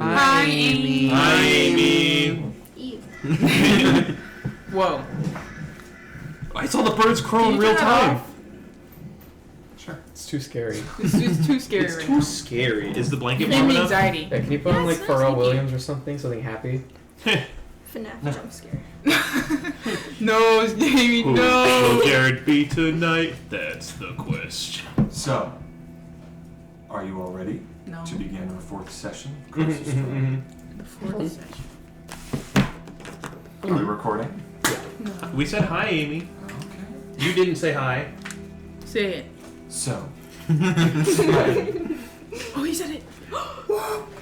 Hi, Amy. Hi, Amy. Eve. Whoa. I saw the birds crow in real time. Sure. It's too scary. It's too scary It's right too now. scary. Is the blanket Give warm me enough? anxiety. Yeah, can you put on like it's Pharrell nice. Williams or something happy? FNAF No. jump scare. No, Amy, Who no. will Jared be tonight? That's the question. So, are you all ready No. to begin our fourth session of Curse of Strahd? The fourth session. Are we recording? No. We said hi, Amy. Okay. You didn't say hi. Say it. So, right. Oh, he said it.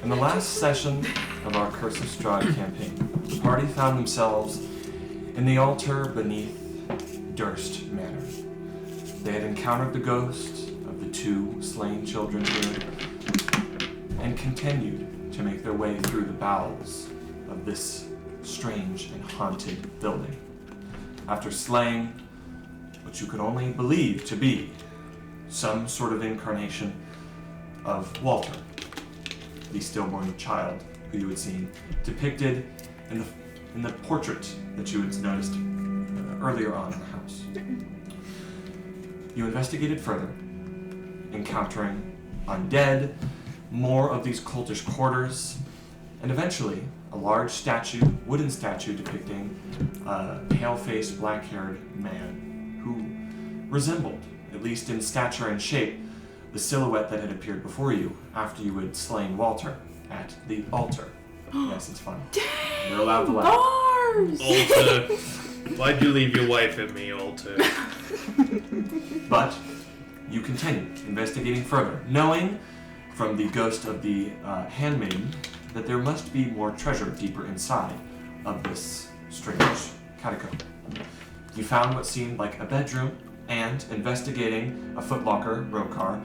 In the last session of our Curse of Strahd campaign, the party found themselves in the altar beneath Durst Manor. They had encountered the ghost of the two slain children here and continued to make their way through the bowels of this strange and haunted building. After slaying what you could only believe to be some sort of incarnation of Walter, the stillborn child who you had seen depicted in the portrait that you had noticed earlier on in the house. You investigated further, encountering undead, more of these cultish quarters, and eventually a large statue, wooden statue depicting a pale-faced, black-haired man who resembled, at least in stature and shape, the silhouette that had appeared before you after you had slain Walter at the altar. Yes, it's fun. You're allowed to laugh. Bars! Alta. Why'd you leave your wife and me, Alta? But you continue investigating further, knowing from the ghost of the handmaiden that there must be more treasure deeper inside of this strange catacomb. You found what seemed like a bedroom, and investigating a footlocker road car,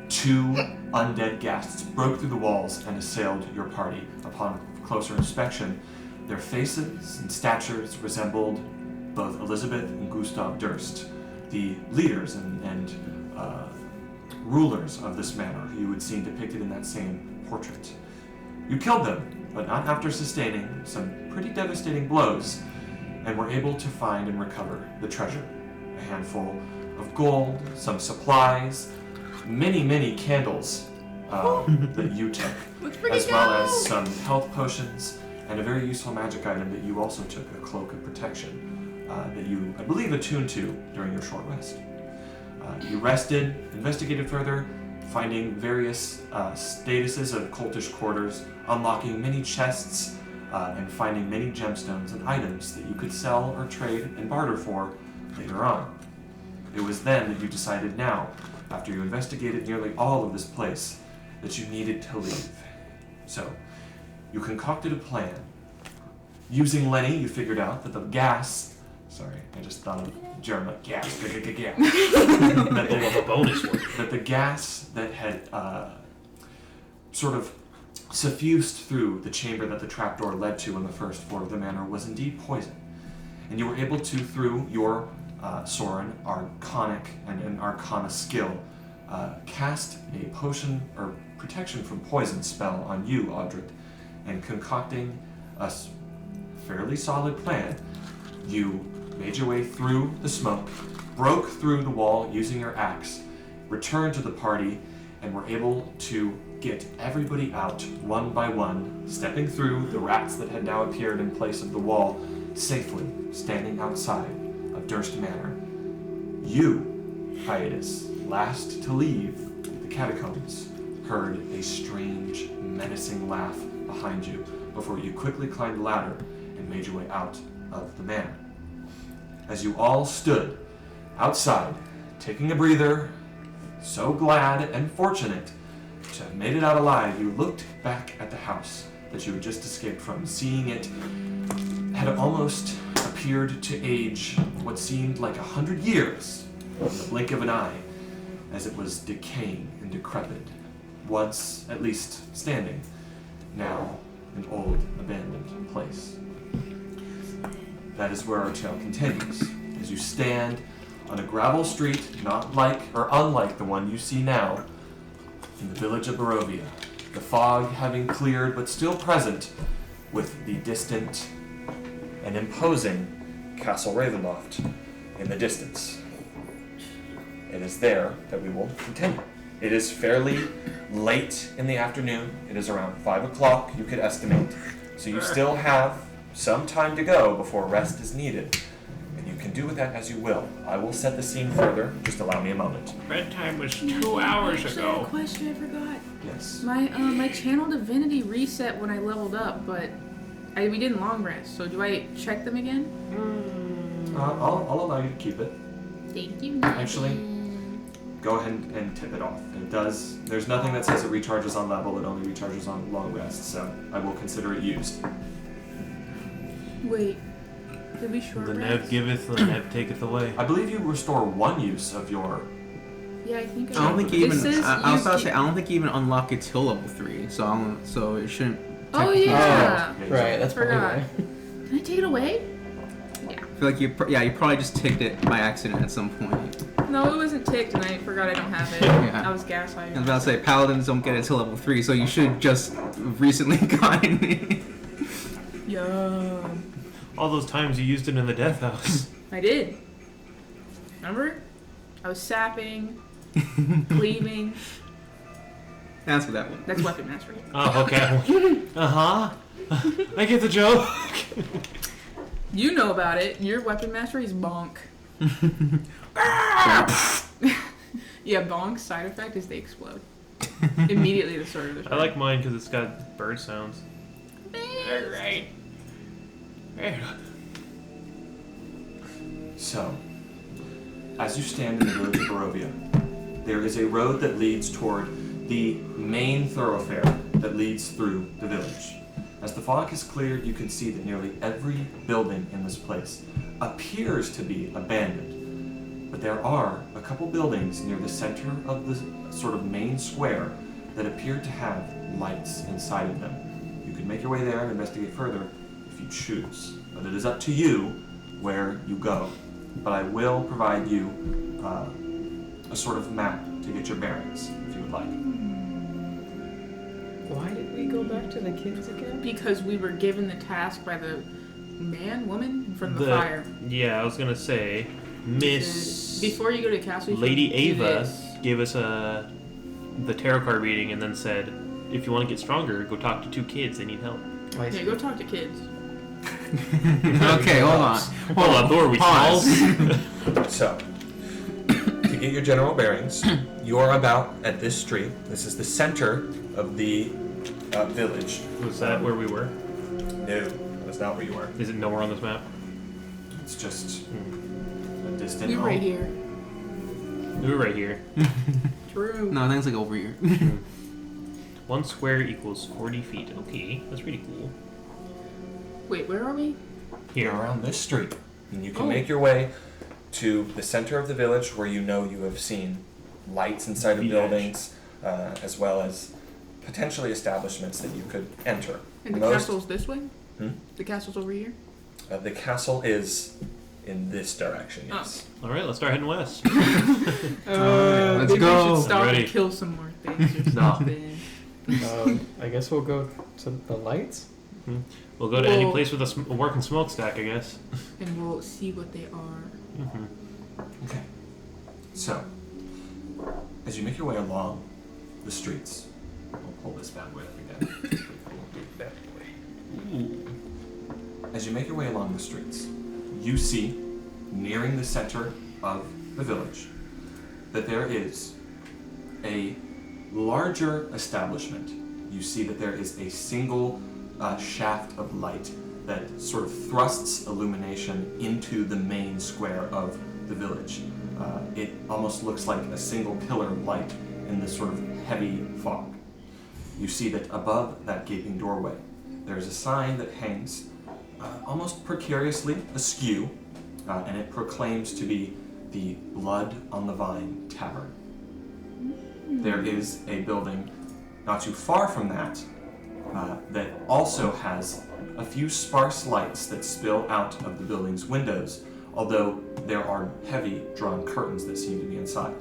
two undead ghasts broke through the walls and assailed your party. Upon closer inspection, their faces and statures resembled both Elizabeth and Gustav Durst, the leaders and rulers of this manor who you had seen depicted in that same portrait. You killed them, but not after sustaining some pretty devastating blows, and were able to find and recover the treasure. A handful of gold, some supplies, many candles that you took, as well as some health potions, and a very useful magic item that you also took, a cloak of protection, that you, I believe, attuned to during your short rest. You rested, investigated further, finding various statuses of cultish quarters, unlocking many chests, and finding many gemstones and items that you could sell or trade and barter for later on. It was then that you decided now, after you investigated nearly all of this place, that you needed to leave. So, you concocted a plan. Using Lenny, you figured out that the gas... Sorry, I just thought of Jeremiah. Gas. A bonus one. That the gas that had sort of suffused through the chamber that the trapdoor led to on the first floor of the manor was indeed poison. And you were able to, through your Soren, Arcanic and an Arcana skill, cast a potion or protection from poison spell on you, Audred, and concocting a fairly solid plan, you made your way through the smoke, broke through the wall using your axe, returned to the party, and were able to get everybody out one by one, stepping through the rats that had now appeared in place of the wall, safely standing outside of Durst Manor. You, Hiatus, last to leave the catacombs, heard a strange, menacing laugh behind you before you quickly climbed the ladder and made your way out of the manor. As you all stood outside, taking a breather, so glad and fortunate to have made it out alive, you looked back at the house that you had just escaped from, seeing it had almost appeared to age what seemed like 100 years in the blink of an eye, as it was decaying and decrepit, once at least standing, now an old abandoned place. That is where our tale continues, as you stand on a gravel street not like or unlike the one you see now in the village of Barovia, the fog having cleared but still present, with the distant and imposing Castle Ravenloft in the distance. It is there that we will continue. It is fairly late in the afternoon. It is around 5 o'clock, you could estimate. So you still have some time to go before rest is needed. And you can do with that as you will. I will set the scene further. Just allow me a moment. Bedtime was 2 hours I had a ago. question I forgot. Yes. My channel divinity reset when I leveled up, but we didn't long rest. So do I check them again? I'll allow you to keep it. Thank you. Actually, go ahead and tip it off. It does. There's nothing that says it recharges on level. It only recharges on long rest. So I will consider it used. Wait. Did we short The rest? Nev giveth, the Nev taketh away. I believe you restore one use of your. Yeah, I think. I don't think you It even. says I was you about to say keep- I don't think you even unlock it till level 3. So it shouldn't. Oh technically- yeah. Right, that's probably Forgot. why. Can I take it away? Yeah. I feel like you probably just ticked it by accident at some point. No, it wasn't ticked, and I forgot I don't have it. Yeah. I was gaslighting. I was about to say paladins don't get it till level 3, so you should just recently gotten it. Yeah. All those times you used it in the death house. I did. Remember? I was sapping, cleaving. Answer that one. That's weapon mastery. Oh, okay. I get the joke. You know about it. Your weapon mastery is bonk. Yeah, bonk's side effect is they explode. Immediately at the start of the show. I like mine because it's got bird sounds. Alright. So, as you stand in the village of Barovia, there is a road that leads toward the main thoroughfare that leads through the village. As the fog has cleared, you can see that nearly every building in this place appears to be abandoned. But there are a couple buildings near the center of the sort of main square that appear to have lights inside of them. You can make your way there and investigate further if you choose, but it is up to you where you go. But I will provide you a sort of map to get your bearings if you would like. Why did we go back to the kids again? Because we were given the task by the woman in front of the fire. Yeah, I was gonna say, Miss Before you go to the castle, you Lady should do Ava this. gave us the tarot card reading and then said, if you want to get stronger, go talk to 2 kids. They need help. I Yeah, see. go talk to kids. Okay, hold on. Hold up, who are we, Pause. smalls? So, to get your general bearings, you are about at this street. This is the center of the village. Was that where we were? No, that's not where you are. Is it nowhere on this map? It's just a distant We home. right here. We were right here. True. No, I think it's like over here. 1 square equals 40 feet. Okay, that's pretty cool. Wait, where are we? You're Here. around this street, and you can Oh. make your way to the center of the village where you know you have seen lights inside of The edge. buildings, as well as potentially establishments that you could enter. And the Most- castle's this way? Hmm? The castle's over here? The castle is in this direction, yes. All right, let's start heading west. Let's maybe go. we should stop I'm ready. and kill some more things or No. something. I guess we'll go to the lights. We'll go to any Well- place with a working smokestack, I guess. And we'll see what they are. Mm-hmm. Okay. So, as you make your way along the streets, I'll pull this bad boy up again. Pretty cool. Bad boy. As you make your way along the streets, you see, nearing the center of the village, that there is a larger establishment. You see that there is a single shaft of light that sort of thrusts illumination into the main square of the village. It almost looks like a single pillar of light in this sort of heavy fog. You see that above that gaping doorway, there's a sign that hangs almost precariously askew, and it proclaims to be the Blood on the Vine Tavern. There is a building not too far from that that also has a few sparse lights that spill out of the building's windows, although there are heavy drawn curtains that seem to be inside.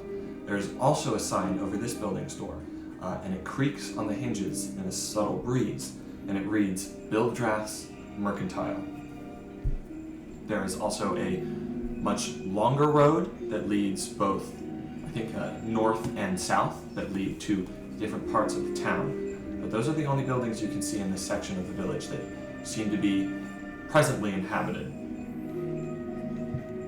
There is also a sign over this building's door and it creaks on the hinges in a subtle breeze, and it reads Bildrath's Mercantile. There is also a much longer road that leads both, I think, north and south that lead to different parts of the town. But those are the only buildings you can see in this section of the village that seem to be presently inhabited.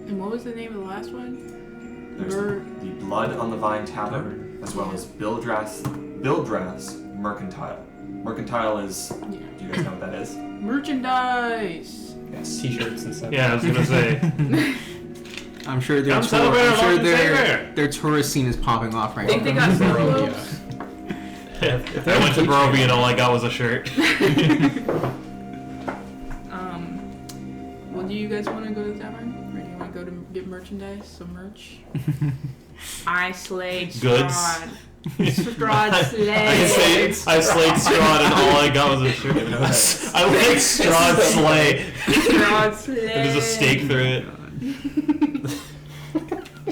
And what was the name of the last one? There's the Blood on the Vine Tavern, as well as Bildrath's Mercantile. Mercantile is, do you guys know what that is? Merchandise! Yes. T-shirts and stuff. Yeah, I was gonna say. I'm sure their Come celebrate our London their tourist scene is popping off right Think they now. got Barovia. envelopes? I went to Barovia and all I got was a shirt. Well, do you guys want to go to the tavern? Or do you want to go to get merchandise, some merch? I slayed Goods. Strahd. Strahd I slayed. slayed Strahd and all I got was a shirt. I like Strahd slay. Strahd slayed. And there's a stake through it.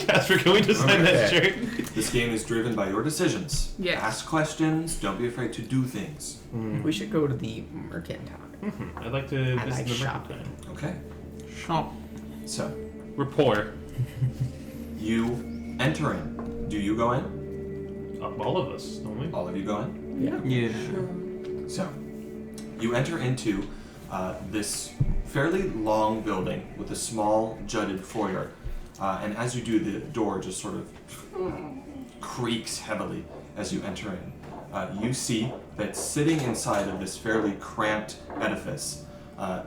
Jasper, can we design that shirt? This game is driven by your decisions. Yes. Ask questions, don't be afraid to do things. We should go to the Mercantile. I'd like to I visit like the shopping. Mercantile. Okay. Shop. So, We're poor. you enter in. Do you go in? All of us, don't we? All of you go in? Yeah. Yeah. So, you enter into this fairly long building with a small jutted foyer. And as you do, the door just sort of creaks heavily as you enter in. You see that sitting inside of this fairly cramped edifice,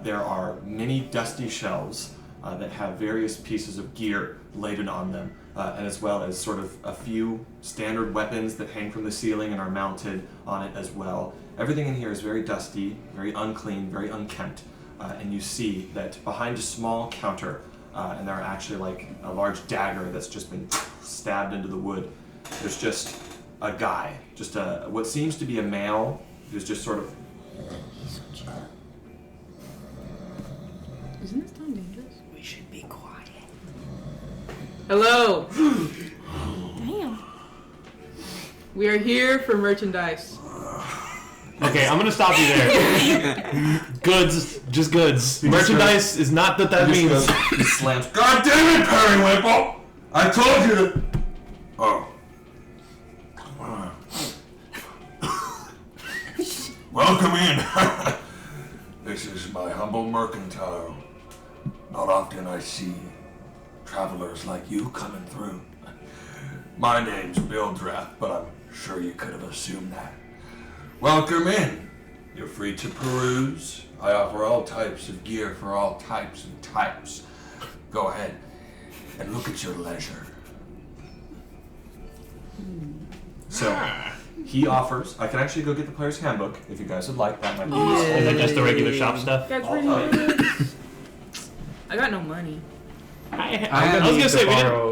there are many dusty shelves that have various pieces of gear laden on them, and as well as sort of a few standard weapons that hang from the ceiling and are mounted on it as well. Everything in here is very dusty, very unclean, very unkempt, and you see that behind a small counter, and there are actually like a large dagger that's just been stabbed into the wood. There's just a guy, just what seems to be a male, who's just sort of. Isn't this time dangerous? We should be quiet. Hello! Damn. We are here for merchandise. Okay, I'm gonna stop you there. Goods, just goods. Merchandise is not what that means. He slams. God damn it, Periwinkle! I told you to. Oh. Welcome in. This is my humble mercantile. Not often I see travelers like you coming through. My name's Bildrath, but I'm sure you could have assumed that. Welcome in. You're free to peruse. I offer all types of gear for all types and types. Go ahead and look at your leisure. So, he offers. I can actually go get the player's handbook if you guys would like. That might be Is useful. that just the regular shop stuff? Guys, I'll ready tell for this? I got no money. I was gonna say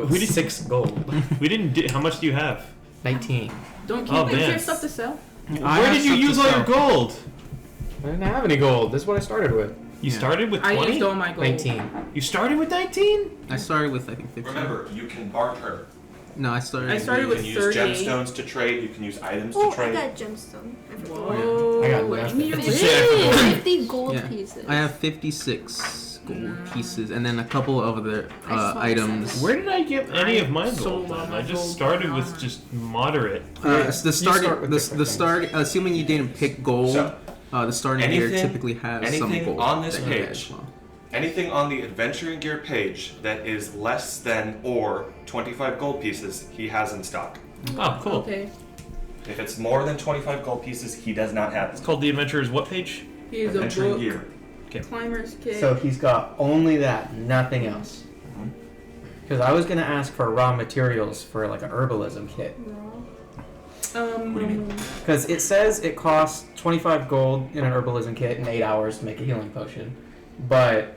we didn't. 6 gold. We didn't. How much do you have? 19. Don't Oh, keep man. stuff to sell. Where did you use all your gold? I didn't have any gold. This is what I started with. You Yeah. started with I 20. used all my gold. 19. You started with 19. I started with I think 15. Remember, you can barter. No, I started. I started You with can use 38. gemstones to trade. You can use items Oh, to I trade. got gemstone. I forgot. Whoa. I got I nothing. mean, you're It's rich. a- 50 gold Yeah. pieces. I have 56 gold pieces, and then a couple of other I saw items. Where did I get any of my sold gold? all Then? my I just gold started for with armor. just moderate. It's the start start. with The different start. Assuming you didn't pick gold, So, the starting gear anything- typically has some anything gold. on this that you get page. as well. Anything on the adventuring gear page that is less than or 25 gold pieces, he has in stock. Oh, cool. Okay. If it's more than 25 gold pieces, he does not have It's it. called the Adventurer's what page? Here's a Adventuring book. gear. Climber's kit. So he's got only that, nothing else. Because I was going to ask for raw materials for like an herbalism kit. What do you mean? Because it says it costs 25 gold in an herbalism kit and 8 hours to make a healing potion. But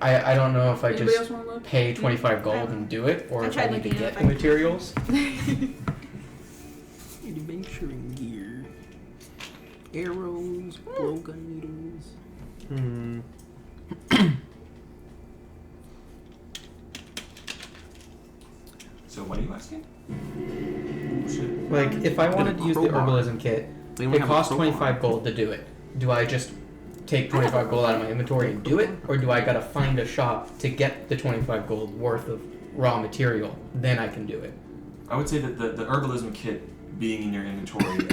I don't know if I Anybody else just want to look? pay 25 gold and do it, or I if I tried need to looking get at the it. materials. Adventuring gear. Arrows, blowgun needles. So what are you asking? Oh, shit. Like, if I wanted to use the crowbar. herbalism kit, They don't it have a costs crowbar. 25 gold to do it. Do I just take 25 gold out of my inventory and do it? Or do I gotta find a shop to get the 25 gold worth of raw material? Then I can do it. I would say that the herbalism kit being in your inventory,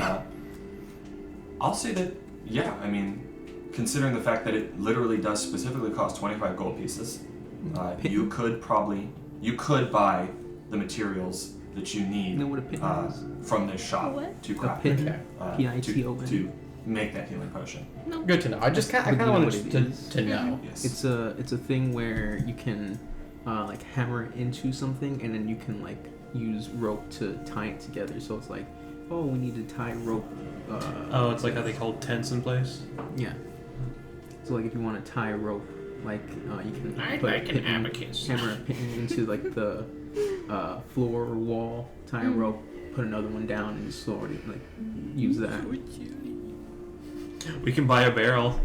I'll say that, yeah, I mean, considering the fact that it literally does specifically cost 25 gold pieces, you could buy the materials that you need You know what a pit is? from this shop What? to A craft pit. Okay. P-I-T-O-N. to make that healing potion. Good to know. I just kind But of you know wanted what it is? to know. Yes. It's a thing where you can like hammer it into something, and then you can like use rope to tie it together. So it's like, oh, we need to tie rope. Oh, it's like how they hold tents in place. Yeah. So like if you want to tie a rope, like you can I'd put like a an pin, abacus. hammer a pin into like the floor or wall, tie a rope, put another one down, and slowly like use that. We can buy a barrel.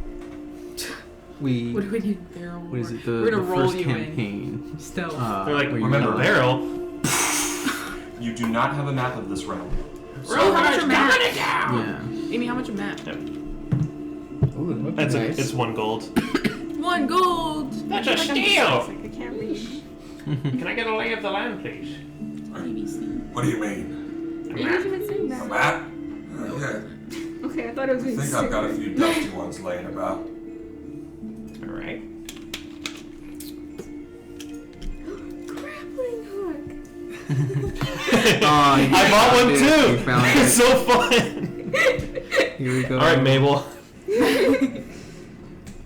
We What do we need a barrel what is for? it? We're The gonna roll first you campaign. in. Stealth. They're like, where you remember rely- barrel? You do not have a map of this realm. Roll, how much a map? Yeah. Amy, how much a map? Ooh, it looks That's nice. it's 1 gold. 1 gold! That's a Like steal! I can't read. Can I get a lay of the land, please? ABC. What do you mean? A It map. didn't even say A that. map? Yeah. Okay, I thought it was I being think I've got a few dusty ones laying about. All right. Grappling hook. Oh, I bought one You too. found It's it. so fun. Here we go. All right, Mabel.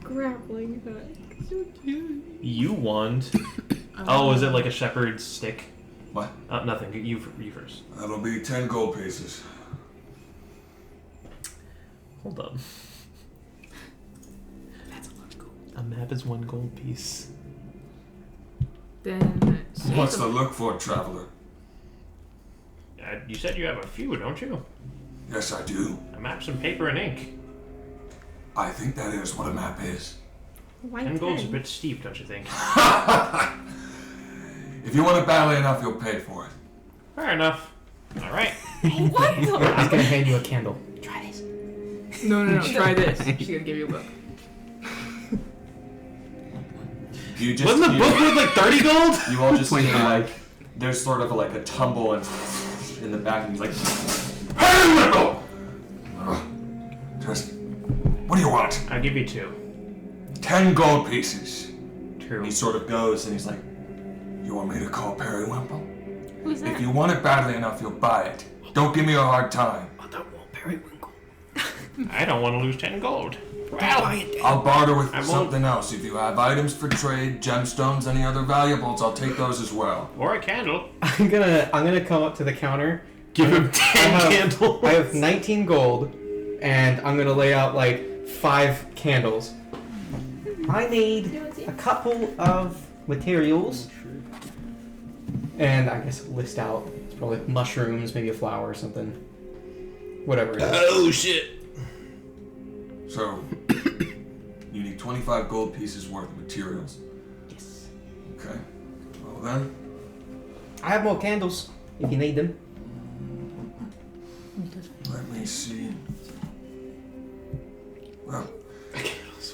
Grappling hook. So cute. You wand. Oh, is it like a shepherd's stick? What? Nothing. You first. That'll be 10 gold pieces. Hold up. That's 1 gold. A map is 1 gold piece. Then. What's to look for, traveler? You said you have a few, don't you? Yes, I do. A map's in paper and ink. I think that is what a map is. Why 10 gold's a 10? bit steep, don't you think? If you want it badly enough, you'll pay for it. Fair enough. All right. What the? I'm gonna hand you a candle. Try this. No. Try this. She's gonna give you a book. You just Wasn't the you, book worth like 30 gold? you all just hear 25. like there's sort of like a tumble and in the back, and he's like, Hey, Whipple! Just, what do you want? I'll give you 2. 10 gold pieces. 2. and he sort of goes and he's like, You want me to call Periwinkle? Who's that? If you want it badly enough, you'll buy it. Don't give me a hard time. I don't want to lose 10 gold. Well, I'll barter with I won't- something else. If you have items for trade, gemstones, any other valuables, I'll take those as well. or a candle. I'm gonna come up to the counter. Give him I 10 have- candles. I have 19 gold, and I'm gonna lay out like 5 candles. I need a couple of materials, and I guess list out. It's probably mushrooms, maybe a flower or something. Whatever it is. Oh shit. So, you need 25 gold pieces worth of materials. Yes. Okay. Well then, I have more candles if you need them. let me see. Well,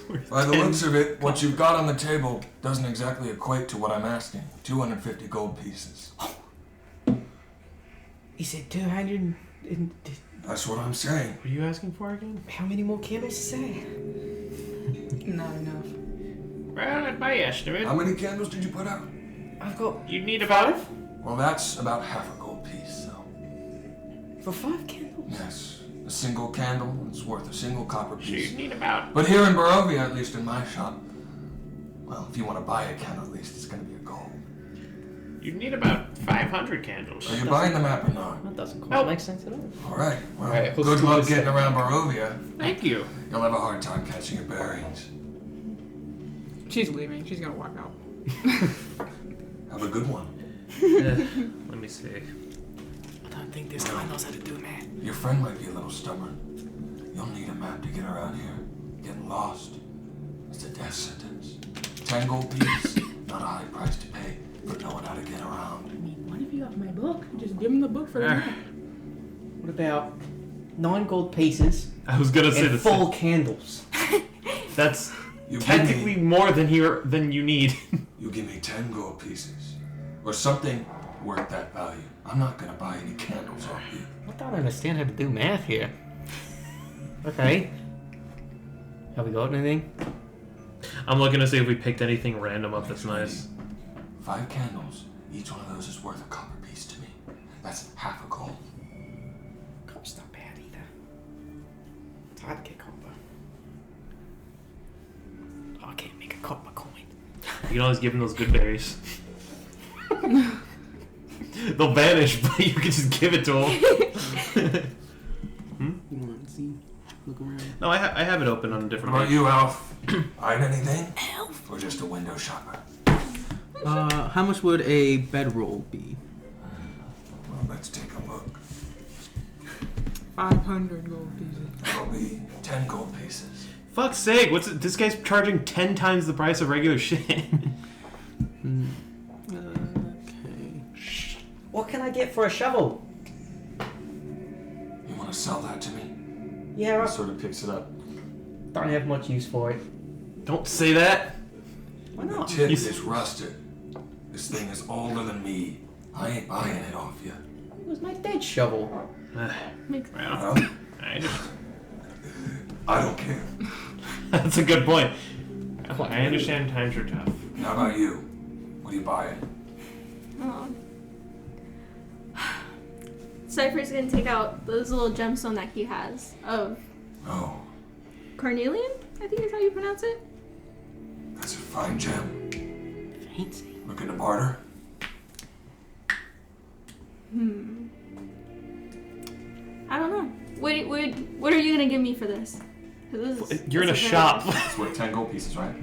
Worth by the 10. looks of it, what you've got on the table doesn't exactly equate to what I'm asking. 250 gold pieces. He said 200. That's what I'm saying. What are you asking for again? How many more candles to say? Not enough. Well, at my estimate, How many candles did you put out? I've got you'd need about 5 Well, that's about half a gold piece, so. for 5 candles. Yes. A single candle is worth a single copper So piece. you'd need about. But here in Barovia, at least in my shop, well, if you want to buy a candle, at least it's going to be a gold. You'd need about 500 candles. Are you buying the map or not? That doesn't quite Nope. make sense at all. All right. Well, Alright, we'll good do luck this getting then. around Barovia. Thank you. You'll have a hard time catching your bearings. She's leaving. She's gonna walk out. Have a good one. Let me see. I don't think this guy knows how to do math. Your friend might be a little stubborn. You'll need a map to get around here. Getting lost, it's a death sentence. 10 gold piece, not a high price to pay, but knowing how to get around. I mean, what if you have my book? Just give him the book for the map. What about 9 gold pieces I was gonna say and the 4 candles? That's You technically give me, more than you need. you give me 10 gold pieces, or something worth that value. I'm not gonna buy any candles off you. I don't understand how to do math here. Okay. Have we got anything? I'm looking to see if we picked anything random up that's nice. 5 candles. Each one of those is worth a copper piece to me. That's half a gold. Copper's not bad either. It's hard to get copper. Oh, I can't make a copper coin. You can always give them those good berries. They'll vanish, but you can just give it to them. You want to see? Look around. No, I have it open on a What different about page. you, Elf? Buying anything? Elf? Or just a window shopper? How much would a bedroll be? Well, let's take a look. 500 gold pieces. That'll be 10 gold pieces. Fuck's sake, what's it? This guy's charging 10 times the price of regular shit. Okay. What can I get for a shovel? You want to sell that to me? Yeah, He I sort of picks it up. don't have much use for it. Don't say that. Why The not? tip You- is rusted. This thing is older than me. I ain't buying it off you. It was my dead shovel. Well, Well, I don't care. that's a good point. I understand times are tough. How about you? What are you buying? Cypher's gonna take out those little gemstone that he has of Oh, carnelian, I think is how you pronounce it. that's a fine gem. Fancy. Looking to barter? I don't know. What are you gonna give me for this? 'Cause this is- You're in a this is shop. It's worth 10 gold pieces, right?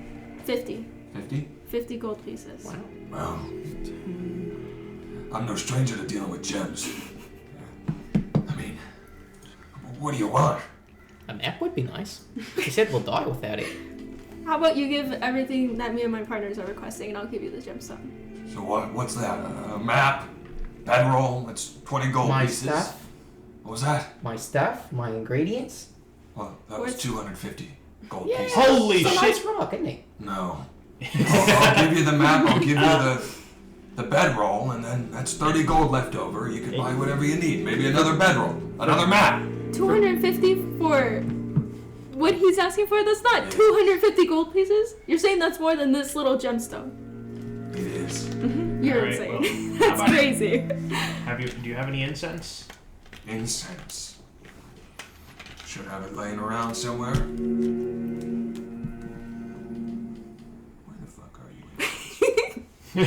50. 50? 50 gold pieces. Wow. Well, I'm no stranger to dealing with gems. I mean, what do you want? A map would be nice. He said we'll die without it. How about you give everything that me and my partners are requesting, and I'll give you the gemstone. So what's that? A map? Bedroll? That's 20 gold My pieces. stuff, What was that? my stuff, my ingredients. Well, that was What's- 250 gold Yeah, pieces. Holy it's a shit. nice rock, isn't it? No. I'll give you the map, I'll give you the bedroll, and then that's 30 gold left over. You can buy whatever you need. Maybe another bedroll, another map. 250 for what he's asking for? That's not 250 gold pieces. You're saying that's more than this little gemstone. It is. You're Alright, insane. well, That's how about- crazy. Do you have any incense? Incense. Should have it laying around somewhere. Where the fuck are you?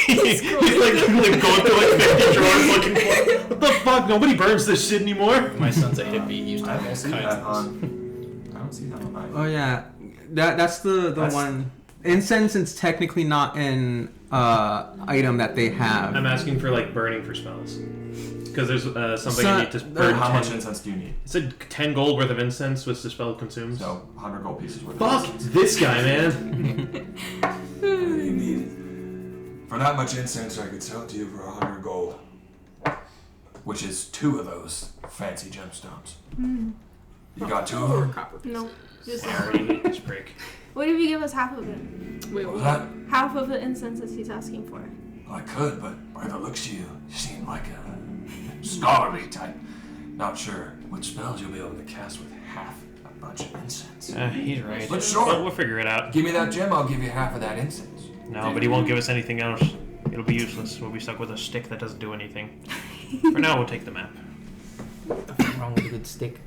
He's like going through like 50 drawers looking for it. What the fuck? Nobody burns this shit anymore. My son's a hippie. He used to I have don't all see kinds that of on. I don't see that on mine. Oh yeah, that's the That's- one. Incense is technically not an item that they have. I'm asking for like burning for spells. Because there's something So- I need to burn. How 10 much incense do you need? It said 10 gold worth of incense, which the spell consumes. So, 100 gold pieces worth of Fuck incense. this guy, man. What do you need? For that much incense, I could sell it to you for 100 gold. Which is 2 of those fancy gemstones. You got 2 of them? Copper. No. Just I already hate this break. what if you give us half of it? Wait, What was what? that? Half of the incense that he's asking for. Well, I could, but by the looks of you, you seem like a scholarly type. Not sure what spells you'll be able to cast with half a bunch of incense. He's right. But sure. We'll figure it out. Give me that gem, I'll give you half of that incense. No, but he won't give us anything else. It'll be useless. We'll be stuck with a stick that doesn't do anything. For now, we'll take the map. Nothing wrong with a good stick.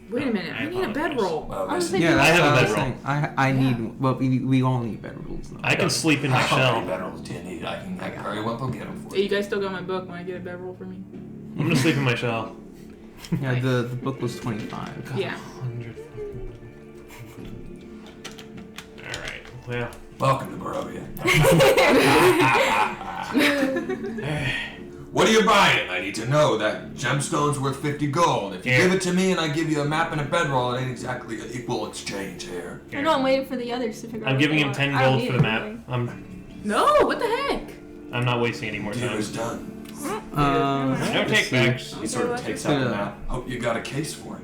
Wait a minute. I need a apologize. bedroll. Well, I was listen, thinking- Yeah, I have a what I was bedroll. saying. I need. Well, we all need bedrolls. Now. I can sleep in my how shell. many bedrolls do you need? I can very well go get them for Hey, you. you guys still got my book when I get a bedroll for me? I'm gonna sleep in my shell. Yeah, the book was 25. Yeah. 100. Alright, well. Welcome to Barovia. What are you buying? I need to know. That gemstone's worth 50 gold. If you Yeah. give it to me and I give you a map and a bedroll, it ain't exactly an equal exchange here. I know I'm waiting for the others to figure out. I'm what giving they him want. 10 I don't gold need for the map. anything. I'm No, what the heck? not wasting any more Deal time. is done. No take backs. He sort of Okay, takes out the Yeah. map. Hope you got a case for it.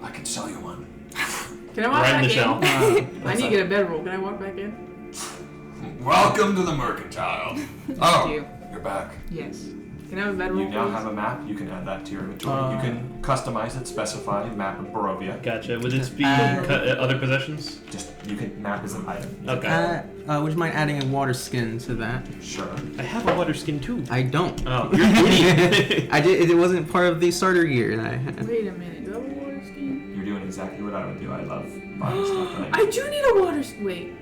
I could sell you one. Can I walk Right in back the shell. I need to get a bedroll. Can I walk back in? Welcome to the Mercantile. Oh, you. you're back. Yes. Can I have a bedroll? You now please? have a map. You can add that to your inventory. You can customize it, specify map of Barovia. Gotcha. Would this be other possessions? Just you can map as an item. Okay. Would you mind adding a water skin to that? Sure. I have a water skin too. I don't. Oh, you're an idiot. I did. It wasn't part of the starter gear that I had. Wait a minute. Do I have a water skin? You're doing exactly what I would do. I love buying stuff that I do need a water skin. Wait.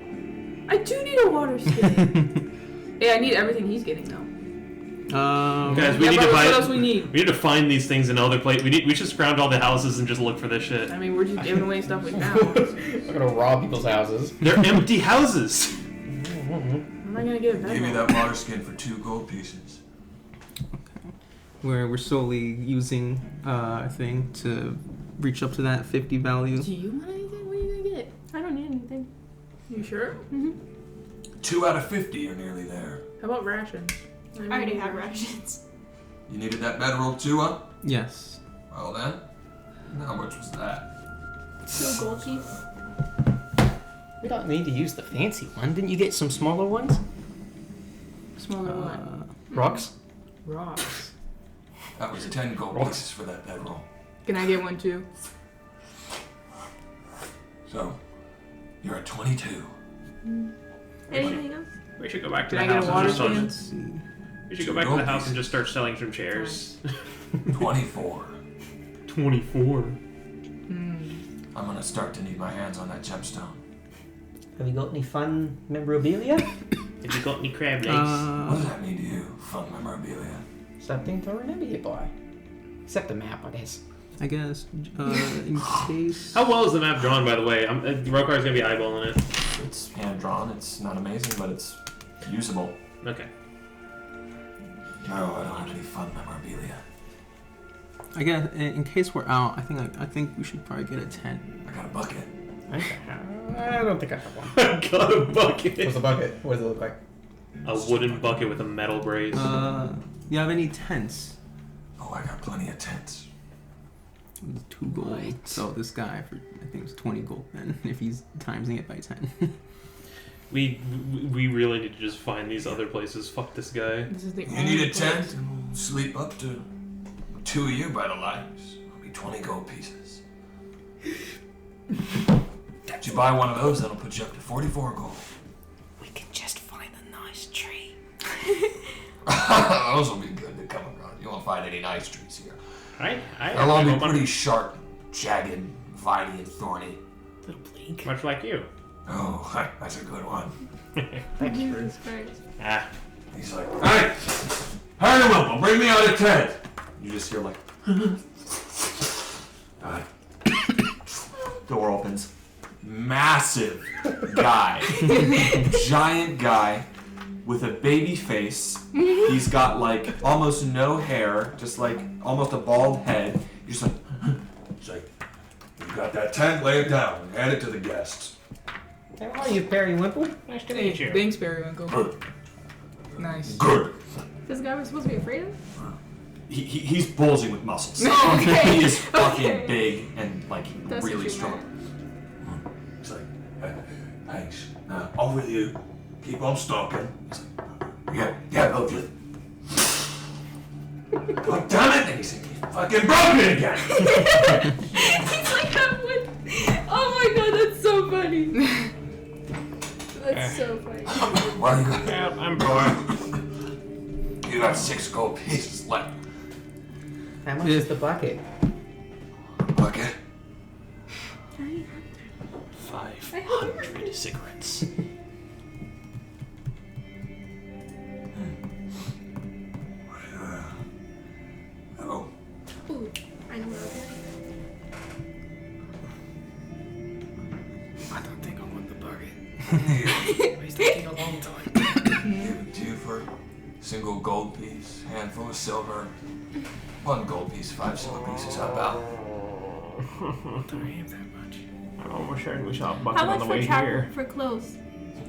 I do need a water skin. Yeah, I need everything he's getting though. Guys, we Yeah, need but to what else find. we need? We need to find these things in other places. We should scrounge all the houses and just look for this shit. I mean, we're just giving away stuff we found. I'm gonna rob people's houses. They're empty houses. How am I gonna get a Give you bedroll? that water skin for 2 gold pieces. We're slowly using a thing to reach up to that 50 value. Do you want anything? What are you gonna get? I don't need anything. You sure? 2 out of 50, you're nearly there. How about rations? I already have rations. You needed that bedroll too, huh? Yes. Well then, how much was that? 2 gold piece. We don't need to use the fancy one. Didn't you get some smaller ones? Smaller what? Rocks? Rocks. That was 10 gold pieces for that bedroll. Can I get one too? So, you're at 22. Anything else? We should go back to Can the I get a house water and just start. skin? Let's see. We should go back to the house and just start selling some chairs. 24. 24. I'm gonna start to need my hands on that gemstone. Have you got any fun memorabilia? Have you got any crab legs? What does that mean to you, fun memorabilia? Something to remember you by. Except the map, I guess. I guess. In case. How well is the map drawn, by the way? Rokar's gonna be eyeballing it. It's hand drawn. It's not amazing, but it's usable. Okay. No, I don't have any fun memorabilia. I guess in case we're out, I think we should probably get a tent. I got a bucket. I don't think I have one. Got a bucket. What's a bucket? What does it look like? A wooden bucket with a metal brace. You have any tents? Oh, I got plenty of tents. 2 gold. So this guy for I think it's 20 gold then if he's timesing it by 10. We really need to just find these other places. Fuck this guy. This is the You only need a place. tent and we'll sleep up to 2 of you by the lives. It'll be 20 gold pieces. If you buy one of those, that'll put you up to 44 gold. We can just find a nice tree. Those will be good to come across. You won't find any nice trees here. I They'll all be pretty sharp, jagged, viney, and thorny. Little bleak. much like you. Oh, that's a good one. Jesus Christ. Ah. He's like, hey, Harry Whipple, bring me out a tent. You just hear like Alright. door opens. Massive guy, giant guy with a baby face. He's got like almost no hair, just like almost a bald head. He's just like, He's like, you got that tent, lay it down, and hand it to the guests. How are you, Perry Wimple? Nice to Hey, meet you. thanks, Periwinkle. Good. Nice. Good. This guy we're supposed to be afraid of? he's bulging with muscles. Okay. He is fucking Okay. big and like That's really what you strong. He's like, thanks. Now, on with you. Keep on stalking. He's like, yeah, go with it. Oh, damn it! And he's fucking broken it again. He's like that one. Oh my god, that's so funny. That's so funny. Well, you got, Yeah, I'm bored. you got 6 gold pieces left. How much is the bucket? Bucket. 500 cigarettes. Oh, Ooh, I know what I don't think I want the bucket. here. It's taking a long time. Give it to you for a single gold piece, handful of silver, 1 gold piece, 5 silver pieces. How about? Don't have that much. I'm almost certain we saw a bucket How on much the for way travel here. for clothes?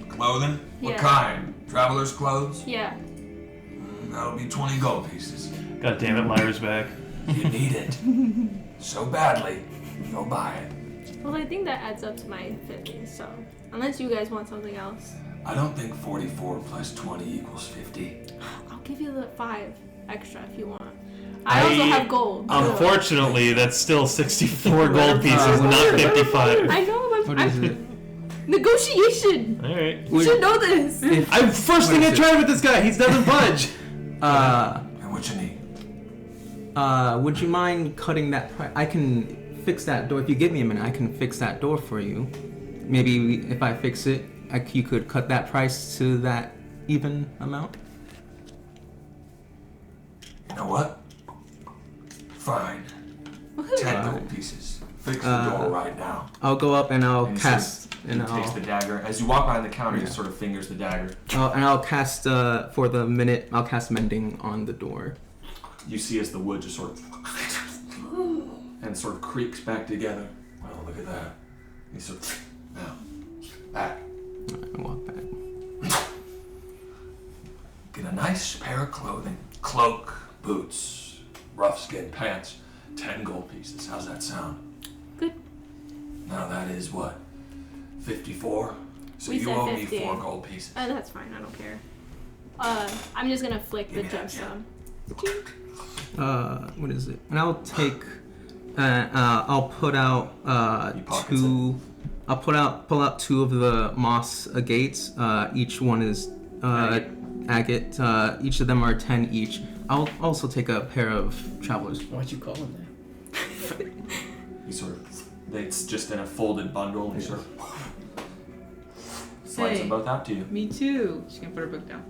Clothing? What Yeah. kind? Traveler's clothes? Yeah. That'll be 20 gold pieces. God damn it, Lyra's back. You need it so badly. Go buy it. Well, I think that adds up to my 50, so unless you guys want something else, I don't think 44 plus 20 equals 50. I'll give you the 5 extra if you want. I also have gold. Unfortunately, that's still 64 gold pieces, not 55. I know. What is it? Negotiation. All right. You should know this. First thing I tried with this guy. He doesn't budge. And what you need? Would you mind cutting that price? I can fix that door. If you give me a minute, I can fix that door for you. Maybe if I fix it, you could cut that price to that even amount. You know what? Fine. 10 gold pieces. Fix the door right now. I'll go up and I'll And he cast. sort of- And he takes I'll, the dagger. As you walk behind the counter, he sort of fingers the dagger. and I'll cast for the minute. I'll cast mending on the door. You see as the wood just sort of and sort of creaks back together. Well, look at that. He sort of Now, back. I walk back. Get a nice pair of clothing. Cloak, boots, rough skin pants. 10 gold pieces. How's that sound? Good. Now that is what? 54? So We you said owe 50. me 4 gold pieces. That's fine. I don't care. I'm just gonna flick the Give me that, gemstone. What is it? And I'll take. I'll put out You pockets two. I'll pull out 2 of the moss gates. Each one is agate. Each of them are 10 each. I'll also take a pair of travelers. Why'd you call him that? He sort of, it's just in a folded bundle, and he sort of slides them both out to you. Me too. She's gonna put her book down.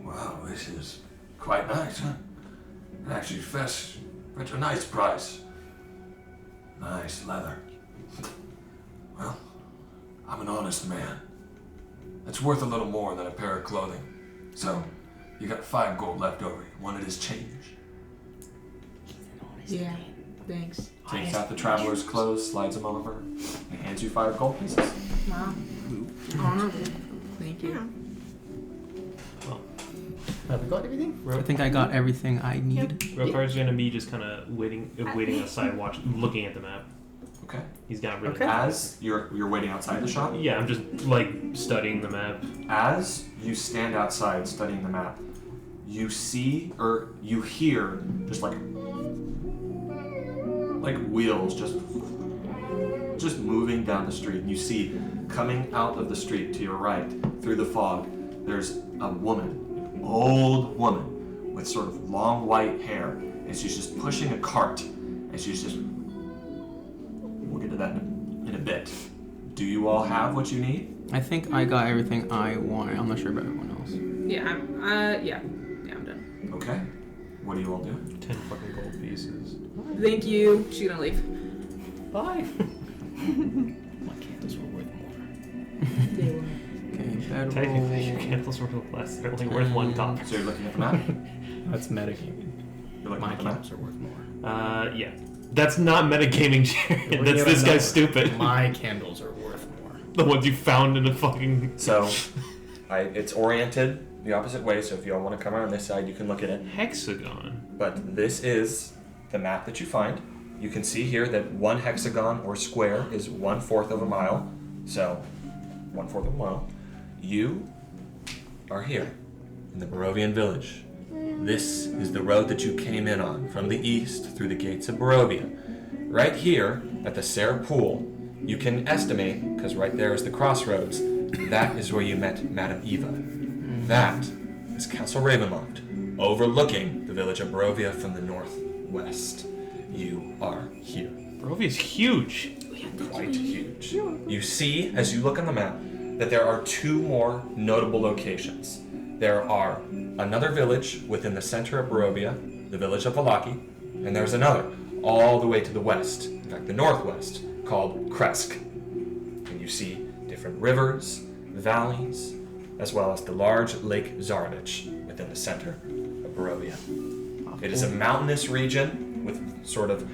Wow, this is quite nice, huh? It actually fetched a nice price. Nice leather. Well, I'm an honest man. It's worth a little more than a pair of clothing. So, you got 5 gold left over. You wanted his change? Yeah. Thanks. Takes out the traveler's clothes, slides them over, and hands you 5 gold pieces. Wow. Honorable. Thank you. Have we got everything? I think I got everything I need. Rokar's gonna be just kind of waiting outside, looking at the map. Okay. He's not really. Okay. As you're waiting outside the shop, Yeah, I'm just like studying the map. as you stand outside studying the map, you see or you hear just like wheels just moving down the street. And you see coming out of the street to your right through the fog, there's a woman, an old woman with sort of long white hair, and she's just pushing a cart, and she's just. We'll get to that in a bit. Do you all have what you need? I think I got everything I wanted. I'm not sure about everyone else. Yeah. Yeah, I'm done. Okay. What do you all do? 10 fucking gold pieces. Thank you. She's gonna leave. Bye. My candles were worth more. Okay, bedroll. Technically, your candles were less. They're only worth 1 copper. So you're looking at the map? That's metagaming. You're looking My at the map? candles are worth more. Yeah. That's not metagaming, Jared. We're That's looking this at guy's a stupid. number. My candles are worth more. The ones you found in a fucking. So, it's oriented the opposite way, so if you all want to come around this side, you can look at it. Hexagon. But this is the map that you find. You can see here that 1 hexagon or square is 1/4 of a mile. So, 1/4 of a mile. You are here in the Barovian village. This is the road that you came in on from the east through the gates of Barovia. Right here at the Serre Pool, you can estimate, because right there is the crossroads, that is where you met Madame Eva. That is Castle Ravenloft, overlooking the village of Barovia from the northwest. You are here. Barovia's huge. Quite huge. You see, as you look on the map, that there are 2 more notable locations. There are another village within the center of Barovia, the village of Valaki, and there's another all the way to the west, in fact the northwest, called Kresk. And you see different rivers, valleys, as well as the large Lake Zarovich within the center of Barovia. It is a mountainous region with sort of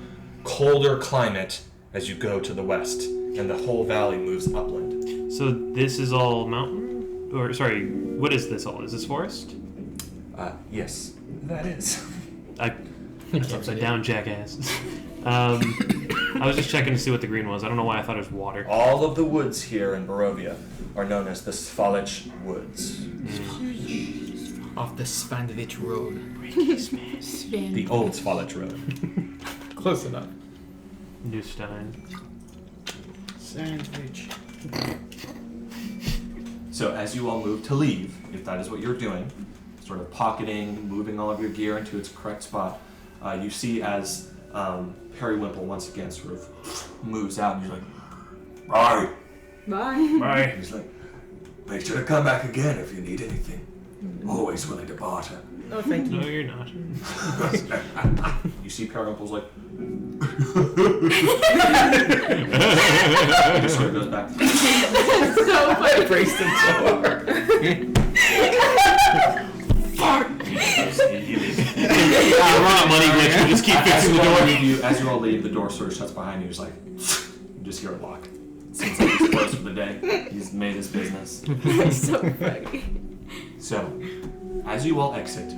colder climate as you go to the west, and the whole valley moves upland. So this is all mountain? or sorry, what is this all? Is this forest? Yes, that is. That's upside down, jackass. I was just checking to see what the green was. I don't know why I thought it was water. All of the woods here in Barovia are known as the Svalich Woods. Off the Svandovich Road. The old Svalich Road. Close enough. New Stein. Sandwich. So as you all move to leave, if that is what you're doing, sort of pocketing, moving all of your gear into its correct spot, you see as Periwimple once again sort of moves out and he's like, Bye. Bye. Bye. He's like, make sure to come back again if you need anything. Always willing to barter. No, thank you. No, you're not. You see Periwimple's like, he just sort of goes back. So funny. Braced him so hard. He leaves. We're not money rich. We just keep fixing the door. As you all leave, the door sort of shuts behind you. He's like, you just hear it lock. Seems like he's closed for the day. He's made his business. That's so funny. So, as you all exit,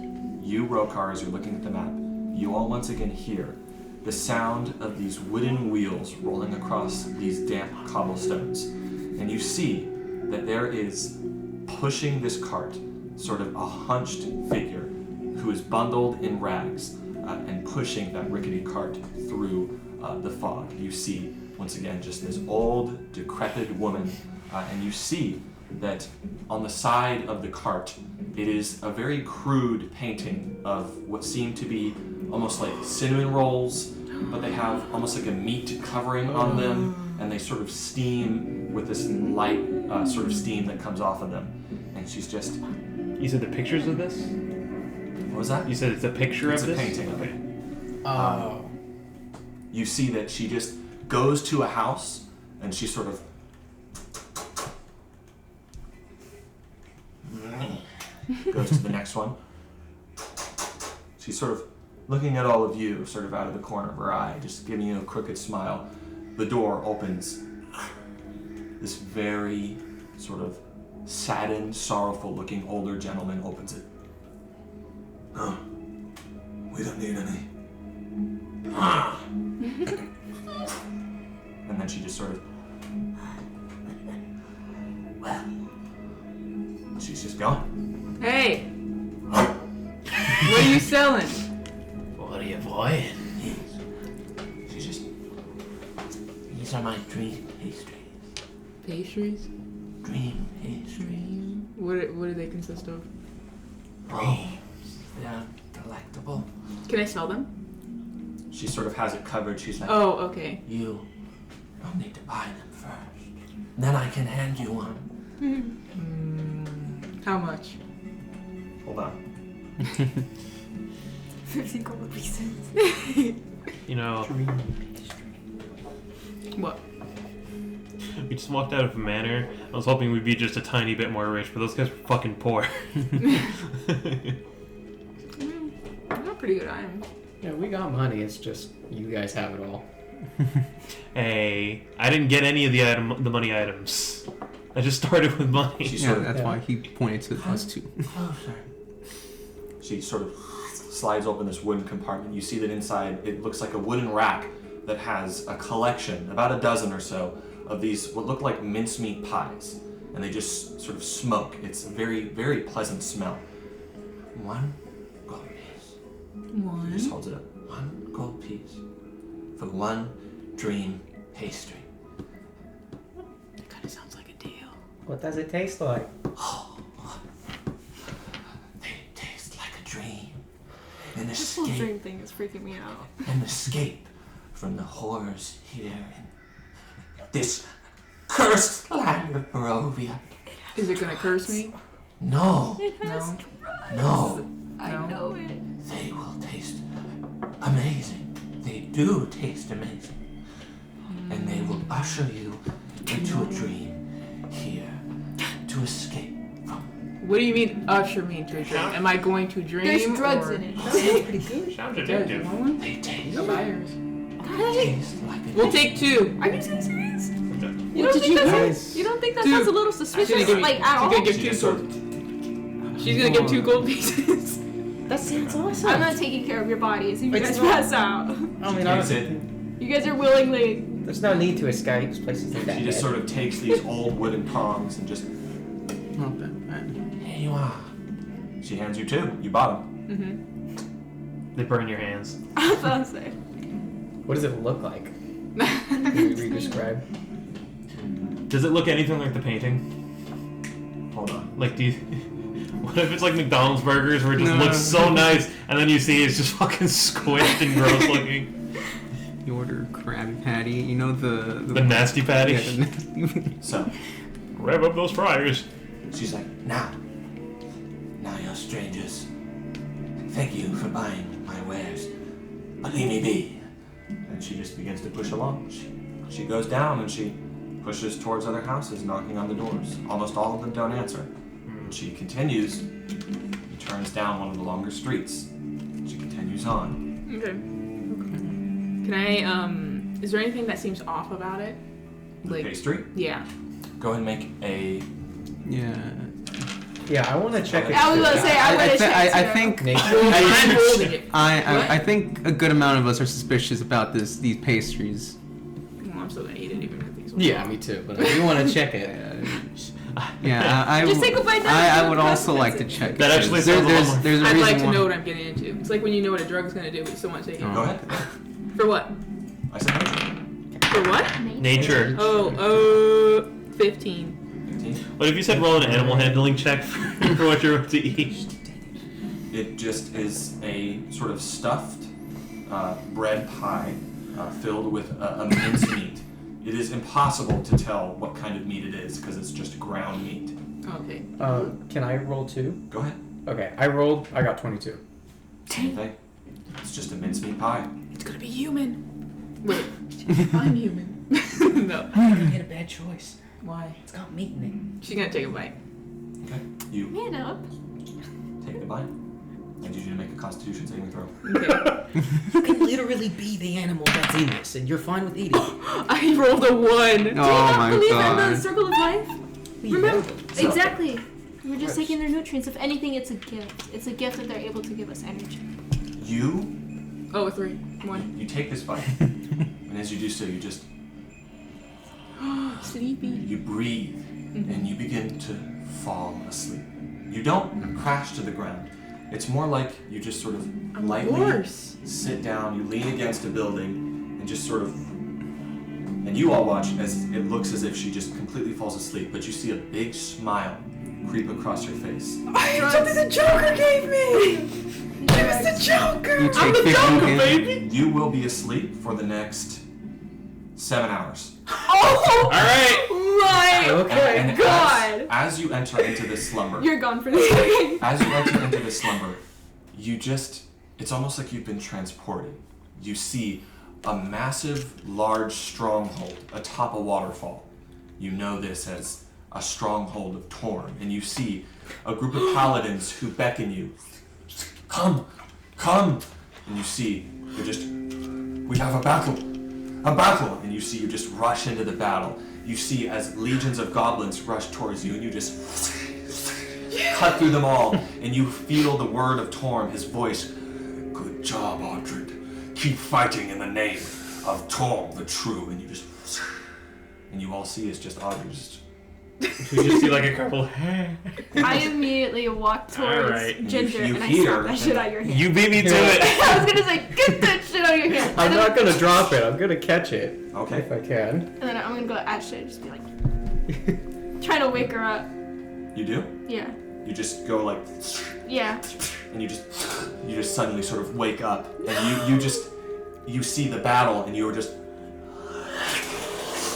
you, Rokar, as you're looking at the map, you all once again hear the sound of these wooden wheels rolling across these damp cobblestones. And you see that there is, pushing this cart, sort of a hunched figure who is bundled in rags and pushing that rickety cart through the fog. You see, once again, just this old, decrepit woman, and you see that on the side of the cart, it is a very crude painting of what seem to be almost like cinnamon rolls, but they have almost like a meat covering on them, and they sort of steam with this light sort of steam that comes off of them. And she's just, You said the pictures of this? what was that? You said it's a picture It's of a this? painting of it. Oh. You see that she just goes to a house, and she sort of goes to the next one. She's sort of looking at all of you, sort of out of the corner of her eye, just giving you a crooked smile. The door opens. This very sort of saddened, sorrowful-looking older gentleman opens it. No. We don't need any. And then she just sort of, well, she's just gone. Hey. What are you selling? What are you buying? She's just, These are my dream pastries. Pastries? Dream pastries. What do they consist of? Oh, they're delectable. Can I smell them? she sort of has it covered. She's like, Oh, okay. You don't need to buy them first. Then I can hand you one. How much? hold on. 15 gold pieces. You know, What? we just walked out of a manor. I was hoping we'd be just a tiny bit more rich, but those guys were fucking poor. Not pretty good items. Yeah, we got money. It's just you guys have it all. Hey, I didn't get any of the money items. I just started with money. She Yeah, sort of, that's why he pointed to us too. Closer. she sort of slides open this wooden compartment. You see that inside it looks like a wooden rack that has a collection, about a dozen or so, of these what look like mincemeat pies, and they just sort of smoke. It's a very, very pleasant smell. One gold piece. He just holds it up. One gold piece. For one dream pastry. That kind of sounds like a deal. What does it taste like? They taste like a dream. An This whole escape. dream thing is freaking me out. An escape from the horrors here in this cursed land of Barovia. Is it gonna curse me? No, It has No. no. I No. know it. They will taste amazing. They do taste amazing. And they will usher you into a dream here to escape from. What do you mean usher me into a dream? Am I going to dream? There's drugs or... in it. That's pretty good. Sounds It does. You want one? They taste, Go buy yours. taste like a We'll take two. Are you so serious? You don't think that guys- sounds, you don't think that Dude, sounds a little She's suspicious, gonna give, like at all? she's gonna give She two just sort gold. of She's gonna give 2 gold pieces. That sounds awesome. I'm not taking care of your bodies if you It's guys not- pass out. I mean, takes it. You guys are willingly. there's no need to escape. This place isn't that She just bad. sort of takes these old wooden prongs and just. Not that bad. Here you are. She hands you 2. You bought them. They burn your hands. I was about to say. What does it look like? Can you describe? Does it look anything like the painting? Hold on. Like, do you... What if it's like McDonald's burgers where it just No. looks so nice and then you see it's just fucking squished and gross looking? You order Krabby Patty. You know The nasty patty? Yeah, the nasty. So, Rev up those fryers. She's like, now you're strangers. Thank you for buying my wares. But leave me be. and she just begins to push along. She goes down and she pushes towards other houses, knocking on the doors. Almost all of them don't answer. And she continues. He turns down one of the longer streets. She continues on. Okay. Can I, is there anything that seems off about it? The pastry. Yeah. Go ahead and make a. Yeah. Yeah, I want to check it. I was gonna say, I would have I think Nature. I'm holding it. I think a good amount of us are suspicious about these pastries. Well, I'm still gonna eat it even if these. Yeah, me too. But I do want to check it. Yeah, I Just would- take a bite now. I would also like to check. That actually because sounds a lot more- there's a I'd reason like to why. know what I'm getting into. It's like when you know what a drug's gonna do, but you still want to take it. Oh. Go ahead. For what? I said nature. For what? Nature. Oh, 15. 15. What if you said roll an animal handling check for what you're about to eat? It just is a sort of stuffed bread pie filled with a minced meat. It is impossible to tell what kind of meat it is because it's just ground meat. Okay. Can I roll 2? Go ahead. Okay, I got 22. Same thing. It's just a mincemeat pie. It's gonna be human. Wait. I'm human. No. I'm gonna get a bad choice. Why? It's got meat in She's gonna take a bite. Okay. You Man up. take the bite. I need you to make a Constitution saving throw. Okay. it. You can literally be the animal that's in this, and you're fine with eating. I rolled a 1. Oh Do you not my believe in god. the circle of life? Remember? So- Exactly. We're just taking their nutrients. If anything, it's a gift. It's a gift that they're able to give us energy. You Oh, a 3. 1. you take this bite, and as you do so, you just Sleepy. you breathe, and you begin to fall asleep. You don't crash to the ground. It's more like you just sort of lightly Horse. sit down, you lean against a building, and just sort of. And you all watch as it looks as if she just completely falls asleep, but you see a big smile creep across her face. Something the Joker gave me! It was the Joker! You take 15 baby! You will be asleep for the next 7 hours. Oh! Alright! Right! Okay. And God! as you enter into this slumber, You're gone for this second. as you enter into this slumber, it's almost like you've been transported. You see a massive, large stronghold atop a waterfall. You know this as a stronghold of Torm, and you see a group of paladins who beckon you. Come! Come! And you see, we have a battle! A battle! And you see you just rush into the battle. You see as legions of goblins rush towards you, and you just cut through them all, and you feel the word of Torm, his voice. Good job, Audred. Keep fighting in the name of Torm the True. And and you all see is just Audred just. You just see like a couple. I immediately walk towards Alright. Ginger You and I hear- slap that shit out of your hand. You beat me to it! I was gonna say, get that shit out of your hand. I'm And not then- gonna drop it. I'm gonna catch it Okay. if I can. And then I'm gonna go at shit and just be like, trying to wake her up. You do? Yeah. You just go like, Yeah. and you just suddenly sort of wake up, and you see the battle, and you were just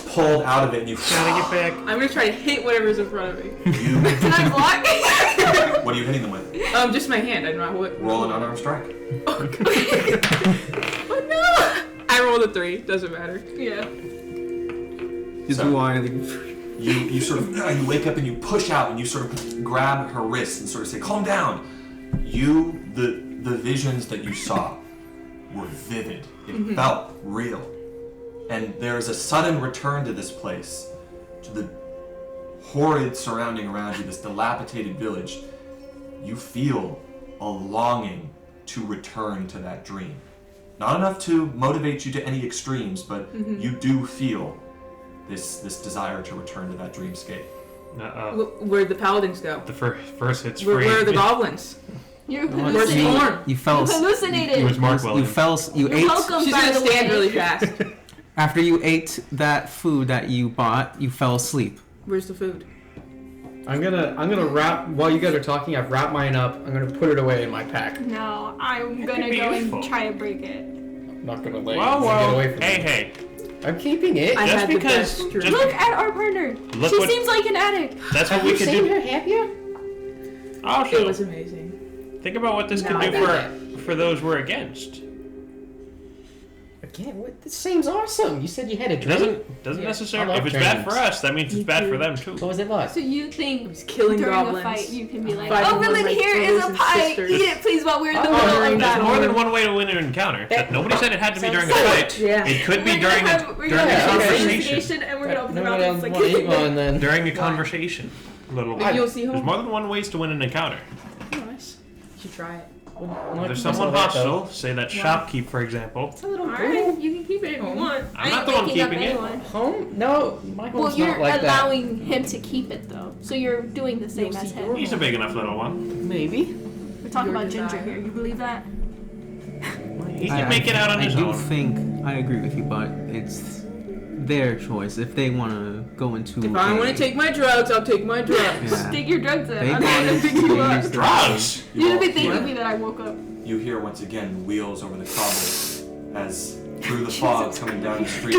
pulled out of it, and you. Gotta get back. I'm gonna try to hit whatever's in front of me. You. Can I block? What are you hitting them with? Just my hand. I don't know what. Roll an unarmed strike. Oh no! I rolled a 3. Doesn't matter. Yeah. Is So- why You sort of you wake up and you push out and you sort of grab her wrist and sort of say, "Calm down." The visions that you saw were vivid. It felt real, and there is a sudden return to this place, to the horrid surrounding around you, this dilapidated village. You feel a longing to return to that dream. Not enough to motivate you to any extremes, but you do feel this desire to return to that dreamscape. Where'd the paladins go? The first hit's Where free. are the goblins? You're Where's hallucinating. Thorn? You fell. You hallucinated. It was Mark Williams. You You're ate. welcome, She's by gonna the stand way. really fast. After you ate that food that you bought, you fell asleep. Where's the food? I'm gonna wrap while you guys are talking. I've wrapped mine up. I'm gonna put it away in my pack. No, I'm could gonna be go useful. and try to break it. I'm not gonna let Whoa, you get whoa. away from Hey, me. hey. I'm keeping it. I Just had because- the best dream. just- Look at our partner. Look She what- seems like an addict. That's what we could do. her happier? It Also, was amazing. think about what this No, could I do got for those we're against. Again, what? This seems awesome. You said you had a It dream. doesn't Yeah. necessarily. I If love it's bad for dreams. us, that means Me it's bad too. for them too. What was it like? So you think He's killing during goblins. a fight you can be like, Fighting oh, with villain, my here is brothers a and pie. sisters. Eat it, please, while we're in the Oh, middle honoring of There's battle. more than one way to win an encounter. Nobody said it had to be during a fight. Yeah. It could be We're gonna during have- a we're during gonna a have conversation. investigation, and we're gonna open No, the I mouth don't and want to eat like, one then. During a Why? conversation. Little. Maybe you'll see There's home. more than one ways to win an encounter. Nice. You should try it. If there's someone hostile, say that shopkeep, for example. It's a little Alright, you can keep it if you want. I'm I not ain't the one waking up keeping it. anyone. Home? No, my home's Well, you're not like allowing him to keep it though, so you're doing the same as him. He's a big enough little one. that. Maybe. We're talking Your about Ginger desire. here. You believe that? He can make it out on his I do own. think I agree with you, but it's their choice if they want to go into. If I want to take my drugs, I'll take my drugs. Yeah. Take your drugs in. They I'm not gonna want pick to you up. use Drugs. You didn't be all thinking hear- me that I woke up. You hear once again wheels over the cobbles as through the fog coming down the street.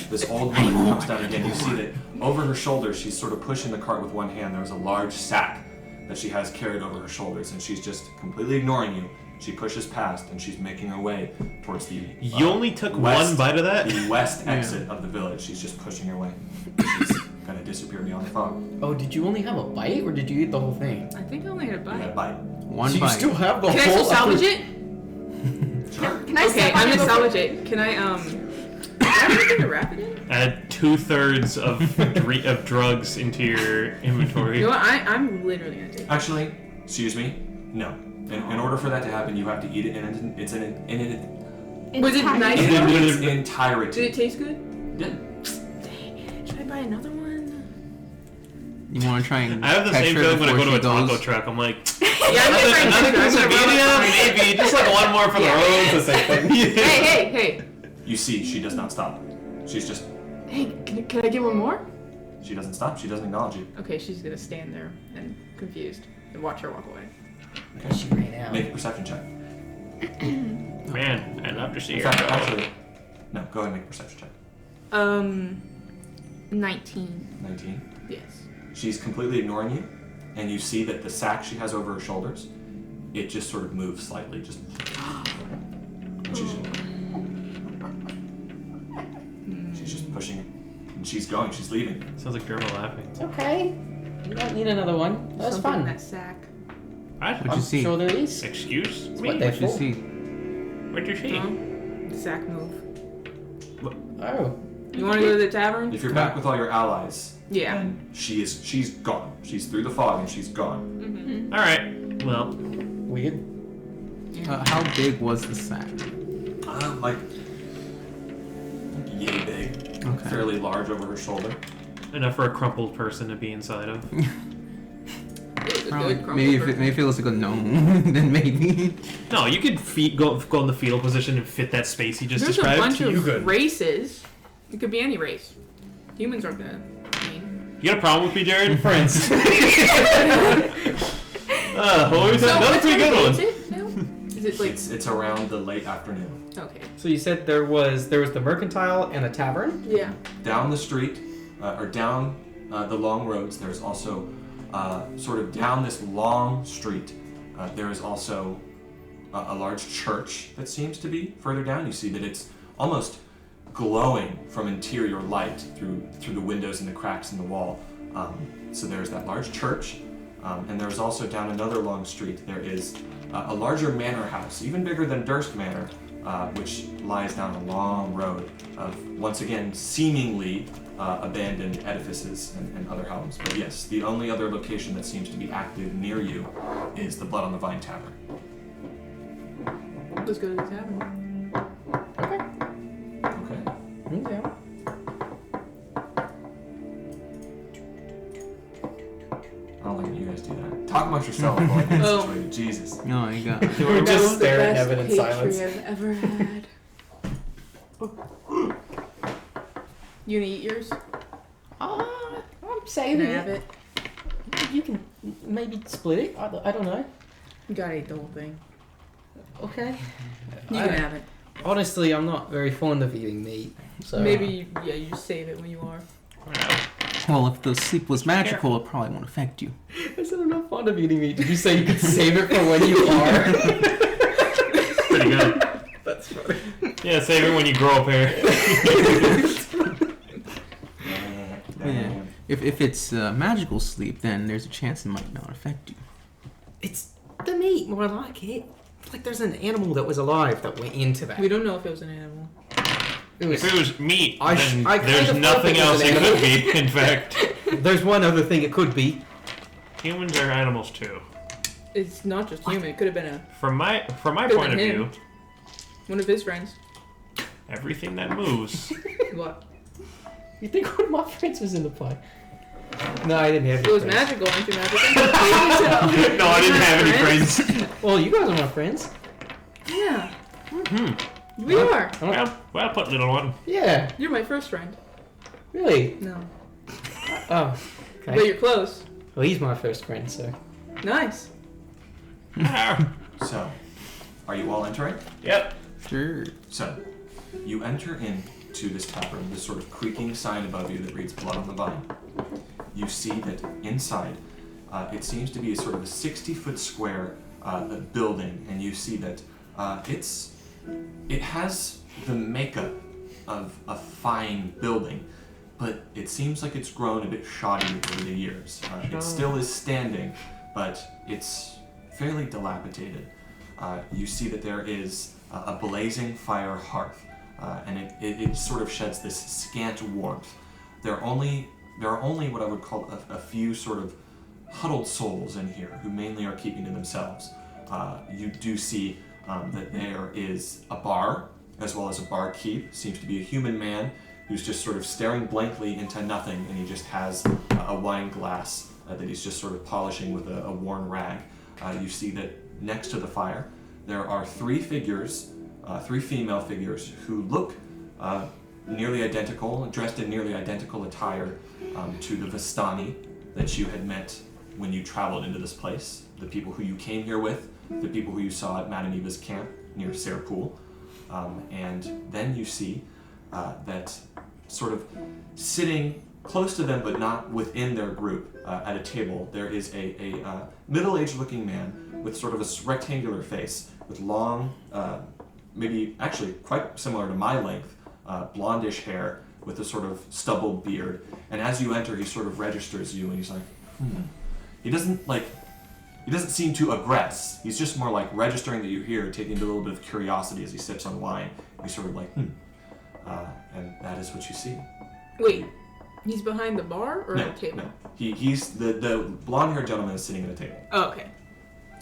This old woman comes down again. You see that over her shoulders, she's sort of pushing the cart with one hand. There's a large sack that she has carried over her shoulders, and she's just completely ignoring you. She pushes past, and she's making her way towards the. You only took west- one bite of that? The west exit of the village. She's just pushing her way. She's gonna disappear beyond the fog. Oh, did you only have a bite, or did you eat the whole thing? I think I only had a You had a bite. bite. One so you bite. still have the Can I whole. still salvage it? Sure. Can I Okay, step on I'm it gonna before- salvage it. Can I do I have anything to wrap it in? Add 2/3 of drugs into your inventory. You know what? I'm literally gonna take it. Actually, excuse me. No. In order for that to happen, you have to eat it in its Was it Entire- nice? its Did entirety. it taste good? Yeah. Dang it. Should I buy another one? You want to try and I have the catch same her feeling when I go before to a she taco goes? truck. I'm like, Yeah, I'm gonna try and another catch her. I'm gonna run quesadilla? Maybe. Just like one more for the Yeah. road. the same thing. Hey. You see, she does not stop. She's just. Hey, can I get one more? She doesn't stop. She doesn't acknowledge you. Okay, she's gonna stand there and confused and watch her walk away. Okay. She ran out. Make a perception check. Man, I'd love to see In her fact, go. actually, no. Go ahead and make a perception check. 19. 19. Yes. She's completely ignoring you, and you see that the sack she has over her shoulders, it just sort of moves slightly. Just. And she's just pushing it, and she's going. She's leaving. Sounds like Derma laughing. It's okay. You don't need another one. That's Something in fun. that sack. What? What'd you I'm see? sure there is. Excuse what me? they- What'd you see? What'd you see? The sack move. Oh. You want to go to the tavern? If you're back with all your allies, Yeah. and she's gone. She's through the fog, and she's gone. Mm-hmm. All right. Well, Weird. How big was the sack? Like yay big, Okay. fairly large over her shoulder. enough for a crumpled person to be inside of. It's a Probably, good crumble maybe person. if it looks like a gnome, then maybe. No, you could go in the fetal position and fit that space he just There's described. a bunch You of could. races. It could be any race. Humans aren't gonna. I mean. You got a problem with me, Jared? Friends. Well, we've had another what pretty time good is one. it now? Is it like? It's around the late afternoon. Okay. So you said there was the mercantile and a tavern. Yeah. Down the street, or down the long roads, there's also sort of down this long street. There is also a large church that seems to be further down. You see that it's almost glowing from interior light through the windows and the cracks in the wall. So there's that large church, and there's also down another long street. There is a larger manor house, even bigger than Durst Manor, which lies down a long road of, once again, seemingly abandoned edifices and other homes. But yes, the only other location that seems to be active near you is the Blood on the Vine Tavern. Let's go to the tavern. Okay. Okay. Okay. I don't like when you guys do that. Talk amongst yourself while I get Oh. situated. Jesus. No, you got. We're That just was the staring at best Evan in pastry silence. I've ever had. You gonna eat yours? I'm Can saving I have it. it? You can maybe split it. I don't know. You gotta eat the whole thing. Okay. You can have it. Honestly, I'm not very fond of eating meat. So Maybe, yeah, you save it when you are. Well, if the sleep was magical, it probably won't affect you. I said I'm not fond of eating meat. Did you say you could save it for when you are? Pretty good. That's funny. Yeah, save it when you grow up here. Yeah. If it's magical sleep, then there's a chance it might not affect you. It's the meat more like it. It's like there's an animal that was alive that went into that. We don't know if it was an animal. It was, If it was meat, I then kind there's of nothing thought it was else an it could be. In fact, there's one other thing it could be. humans are animals too. It's not just human. It could have been From my Could've point of been view, him. One of his friends. everything that moves. What? You think one of my friends was in the play? No, I didn't have It any was friends. magical, aren't you magical? No, I didn't have any friends. Well, you guys are my friends. Yeah. Hmm. We are. Well put, little one. Yeah, You're my first friend. really? No. Oh, But okay. you're close. Well, he's my first friend, so. Nice. So, are you all entering? Yep. Sure. So, you enter into this tavern, this sort of creaking sign above you that reads Blood on the Vine. You see that inside, it seems to be a sort of a 60-foot square building, and you see that it has the makeup of a fine building, but it seems like it's grown a bit shoddy over the years. It still is standing, but it's fairly dilapidated. You see that there is a blazing fire hearth, and it sort of sheds this scant warmth. There are only what I would call a few sort of huddled souls in here who mainly are keeping to themselves. You do see that there is a bar as well as a barkeep. Seems to be a human man who's just sort of staring blankly into nothing, and he just has a wine glass that he's just sort of polishing with a worn rag. You see that next to the fire there are three figures, three female figures who look nearly identical, dressed in nearly identical attire to the Vistani that you had met when you traveled into this place, the people who you came here with, the people who you saw at Madame Eva's camp near Serpool. And then you see that sort of sitting close to them but not within their group at a table, there is a middle-aged looking man with sort of a rectangular face with long, maybe actually quite similar to my length, blondish hair with a sort of stubbled beard. And as you enter, he sort of registers you and he's like, He doesn't seem to aggress. He's just more like registering that you're here, taking a little bit of curiosity as he sips on wine. He's sort of like, and that is what you see. Wait, he's behind the bar or No, at the table? no. He's the blonde-haired gentleman is sitting at a table. Oh, okay.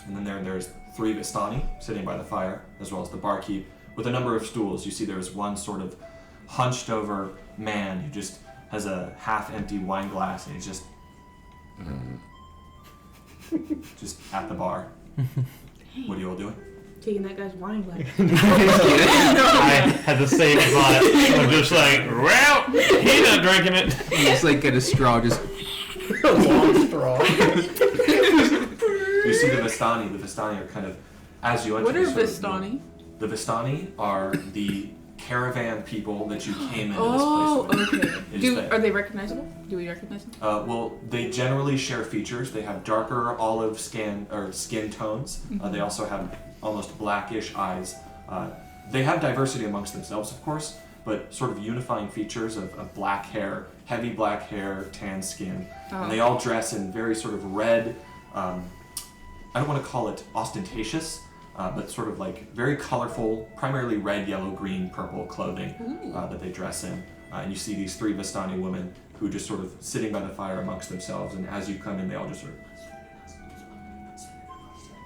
And then there's three Vistani sitting by the fire, as well as the barkeep, with a number of stools. You see there's one sort of hunched over man who just has a half-empty wine glass, and he's just at the bar. What are you all doing? Taking that guy's wine glass. I had the same thought. I'm just like, well, he's not drinking it. Just like get a straw, just Long straw. You see the Vistani. The Vistani are kind of, as you enter. What are sort of- Vistani? The Vistani are the caravan people that you came into Oh, this place with. okay. It is that- Are they recognizable? Do we recognize them? Well, they generally share features. They have darker olive skin tones. They also have almost blackish eyes. They have diversity amongst themselves, of course, but sort of unifying features of black hair, heavy black hair, tan skin. Oh. And they all dress in very sort of red, I don't want to call it ostentatious, but sort of like very colorful, primarily red, yellow, green, purple clothing that they dress in. And you see these 3 Vistani women who just sort of sitting by the fire amongst themselves, and as you come in, they all just sort of...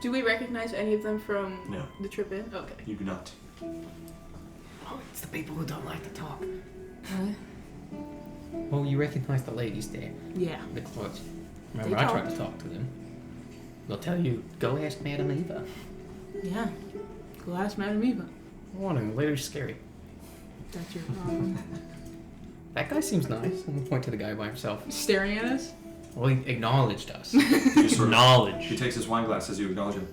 Do we recognize any of them from No. the trip in? Okay. You do not. Oh, it's the people who don't like to talk. What? Well, you recognize the ladies there, Yeah. the clerks. They Remember, I tried talk. to talk to them. They'll tell you, go ask Madame Eva. Yeah. Go ask Madame Eva. Warning, later's scary. That's your problem. That guy seems nice. I'm gonna point to the guy by himself. Staring at us? Well, he acknowledged us. You just sort of, Knowledge. he takes his wine glass as you acknowledge him.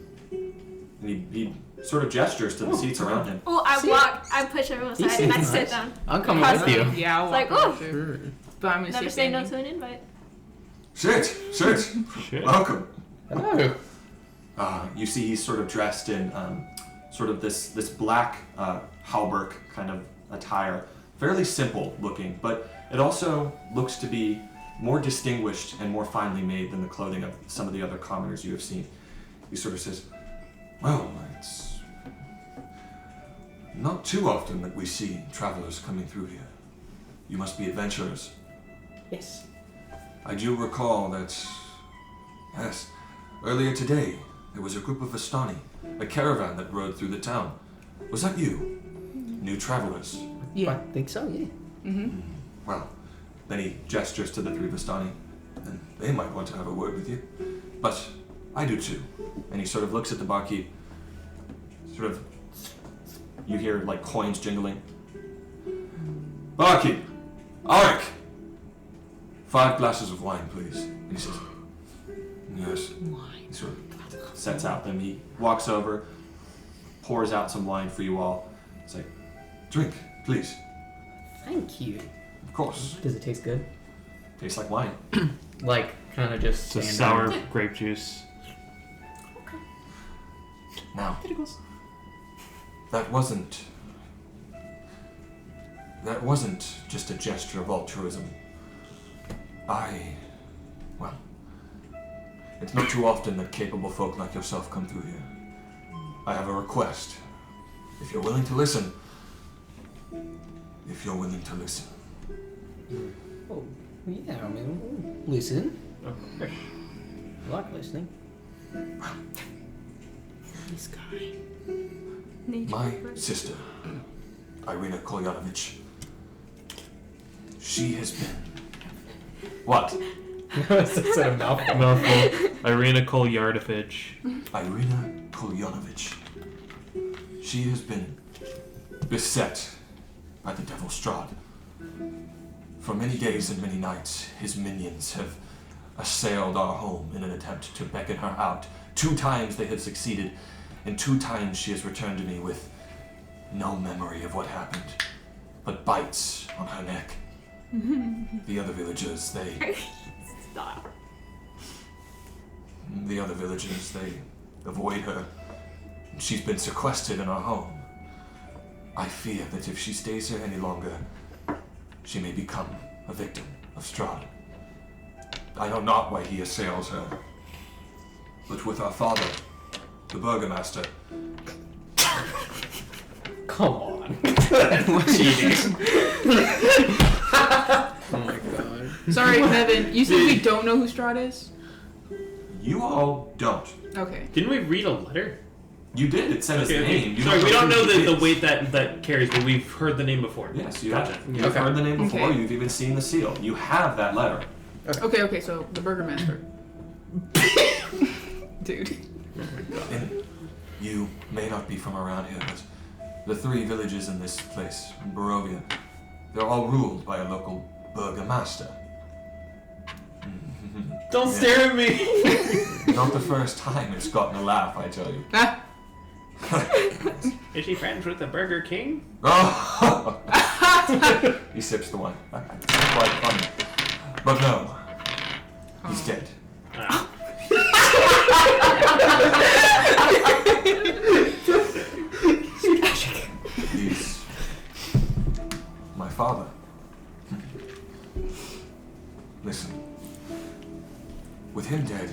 And he sort of gestures to the seats around him. Oh, I push everyone He aside and I seems sit nice. down. I'm coming Across with you. Yeah, I'll It's walk like, over too. But I'm gonna Never sit say no standing. to an invite. Sit. Shit. Welcome. Hello. You see he's sort of dressed in sort of this black hauberk kind of attire. Fairly simple looking, but it also looks to be more distinguished and more finely made than the clothing of some of the other commoners you have seen. He sort of says, Well, it's not too often that we see travelers coming through here. You must be adventurers. Yes. I do recall that, yes, earlier today there was a group of Vistani, a caravan that rode through the town. Was that you? New travelers? Yeah. I think so, yeah. Mm-hmm. Well, then he gestures to the 3 Vistani, and they might want to have a word with you. But I do too. and he sort of looks at the barkeep. Sort of, you hear like coins jingling. Barkeep, Arik, 5 glasses of wine, please. And he says, yes. He sort of Sets out them. He walks over, pours out some wine for you all. It's like, Drink, please. Thank you. Of course. Does it taste good? tastes like wine. Like, kind of just It's a standard. sour grape juice. Now, that wasn't just a gesture of altruism. Well, it's not too often that capable folk like yourself come through here. I have a request. If you're willing to listen. If you're willing to listen. Oh, yeah, I mean, listen. I like listening. This guy. My sister, Irina Kolyanovich, she has been... What? That's a mouthful. Mouthful. Irina Kolyardovich. Irina Kolyanovich. She has been beset by the devil Strahd. For many days and many nights, his minions have assailed our home in an attempt to beckon her out. 2 times they have succeeded, and 2 times she has returned to me with no memory of what happened, but bites on her neck. The other villagers, Stop. they avoid her. She's been sequestered in our home. I fear that if she stays here any longer, she may become a victim of Strahd. I know not why he assails her, but with our father, the burgomaster, Come on. Cheating. Oh my god. Sorry, Evan. You said we don't know who Strahd is? You all don't. Okay. Didn't we read a letter? You did. It said his Okay, name. You Sorry, we don't know who he the is. weight that carries, but we've heard the name before. Yes, you Gotcha. have. You've Okay. heard the name before. Okay. You've even seen the seal. You have that letter. Okay, so the burgomaster. Dude. and you may not be from around here, but the 3 villages in this place, in Barovia, they're all ruled by a local burgomaster. Don't stare at me! Not the first time it's gotten a laugh, I tell you. Ah. Is she friends with the Burger King? Oh! He sips the wine. It's quite funny. But no, he's dead. Ah. He's my father. Listen, with him dead,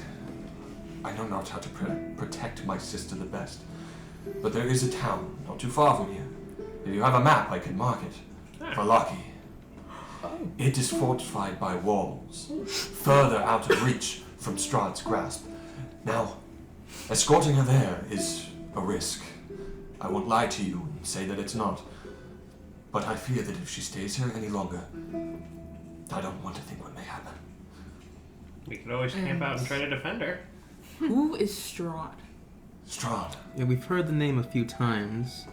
I know not how to protect my sister the best. But there is a town not too far from here. If you have a map, I can mark it. Valaki. It is fortified by walls, further out of reach from Strahd's grasp. Now, escorting her there is a risk. I won't lie to you and say that it's not. But I fear that if she stays here any longer, I don't want to think what may happen. We could always camp out and try to defend her. Who is Strahd? Strahd. Yeah, we've heard the name a few times,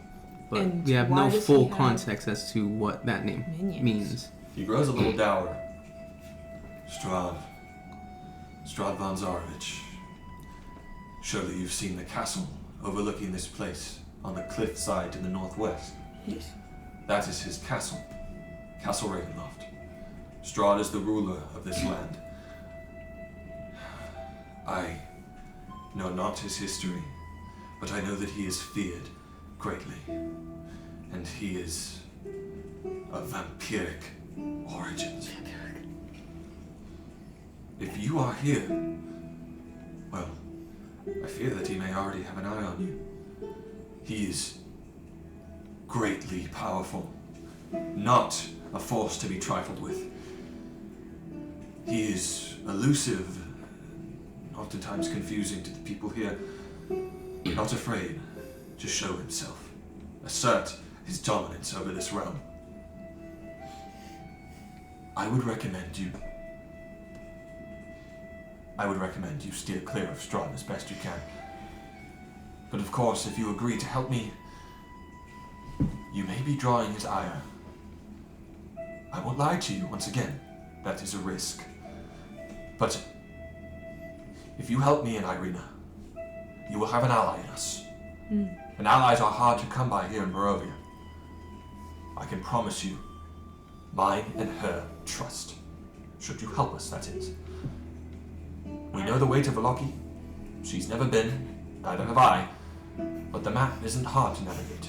but And we have why no does full he have context as to what that name minions? means. He grows a little dour. Strahd von Zarovich. Surely you've seen the castle overlooking this place on the cliff side to the northwest. Yes. That is his castle, Castle Ravenloft. Strahd is the ruler of this land. I know not his history, but I know that he is feared greatly. And he is of vampiric origins. If you are here, well, I fear that he may already have an eye on you. He is greatly powerful, not a force to be trifled with. He is elusive, oftentimes confusing to the people here, not afraid to show himself, assert his dominance over this realm. I would recommend you steer clear of Strahd as best you can. But of course, if you agree to help me, you may be drawing his ire. I won't lie to you, once again, that is a risk. But if you help me and Irina, you will have an ally in us. And allies are hard to come by here in Barovia. I can promise you, mine and her trust. Should you help us, that is. We know the way to Valaki. She's never been, neither have I. But the map isn't hard to navigate.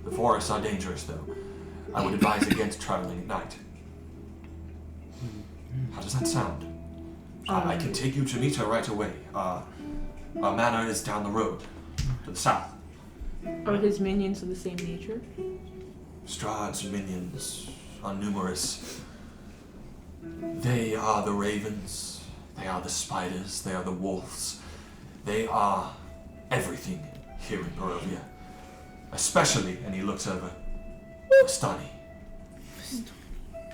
The forests are dangerous, though. I would advise against traveling at night. How does that sound? I can take you to meet her right away. Our manor is down the road, to the south. Are his minions of the same nature? Strahd's minions are numerous. They are the ravens, they are the spiders, they are the wolves. They are everything here in Barovia. Especially, and he looks over, Vistani.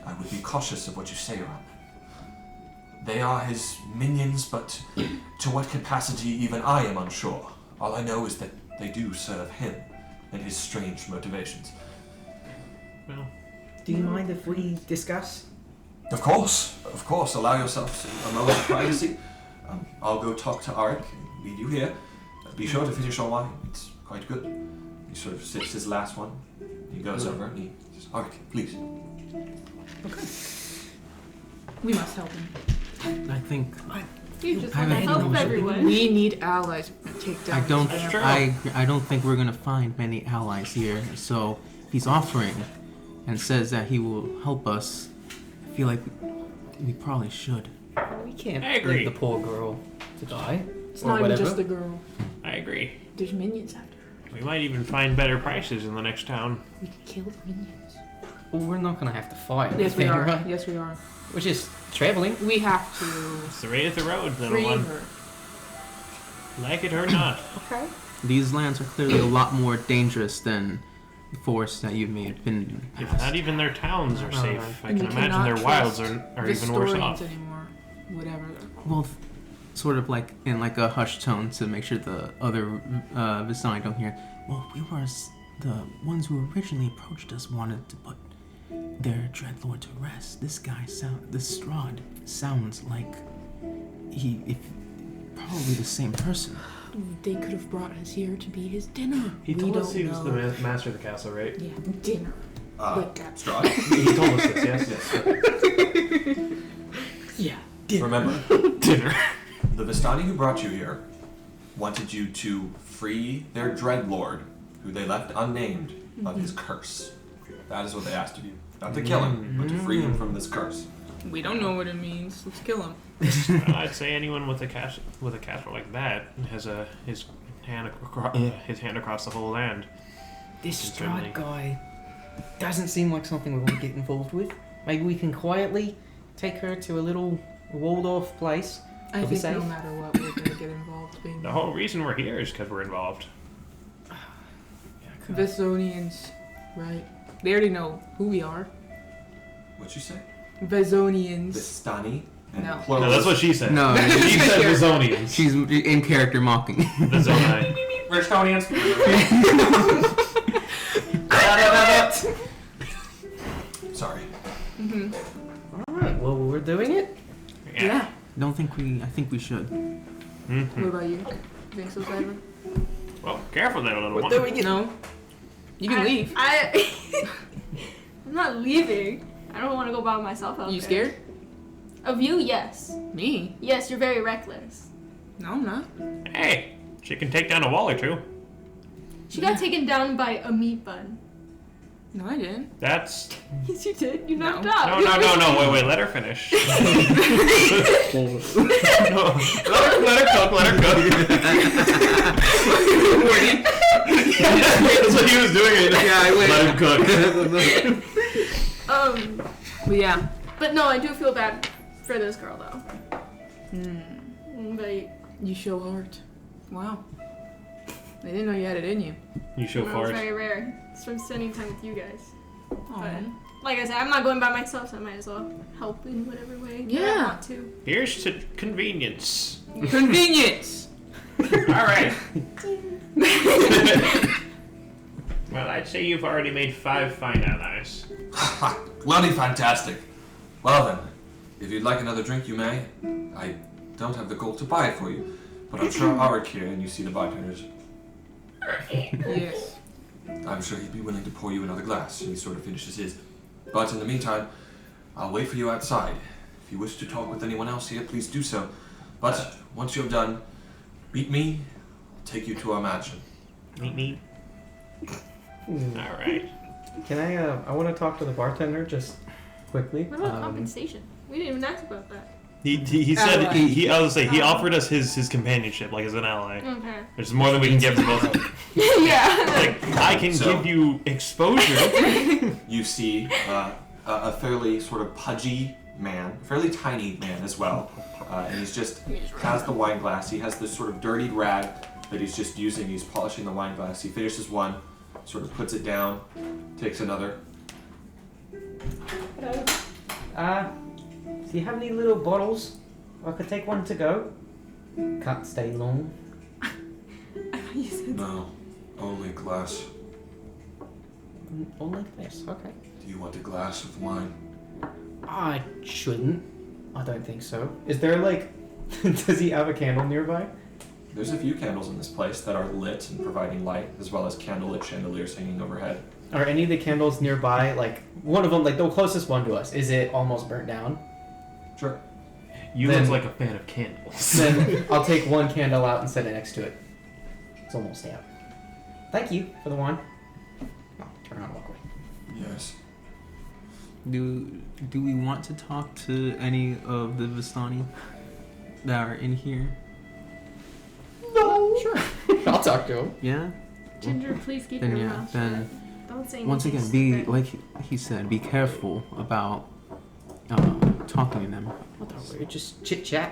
I would be cautious of what you say around them. They are his minions, but to what capacity even I am unsure. All I know is that they do serve him and his strange motivations. Well, Do you mind if we discuss? Of course. Allow yourself a moment of privacy. I'll go talk to Arik and leave you here. Be sure to finish your wine. It's quite good. He sort of sips his last one. He goes over and he says, Arik, please. Okay. We must help him. I think You just I want to haven't help known- everyone. We need allies to take down. I don't. this That's true. I don't think we're gonna find many allies here. So if he's offering and says that he will help us, I feel like we probably should. We can't I agree. leave the poor girl to die. It's or not whatever. even just the girl. I agree. There's minions after her. We might even find better prices in the next town. We can kill the minions. Well, we're not gonna have to fight. Yes, we anything, are. right? Yes, we are. We're just traveling. We have to It's the way of the road, little free one. her. Like it or not. Okay. These lands are clearly a lot more dangerous than the forests that you may have been in. If not even their towns are safe, I And can we imagine cannot their wilds trust are even worse Vistorians off. anymore. Whatever they're called. Well, sort of like in like a hushed tone to make sure the other Visani don't hear. Well, the ones who originally approached us wanted to put their dreadlord to rest. This Strahd sounds like if probably the same person. They could have brought us here to be his dinner. He We told us don't he was know. the master of the castle, right? Yeah, dinner. Like that. Strahd? He told us this, yes? Yeah. Remember, Dinner. the Vistani who brought you here wanted you to free their dreadlord, who they left unnamed, of his curse. That is what they asked of you. Not to kill him, but to free him from this curse. We don't know what it means. Let's kill him. Well, I'd say anyone with a castle like that has his hand across the whole land. This Certainly. Strahd guy doesn't seem like something we want to get involved with. Maybe we can quietly take her to a little walled-off place. I Are we think no safe? matter what, we're gonna get involved. Being The whole reason we're here is because we're involved. Vesonians, right? They already know who we are. What'd you say? Vesonians. Vistani? And No. plural No, that's what she said. No, She said Vizonians. she's in character mocking. Vizoni. Restonians. Sorry. Mm-hmm. Alright, well, we're doing it. Yeah. I think we should. Mhm. What about you? Think so, Cyber? Well, careful there, little one. doing it. No. You can leave. I'm not leaving. I don't want to go by myself out You there. scared? Of you? Yes. Me? Yes, you're very reckless. No, I'm not. Hey, she can take down a wall or two. She got taken down by a meat bun. No, I didn't. That's... Yes, you did. You knocked No. out. No, wait, let her finish. No. Let her cook. That's what he was doing. Yeah, I went. Let him cook. But yeah. But no, I do feel bad for this girl though. Hmm. But You show heart. Wow. I didn't know you had it in you. You show it's fart. very rare. It's from spending time with you guys. Aw. But like I said, I'm not going by myself, so I might as well help in whatever way that I Yeah. want to. Here's to convenience. Convenience! Alright. Well, I'd say you've already made 5 fine allies. Bloody fantastic. Well then, if you'd like another drink, you may. I don't have the gold to buy it for you, but I'm sure Arik here, and you see the bartenders, Yes. I'm sure he'd be willing to pour you another glass. And he sort of finishes his. But in the meantime, I'll wait for you outside. If you wish to talk with anyone else here, please do so. But once you have done, meet me. I'll take you to our mansion. Meet. Alright. Can I want to talk to the bartender just quickly. What about compensation? We didn't even ask about that. He said Ally. he I was say he offered us his companionship like as an ally. Okay. There's more than we can give to both of them. Yeah. Like I can So- give you exposure. you see a fairly sort of pudgy man, fairly tiny man as well, and he's just has the wine glass. He has this sort of dirtied rag that he's just using. He's polishing the wine glass. He finishes one, sort of puts it down, takes another. Do you have any little bottles? I could take one to go. Can't stay long. You said No, only glass. Only this, okay. Do you want a glass of wine? I shouldn't. I don't think so. Is there like, does he have a candle nearby? There's a few candles in this place that are lit and providing light, as well as candlelit chandeliers hanging overhead. Are any of the candles nearby, like, one of them, like the closest one to us, is it almost burnt down? Sure. You Then- look like a fan of candles. Then I'll take one candle out and set it next to it. It's almost out. Thank you for the wine. I'll turn around and walk away. Yes. Do we want to talk to any of the Vistani that are in here? No! Sure. I'll talk to him. Yeah? Ginger, please keep Then your yeah, mouth then shut. Don't say anything. once again, be stupid. like he said, be careful about talking to them. Not that weird, just chit chat.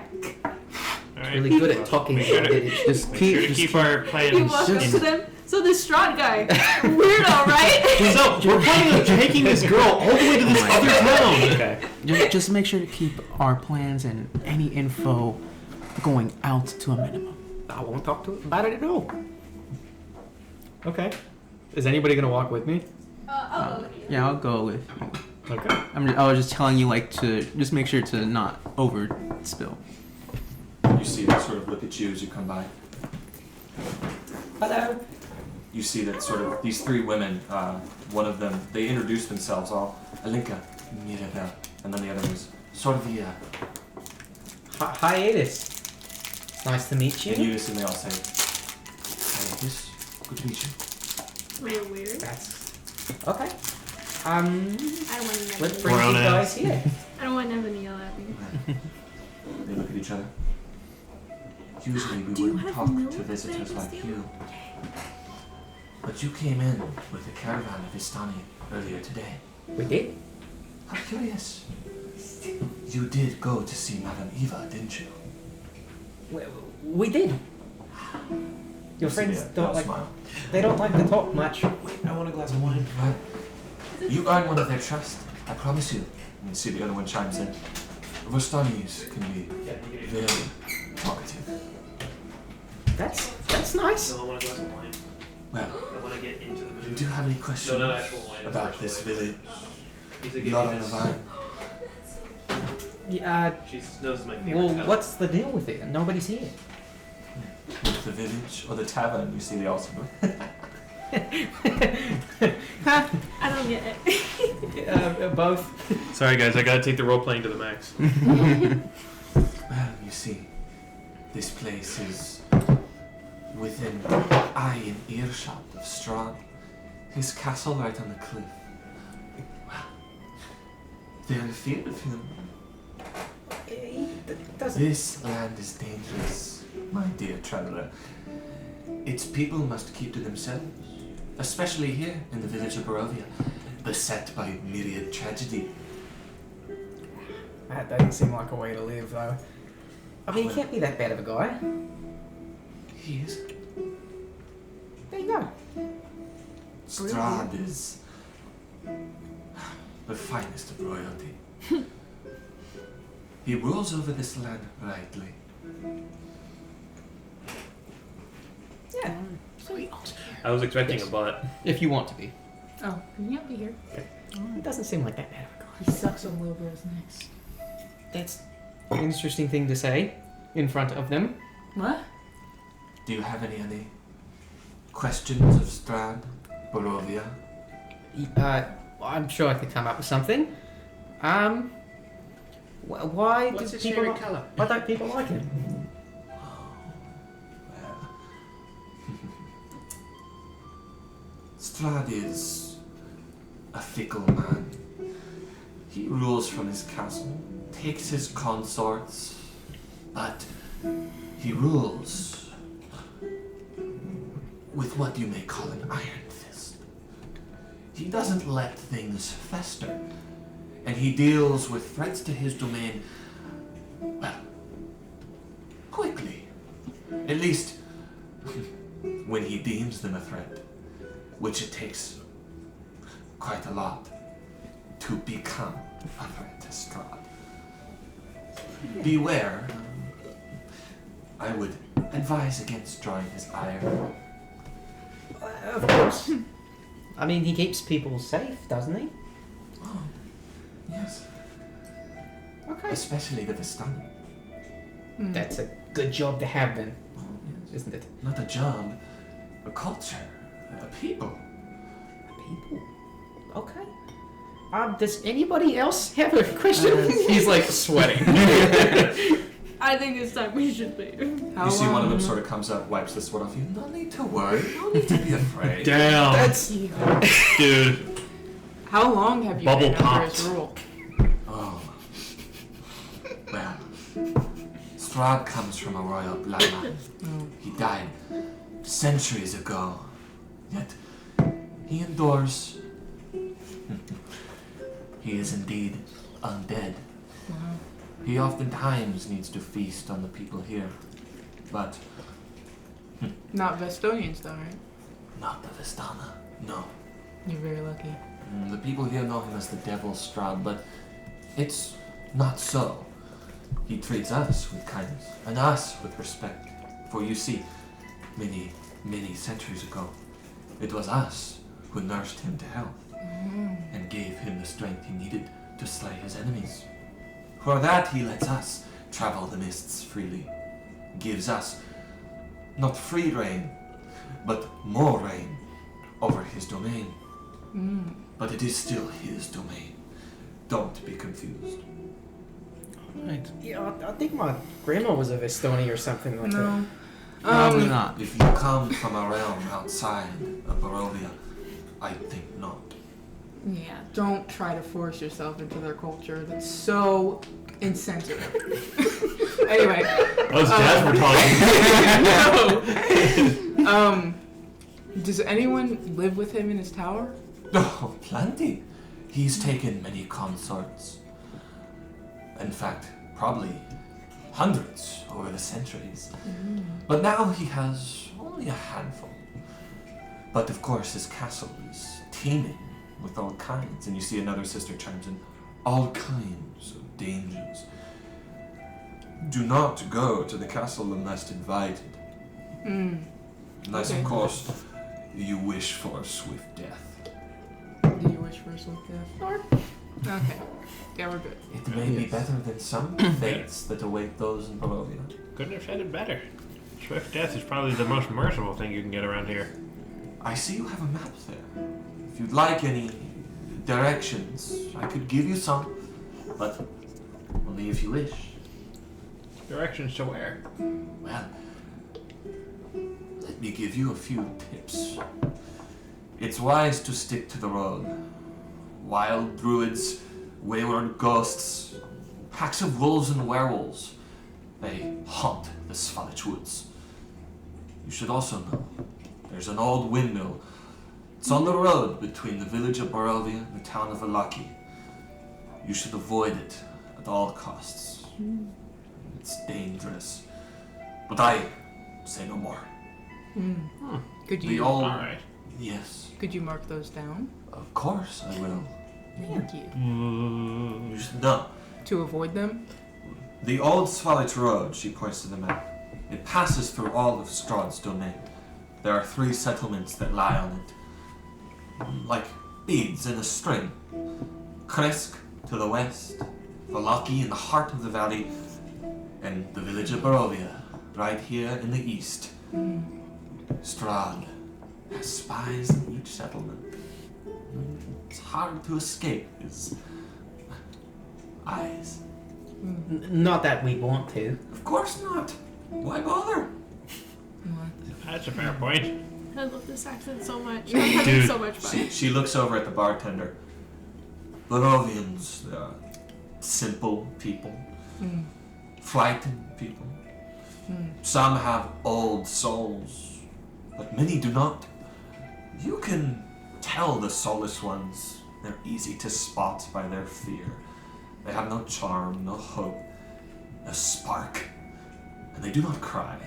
Alright. Really good at talking. Make sure to- Just Make sure to keep keep our plans You walk up in- to them. So this Strahd guy, weirdo, right? So we're planning on taking this girl all the way to this other town. Okay. just make sure to keep our plans and any info going out to a minimum. I won't talk to about it at all. Okay. Is anybody gonna walk with me? I'll go with you. Yeah, I'll go with. Okay. I was just telling you like to just make sure to not over spill. You see them sort of look at you as you come by. Hello. You see that sort of these 3 women, one of them, they introduce themselves all, Alinka, Mirabel, and then the other was Sorvia. Hiatus. It's nice to meet In you. unison they all say, Hiatus, good to meet you. We're weird. That's okay. I don't want Let's Nevan. bring Brown you ass. guys here. I don't want Nevan to yell at me. They look at each other. Usually we Do you wouldn't have talk milk to that I visitors can like steal? you. But you came in with a caravan of Istani earlier today. We did. I'm curious. You did go to see Madame Eva, didn't you? We did. Your friends don't like. They don't like to talk much. I want a glass of wine. Well, you earned one of their trust. I promise you. And you see the other one chimes in. Vostanis can be very talkative. That's nice. No, I want a glass of wine. Well, I want to get into the movie. do you have any questions No, not actual wine. about this village? He's a Not on the vine. Yeah. She knows my favorite Well, color. what's the deal with it? Nobody's here. With the village or the tavern, you see they also go. I don't get it. Both. Sorry guys, I gotta take the role playing to the max. Well, you see, this place is within eye and earshot of Strahd, his castle right on the cliff. Well, they're in fear of him. This land is dangerous, my dear traveler. Its people must keep to themselves, especially here in the village of Barovia, beset by myriad tragedy. That doesn't seem like a way to live, though. I mean, he can't be that bad of a guy. He is. There you go. Strahd is the finest of royalty. He rules over this land rightly. Yeah. Sweet. I was expecting a butt. If you want to be. Oh, can you be here? It doesn't seem like that bad of a guy. He sucks on little girls' necks. That's an interesting thing to say in front of them. What? Do you have any questions of Strahd, Barovia? I'm sure I could come up with something. Why What's do his people? favorite color? Why don't people like him? Well, Strahd is a fickle man. He rules from his castle, takes his consorts, but he rules with what you may call an iron fist. He doesn't let things fester, and he deals with threats to his domain, well, quickly. At least, when he deems them a threat, which it takes quite a lot to become a threat to Strahd. Beware. I would advise against drawing his ire. Of course. I mean, he keeps people safe, doesn't he? Oh, yes. Okay. Especially the Vistani. That's a good job to have, then, Oh, yes. isn't it? Not a job, a culture, a people. People. Okay. Does anybody else have a question? He's like sweating. I think it's time we should leave. You see one of them sort of comes up, wipes the sweat off you. No need to worry. No need to be afraid. Damn. That's Dude. How long have you Bubble been under his popped. rule? Oh. Well, Strahd comes from a royal bloodline. He died centuries ago. Yet, he endures. He is indeed undead. He oftentimes needs to feast on the people here. But Not Vestonians, though, right? not the Vistana. No. You're very lucky. The people here know him as the Devil Strahd, but it's not so. He treats us with kindness, and us with respect. For you see, many, many centuries ago, it was us who nursed him to health, and gave him the strength he needed to slay his enemies. For that he lets us travel the mists freely, gives us not free reign, but more reign over his domain. But it is still his domain. Don't be confused. right. Yeah, I think my grandma was a Vestoni or something like that. No. Probably not. If you come from a realm outside of Barovia, I think not. Yeah, don't try to force yourself into their culture. That's so insensitive. Anyway. That was Jasper talking. No. Does anyone live with him in his tower? Oh, plenty. He's taken many consorts. In fact, probably hundreds over the centuries. But now he has only a handful. But of course, his castle is teeming with all kinds. And you see another sister chimes in, all kinds of dangers. Do not go to the castle unless invited. Unless, Okay. of course, you wish for a swift death. Do you wish for a swift death? Okay. Yeah, we're good. It may be better than some fates that await those in Barovia. Couldn't have said it better. Swift death is probably the most merciful thing you can get around here. I see you have a map there. If you'd like any directions, I could give you some, but only if you wish. Directions to where? Well, let me give you a few tips. It's wise to stick to the road. Wild druids, wayward ghosts, packs of wolves and werewolves, they haunt the Svalich woods. You should also know, there's an old windmill. It's on the road between the village of Barovia and the town of Valaki. You should avoid it at all costs. It's dangerous. But I say no more. Could The you old... Alright. Yes, could you mark those down? of course I will. Thank you. You should know. To avoid them? The old Svalich road, she points to the map. It passes through all of Strahd's domain. There are 3 settlements that lie on it. Like beads in a string. Kresk to the west, Valaki in the heart of the valley, and the village of Barovia, right here in the east. Strahd has spies in each settlement. It's hard to escape his eyes. Not that we want to. Of course not. Why bother? That's a fair point. I love this accent so much. I'm having Dude, so much fun. She looks over at the bartender. Barovians, they are simple people, frightened people. Some have old souls, but many do not. You can tell the soulless ones. They're easy to spot by their fear. They have no charm, no hope, no spark, and they do not cry.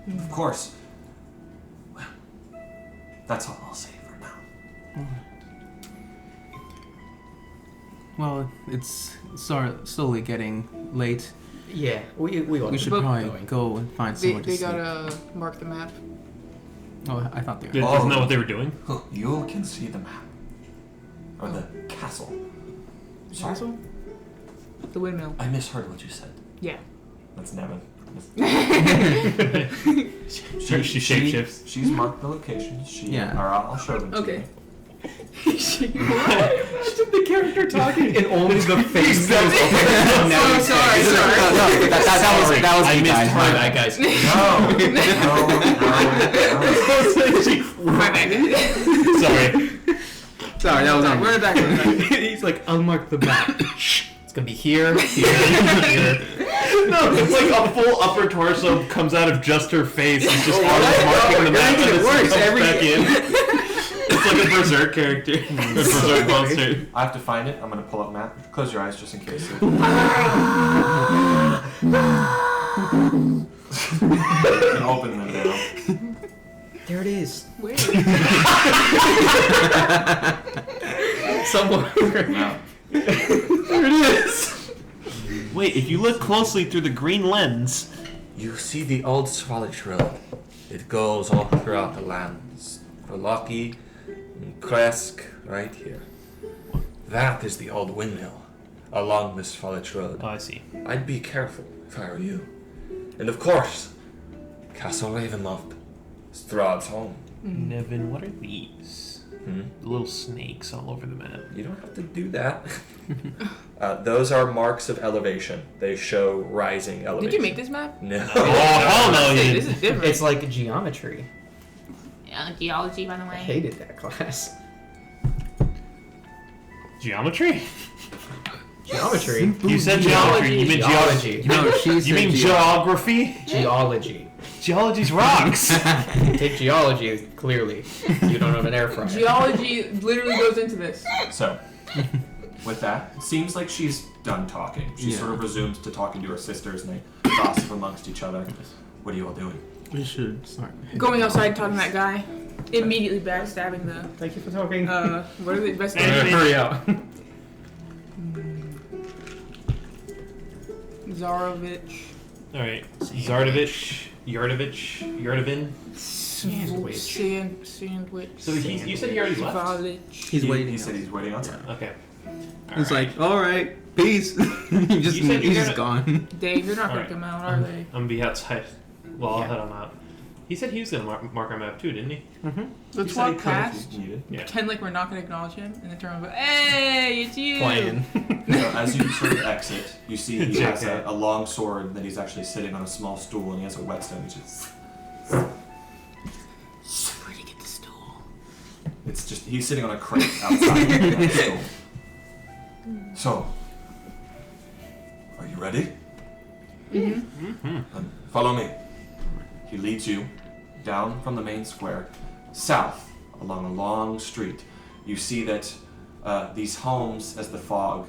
Of course, well, that's all I'll say for now. Well, it's slowly getting late. Yeah, we ought We to should be probably going. go and find somewhere to They sleep. gotta mark the map. Oh, I thought they Isn't were. that what they were doing? You can see the map. Or the castle. Castle? The windmill. I misheard what you said. Yeah. That's Nevin. She shapeshifts. She's marked the locations. Yeah. Or I'll show them to Okay. you. The character talking and only the face. sorry. That was I me, missed guys. her. My bad, guys. No. My bad. Sorry. Sorry, that was on We're back. We're back. He's like, unmark the map. It's gonna be here, here, here. No, it's like a full upper torso comes out of just her face. It's just arms marking the map and it it works comes every- back in. It's like a berserk character. A berserk monster. I have to find it. I'm gonna pull up map. Close your eyes just in case. Open them now. There it is. Where? Somewhere. Now. There it is. Wait, if you look closely through the green lens, You see the old Svalich road. It goes all throughout the lands. Valaki and Kresk, right here. That is the old windmill along the Svalich road. oh, I see. I'd be careful if I were you. And of course, Castle Ravenloft, Strahd's home. Nevin, what are these? Hmm? The little snakes all over the map. You don't have to do that. Those are marks of elevation. They show rising elevation. Did you make this map? No. Oh, hell no, you Hey, didn't. this is different. It's like geometry. Geology, by the I way. hated that class. Geometry? Geometry. You said geometry. You meant Geology. No, she You said mean geography? Geology. Geology's rocks. Take geology, clearly. You don't know an air fryer. Geology literally goes into this. So, with that, it seems like she's done talking. She Yeah. sort of resumes to talking to her sisters, and they gossip amongst each other. What are you all doing? We should start. Going outside talking to that guy. Immediately backstabbing the, Thank you for talking. what are the best Hurry up. Zarovich. All right. Zardovich, Yardovin. Sandwich. So you said he already left. Valich. He's waiting. He said he's waiting outside. Okay. He's like, all right, peace. He's You said you're just gonna- gone. Dave, you're not All gonna right. come out, are they? I'm gonna be outside. Well, I'll Yeah. head on out. He said he was gonna mark our map too, didn't he? Let's He said he'd walk come if past, you needed. Yeah. pretend like we're not gonna acknowledge him, and then turn around and go, hey, it's you! Playing. So as you sort of exit, you see he has JK. a long sword that he's actually sitting on a small stool, and he has a whetstone. He's just, Where'd he get the stool? it's just he's sitting on a crate outside the stool. So, are you ready? Mm-hmm. Follow me. He leads you down from the main square, south along a long street. You see that these homes, as the fog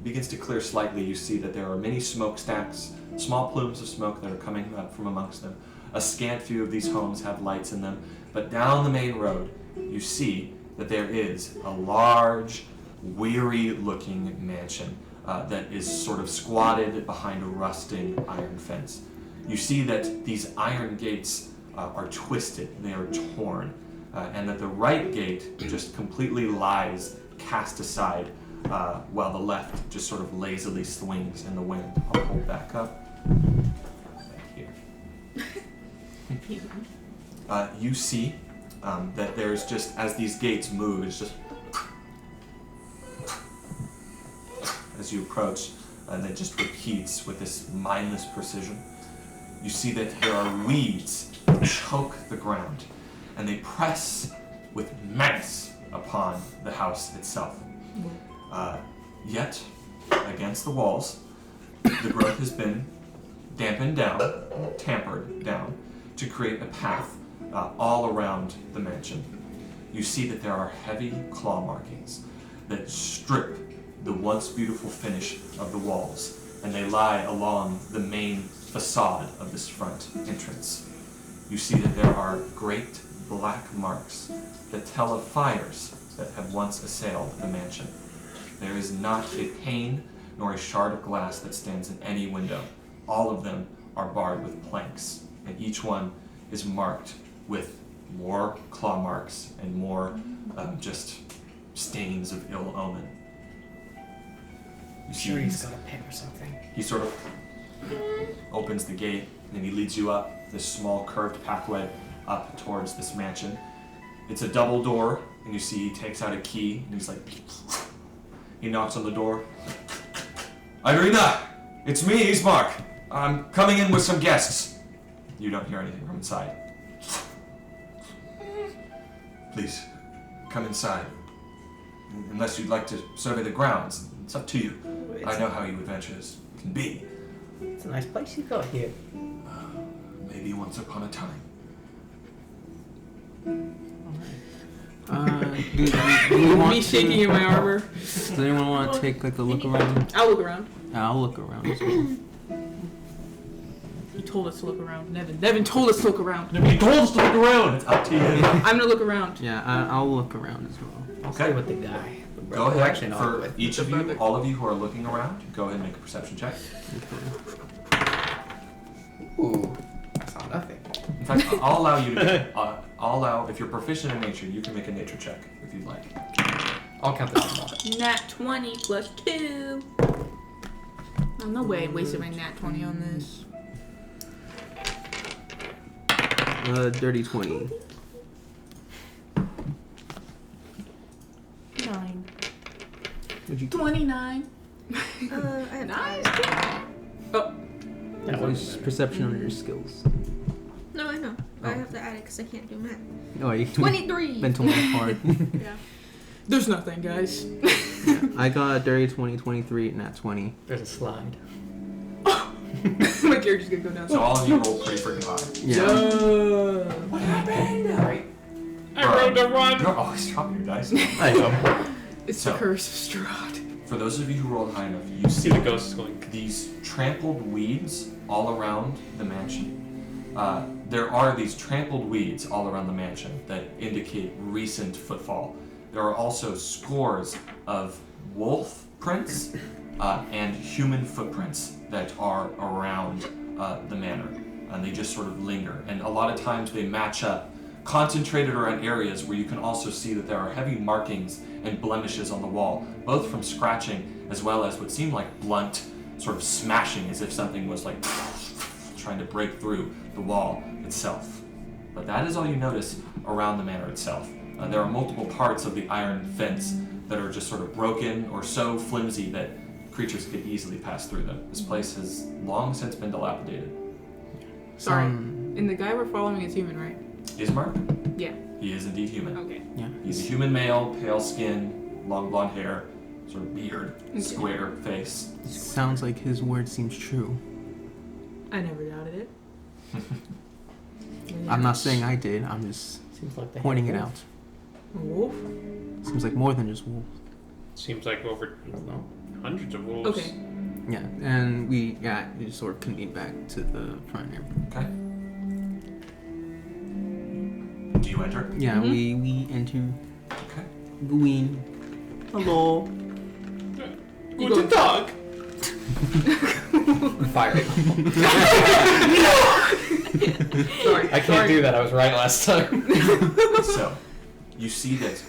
begins to clear slightly, you see that there are many smokestacks, small plumes of smoke that are coming up from amongst them. A scant few of these homes have lights in them, but down the main road, you see that there is a large, weary-looking mansion that is sort of squatted behind a rusting iron fence. You see that these iron gates are twisted, they are torn, and that the right gate just completely lies cast aside, while the left just sort of lazily swings in the wind. I'll pull back up. Back here. You see that there's just, as these gates move, it's just as you approach, and it just repeats with this mindless precision. You see that there are weeds that choke the ground, and they press with menace upon the house itself. Yet, against the walls, the growth has been dampened down, tampered down, to create a path all around the mansion. You see that there are heavy claw markings that strip the once beautiful finish of the walls, and they lie along the main facade of this front entrance. You see that there are great black marks that tell of fires that have once assailed the mansion. There is not a pane nor a shard of glass that stands in any window. All of them are barred with planks, and each one is marked with more claw marks and more just stains of ill omen. You see, He's got a pen or something. he sort of opens the gate, and then he leads you up this small curved pathway up towards this mansion. It's a double door, and you see he takes out a key, and he's like, he knocks on the door. Irina, it's me, Ismark. I'm coming in with some guests. You don't hear anything from inside. Please, come inside. Unless you'd like to survey the grounds, it's up to you. I know how you adventurers can be. It's a nice place you got here. Maybe once upon a time. Do we want Me shaking in my arbor. Does anyone want to take like a look around? I'll look around. I'll look around as well. He told us to look around. Nevin told us to look around. He told us to look around. It's up to you. I'm gonna look around. Yeah, I'll look around as well. I'll stay with the guy. Go Well, ahead. actually, not For with. each of you, all of you who are looking around, go ahead and make a perception check. Ooh, I saw nothing. In fact, I'll allow you to make, I'll allow, if you're proficient in nature, you can make a nature check if you'd like. I'll count this one. Nat 20 plus 2. Oh, no way I wasted my nat 20 on this. Dirty 20. 9. Would you 29. I have Nice. five. Oh, That use perception on your skills? No, I know. But I Oh. have to add it because I can't do math. Oh, you 23. mental math hard. there's nothing, guys. I got a dirty 20, 23, and that 20. There's a slide. My character's gonna go down. So all of you roll pretty freaking high. Yeah. What happened? Right. I rolled a 1. You're always dropping your dice. I know. It's So- the curse of Strahd. For those of you who rolled high enough, you See see the ghost is going. these trampled weeds all around the mansion. There are these trampled weeds all around the mansion that indicate recent footfall. There are also scores of wolf prints and human footprints that are around the manor, and they just sort of linger. And a lot of times they match up, concentrated around areas where you can also see that there are heavy markings and blemishes on the wall, both from scratching as well as what seemed like blunt sort of smashing, as if something was like trying to break through the wall itself. But that is all you notice around the manor itself. There are multiple parts of the iron fence that are just sort of broken or so flimsy that creatures could easily pass through them. This place has long since been dilapidated. Sorry. And the guy we're following is human, right? Ismark? Yeah. He is indeed human. Okay. Yeah. He's a human male, pale skin, long blonde hair, sort of beard, Okay. square face. Sounds like his word seems true. I never doubted it. I'm not saying I did. I'm just Seems like they pointing have it wolves. out. A wolf? Seems like more than just wolf. Seems like over No. hundreds of wolves. Okay. Yeah, and we just sort of convene back to the front here. Okay. Do you enter? Yeah, Mhm. we enter. Okay. Gween. Hello. You go- Guten Tag. Fire it. Sorry. I can't do that. I was right last time. So, you see that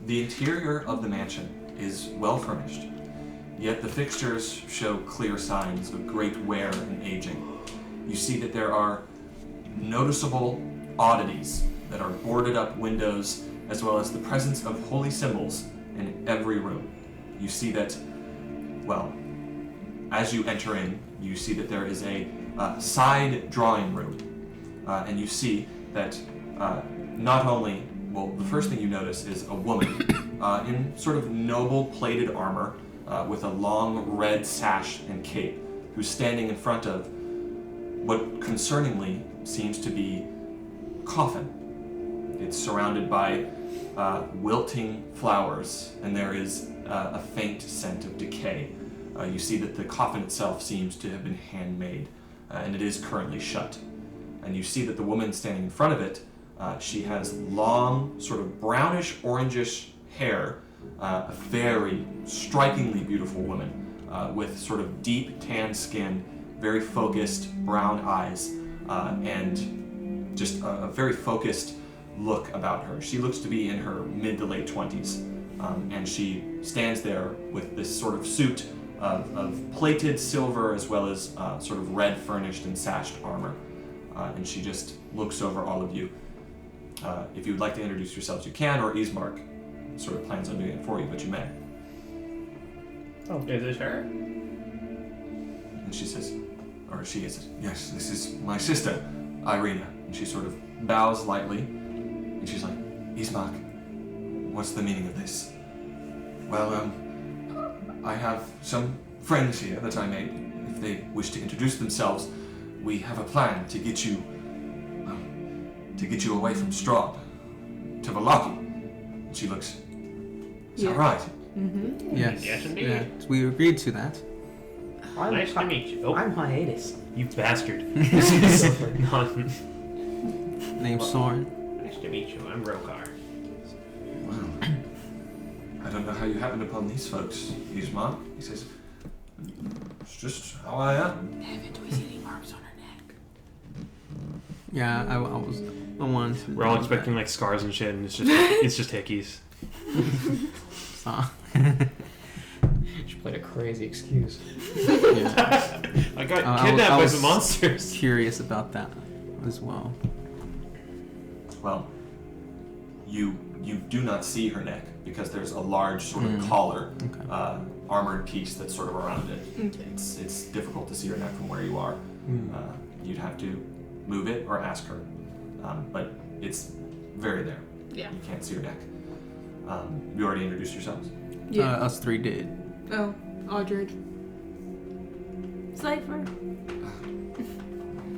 the interior of the mansion is well furnished, yet the fixtures show clear signs of great wear and aging. You see that there are noticeable oddities that are boarded up windows, as well as the presence of holy symbols in every room. You see that, well, as you enter in, you see that there is a side drawing room, and you see that not only, well, the first thing you notice is a woman in sort of noble plated armor with a long red sash and cape, who's standing in front of what concerningly seems to be a coffin. It's surrounded by wilting flowers, and there is a faint scent of decay. You see that the coffin itself seems to have been handmade, and it is currently shut. And you see that the woman standing in front of it, she has long, sort of brownish, orangish hair, a very strikingly beautiful woman with sort of deep tan skin, very focused brown eyes, and just a very focused look about her. She looks to be in her mid to late 20s, and she stands there with this sort of suit of plated silver as well as sort of red furnished and sashed armor. And she just looks over all of you. If you would like to introduce yourselves, you can, or Ismark sort of plans on doing it for you, but you may. Oh, Is it her? And she says, or she is, yes, this is my sister, Irina. And she sort of bows lightly, and she's like, Ismark, what's the meaning of this? Well, I have some friends here that I made. If they wish to introduce themselves, we have a plan to get you away from Strahd to Valaki. And she looks, is Yeah. that right? Mm-hmm. Yes. Yes, indeed. Yeah, we agreed to that. I'm Nice to meet you. Oh, I'm hiatus. you bastard. None. Name's Soren. Nice to meet you. I'm Rokar. Well, I don't know how you happened upon these folks, Ismark. He says, it's just how I am. Evan, do we see any marks on her neck? Yeah, I wanted to. We're all expecting like scars and shit, and it's just hickeys. She played a crazy excuse. Yeah. I got I kidnapped by was some monsters. Curious about that as well. Well, you do not see her neck because there's a large sort of collar, Okay. armored piece that's sort of around it. Okay. It's difficult to see her neck from where you are. You'd have to move it or ask her, but it's very there. Yeah. You can't see her neck. You already introduced yourselves. Yeah. Us three did. Oh, Aldridge. Cypher.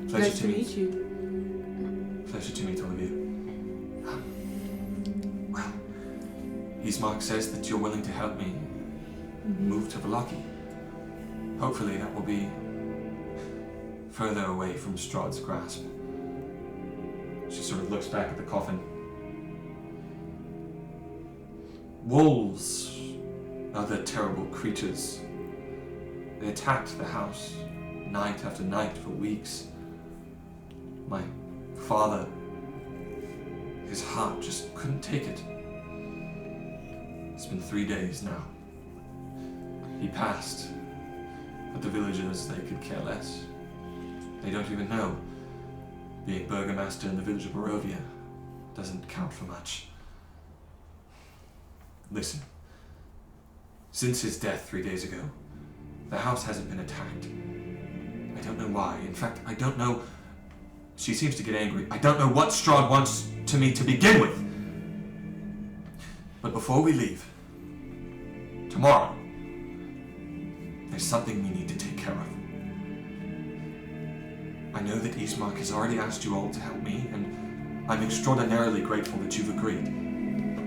Pleasure Nice to meet you. Pleasure to meet all of you. Well, Ismark says that you're willing to help me move to Velaki. Hopefully that will be further away from Strahd's grasp. She sort of looks back at the coffin. Wolves, other terrible creatures. They attacked the house night after night for weeks. My father, his heart just couldn't take it. It's been 3 days now. He passed, but the villagers, they could care less. They don't even know. Being burgomaster in the village of Barovia doesn't count for much. Listen, since his death 3 days ago, the house hasn't been attacked. I don't know why. In fact, I don't know. She seems to get angry. I don't know what Strahd wants to me to begin with. But before we leave, tomorrow, there's something we need to take care of. I know that Ismark has already asked you all to help me, and I'm extraordinarily grateful that you've agreed.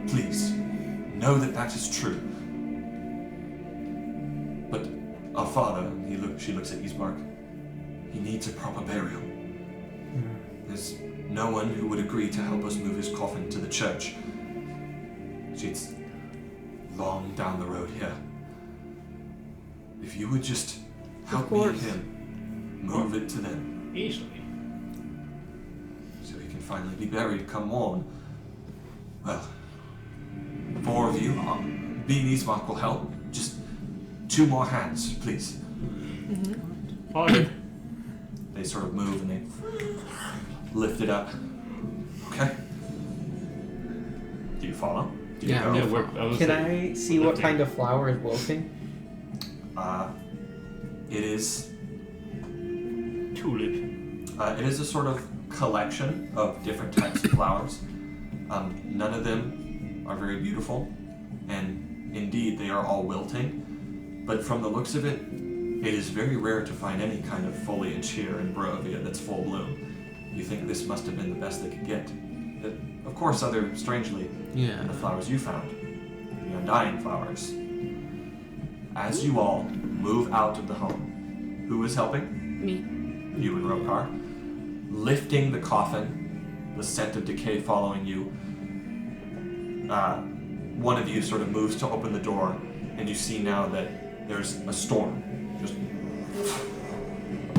Please, know that that is true. But our father, she looks at Ismark, he needs a proper burial. There's no one who would agree to help us move his coffin to the church. It's long down the road here. If you would just help me and him move it to them. Easily. So he can finally be buried come morn. Well, 4 of you, being Ismark will help. Just 2 more hands, please. Fine. They sort of move and they lift it up. Okay? Do you follow? Do you go? Can I see what kind of flower is wilting? It is Tulip. It is a sort of collection of different types of flowers. None of them are very beautiful, and indeed they are all wilting. But from the looks of it, it is very rare to find any kind of foliage here in Barovia that's full bloom. You think this must have been the best they could get. Of course, strangely, the flowers you found, the undying flowers. As you all move out of the home, who is helping? Me. You and Rokar. Lifting the coffin, the scent of decay following you. One of you sort of moves to open the door, and you see now that there's a storm. Just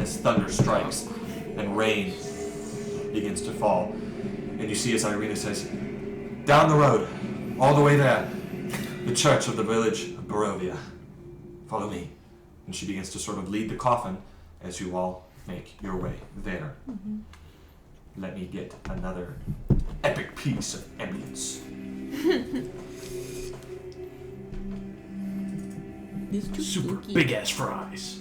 as thunder strikes and rain begins to fall. And you see as Irina says, down the road, all the way there, the church of the village of Barovia. Follow me. And she begins to sort of lead the coffin as you all make your way there. Let me get another epic piece of ambience. Super big ass fries.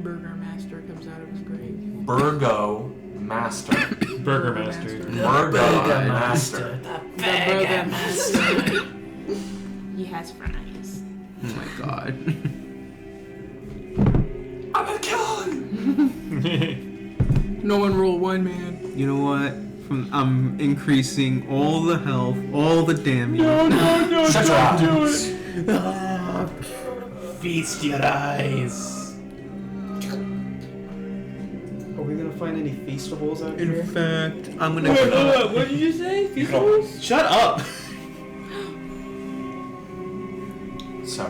Burger Master comes out of his grave. Burgo Master. Burger Master. Burgo Master. The Burger Master. He has fries. Oh my god. I'm gonna kill him! No one roll 1, man. You know what? I'm increasing all the health, all the damage. No, Shut your eyes. Feast your eyes. Are we gonna find any feastables out here? In fact, I'm gonna. What did you say? Feastables? Shut up. So,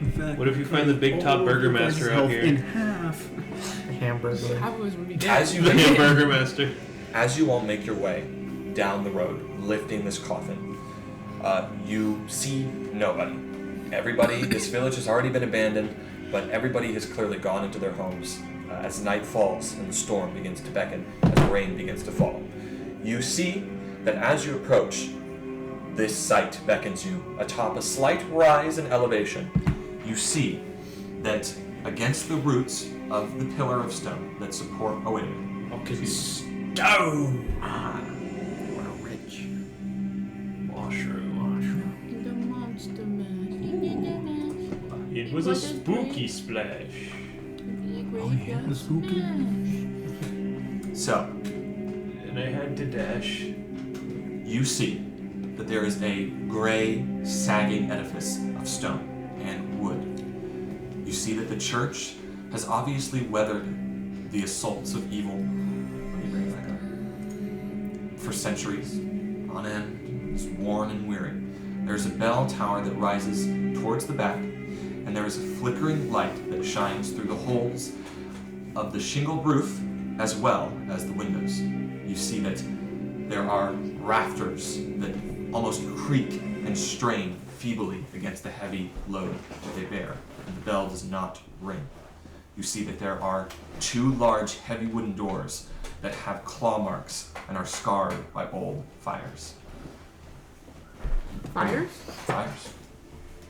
In fact, What if you find the big top Burger Master out here? In half. Hamburger. Half would be dead. as you The Burger Master. As you all make your way down the road, lifting this coffin, you see nobody. Everybody, this village has already been abandoned, but everybody has clearly gone into their homes as night falls and the storm begins to beckon, as rain begins to fall. You see that as you approach, this sight beckons you. Atop a slight rise in elevation, you see that against the roots of the pillar of stone that support... Oh, wait a minute. Okay. Stone. We're rich. Mushroom. The monster mash. It was a spooky splash. Oh yeah, the spooky. So, And I had to dash. you see that there is a gray, sagging edifice of stone and wood. You see that the church has obviously weathered the assaults of evil. Let me bring it back up. For centuries on end, it's worn and weary. There's a bell tower that rises towards the back, and there is a flickering light that shines through the holes of the shingled roof as well as the windows. You see that there are rafters that almost creak and strain feebly against the heavy load that they bear, and the bell does not ring. You see that there are 2 large heavy wooden doors that have claw marks and are scarred by old fires. Fires? Fires?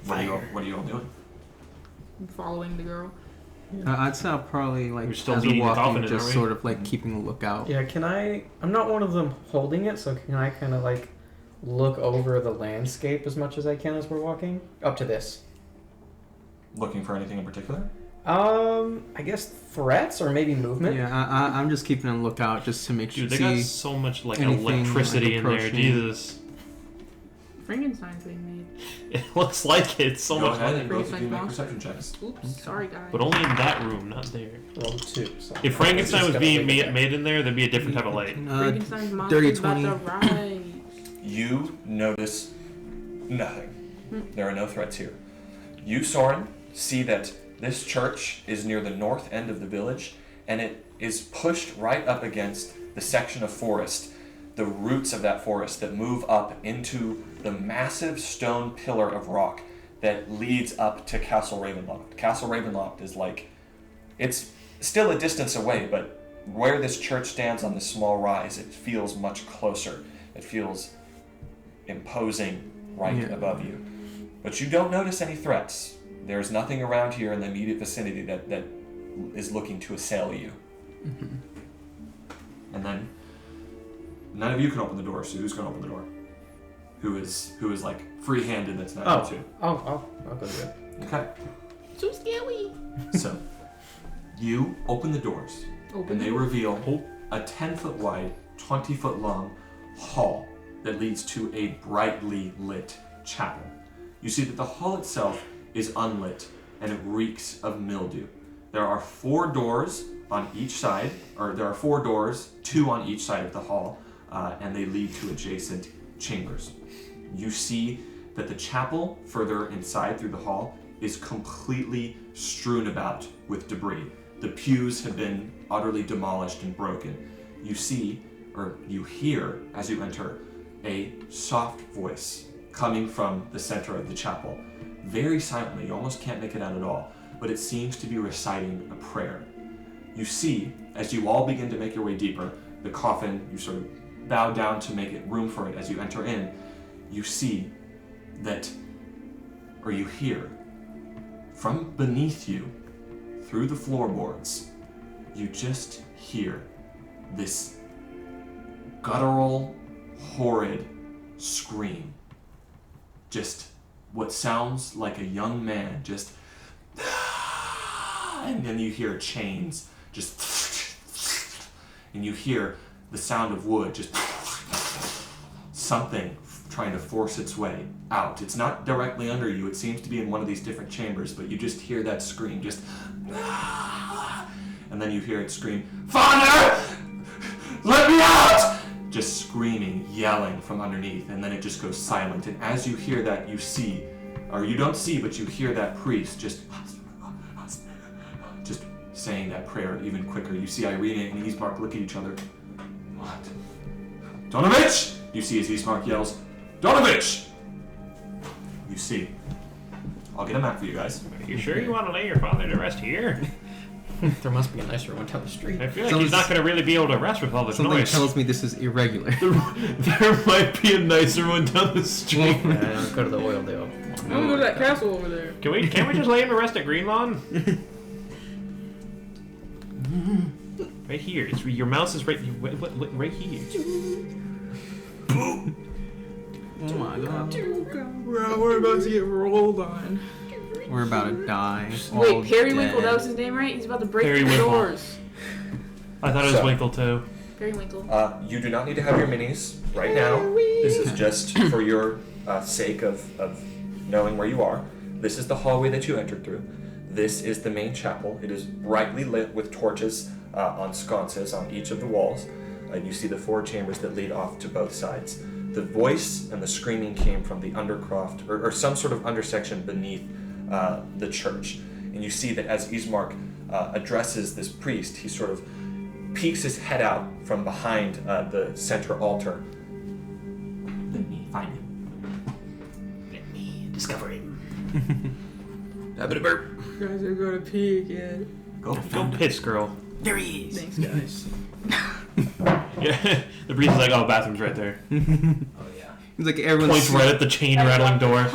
What are you all doing? I'm following the girl. I'd say I'll probably like We're still as we're beating the walking, coffin, just aren't we? sort of like keeping a lookout. Yeah, can I? I'm not one of them holding it, so can I kind of like look over the landscape as much as I can as we're walking up to this? Looking for anything in particular? I guess threats or maybe movement. Yeah, I'm just keeping a lookout just to make sure Dude, they got see. so much like anything, electricity like, in there. approaching. Jesus. Frankenstein's being made. It looks like it. It's so Go much ahead money. and both of Pretty you make monster. perception checks. Oops, sorry guys. But only in that room, not there. Roll 2. So If Frankenstein was Just being gotta leave it made in there, there'd be a different type of light. Frankenstein's dirty monster's about to rise. You notice nothing. There are no threats here. You, Soren, see that this church is near the north end of the village, and it is pushed right up against the section of forest, the roots of that forest that move up into the massive stone pillar of rock that leads up to Castle Ravenloft. Castle Ravenloft is like, it's still a distance away, but where this church stands on this small rise, it feels much closer. It feels imposing right above you. But you don't notice any threats. There's nothing around here in the immediate vicinity that is looking to assail you. And then none of you can open the door, so who's going to open the door? Who is like free-handed that's not you two? I'll go do it. Okay. So scary. So you open the doors, and they reveal a 10-foot wide, 20-foot long hall that leads to a brightly lit chapel. You see that the hall itself is unlit, and it reeks of mildew. There are 4 doors on each side, or there are 4 doors, 2 on each side of the hall, and they lead to adjacent chambers. You see that the chapel further inside through the hall is completely strewn about with debris. The pews have been utterly demolished and broken. You see, or you hear as you enter, a soft voice coming from the center of the chapel. Very silently, you almost can't make it out at all, but it seems to be reciting a prayer. You see, as you all begin to make your way deeper, the coffin, you sort of bow down to make it room for it as you enter in, you see that, or you hear, from beneath you, through the floorboards, you just hear this guttural, horrid scream. Just what sounds like a young man just, and then you hear chains just, and you hear the sound of wood just, something trying to force its way out. It's not directly under you, it seems to be in one of these different chambers, but you just hear that scream, just, and then you hear it scream, "Father! Let me out!" Just screaming, yelling from underneath, and then it just goes silent. And as you hear that, you see, or you don't see, but you hear that priest just saying that prayer even quicker. You see Irina and Ismark look at each other. What? Donovich! You see as Ismark yells, "Donovich!" You see. I'll get a map for you guys. Are you sure you want to lay your father to rest here? There must be a nicer one down the street. I feel like he's not going to really be able to rest with all this Something noise. tells me this is irregular. There might be a nicer one down the street. Go to the oil deal. I'm gonna go to that castle over there. Can't we just lay him to rest at Green Lawn? Right here. Your mouse is right right here. Oh my god. Bro, we're about to get rolled on. We're about to die. Wait, all Periwinkle, dead. that was his name, right? He's about to break the Periwinkle. doors. I thought it was So- Winkle too. Periwinkle. You do not need to have your minis right now. This is just for your sake of knowing where you are. This is the hallway that you entered through. This is the main chapel. It is brightly lit with torches on sconces on each of the walls. You see the 4 chambers that lead off to both sides. The voice and the screaming came from the undercroft, or some sort of undersection beneath the church. And you see that as Ismark addresses this priest, he sort of peeks his head out from behind the center altar. Let me find him. Let me discover him. Have a burp. Guys are gonna pee again. Go. Go piss, girl. There he is. Thanks, guys. Yeah. The priest is like, oh, bathroom's right there. Oh yeah. It's like everyone's Points right at the chain rattling door.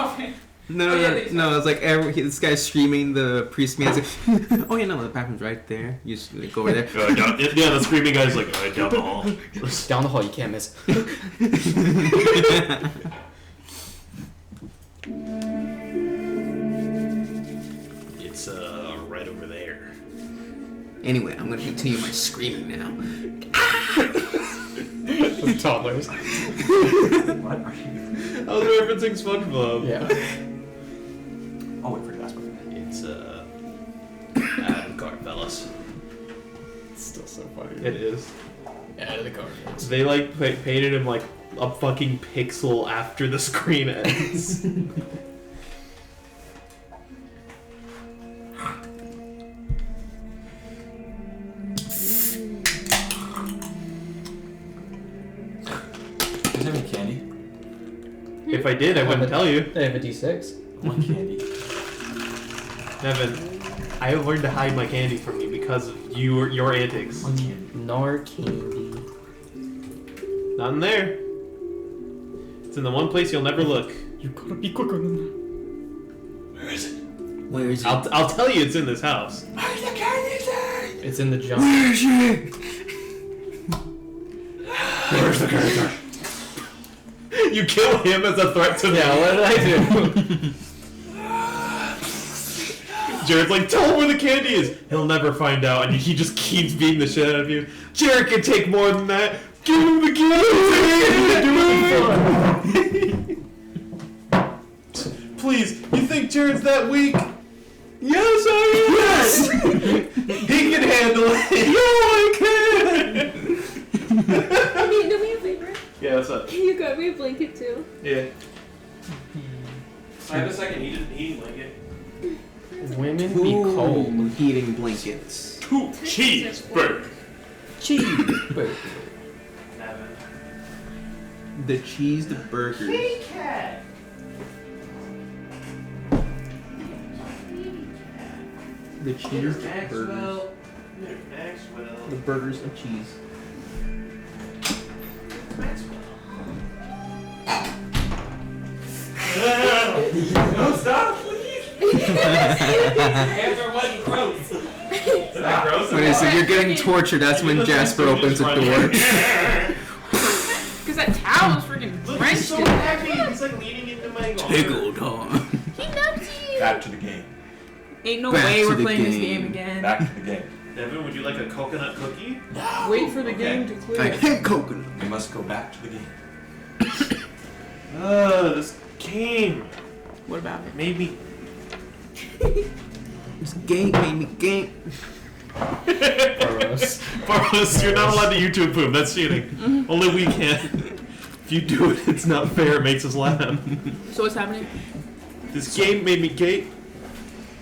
No, it's like this guy's screaming. The priest man's like, "Oh yeah, no, the bathroom's right there. You just like, go over there." Yeah, the screaming guy's like, alright, down the hall. Down the hall, you can't miss. It's right over there. Anyway, I'm gonna continue my screaming now. The toddlers. What are you? I was referencing SpongeBob. Yeah. Oh wait for the last one. It's out of the car, fellas. It's still so funny. It is. Out of the car. They like painted him like a fucking pixel after the screen ends. Is there any candy? If I did, I wouldn't tell you. They have a D6. One candy. Nevin, I have learned to hide my candy from you because of your antics. One candy. Nor candy. Not in there. It's in the one place you'll never look. You gotta be quicker than that. Where is it? Where is it? I'll tell you it's in this house. Where's the candy thing? It's in the junk. Where's it? Where's the candy thing? You kill him as a threat to me. Yeah, what did I do? Jared's like, tell him where the candy is. He'll never find out, and he just keeps beating the shit out of you. Jared can take more than that. Give him the candy. Please, you think Jared's that weak? Yes, I am. Yes. He can handle it. No, I can. Hey, do me a favor. Yeah, what's up? You got me a blanket too. Yeah. I have a second heating blanket. Women be cold. Heating blankets. 2 cheeseburgers. Cheeseburger. The cheese, the burgers. cat. The cheese, the burgers. Maxwell. The burgers and cheese. No, stop, please. Hands are wet and gross. Is that gross? Wait, so you're getting tortured. That's when Jasper opens the door. Because that towel is freaking drenched so in it. heavy. He's like leaning into my Tickled, huh? He knows you. Back to the game. Ain't no Back way to we're the playing this game. game again. Back to the game. Devin, would you like a coconut cookie? Wait for the Okay. game to clear. I hate coconut. We must go back to the game. This game What about it? made me. This game made me game. Gross. Barros, you're not allowed to YouTube poop. That's cheating. Only we can. If you do it, it's not fair. It makes us laugh. So what's happening? This game made me gay.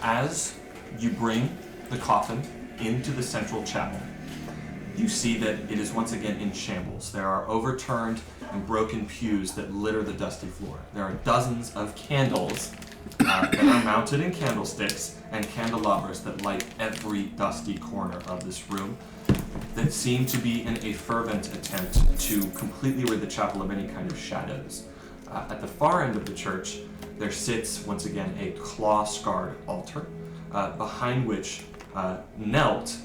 As you bring the coffin into the central chapel, you see that it is once again in shambles. There are overturned and broken pews that litter the dusty floor. There are dozens of candles that are mounted in candlesticks and candelabras that light every dusty corner of this room that seem to be in a fervent attempt to completely rid the chapel of any kind of shadows. At the far end of the church, there sits once again a claw-scarred altar, behind which knelt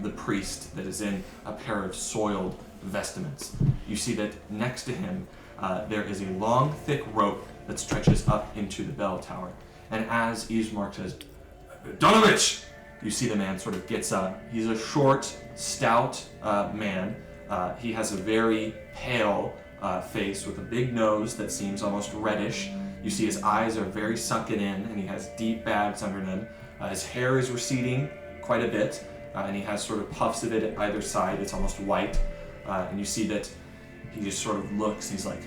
the priest that is in a pair of soiled vestments. You see that next to him there is a long, thick rope that stretches up into the bell tower. And as Ismark says, "Donovich!" you see the man sort of gets up. He's a short, stout man. He has a very pale face with a big nose that seems almost reddish. You see his eyes are very sunken in, and he has deep bags under them. His hair is receding quite a bit, and he has sort of puffs of it at either side. It's almost white. And you see that he just sort of looks, and he's like...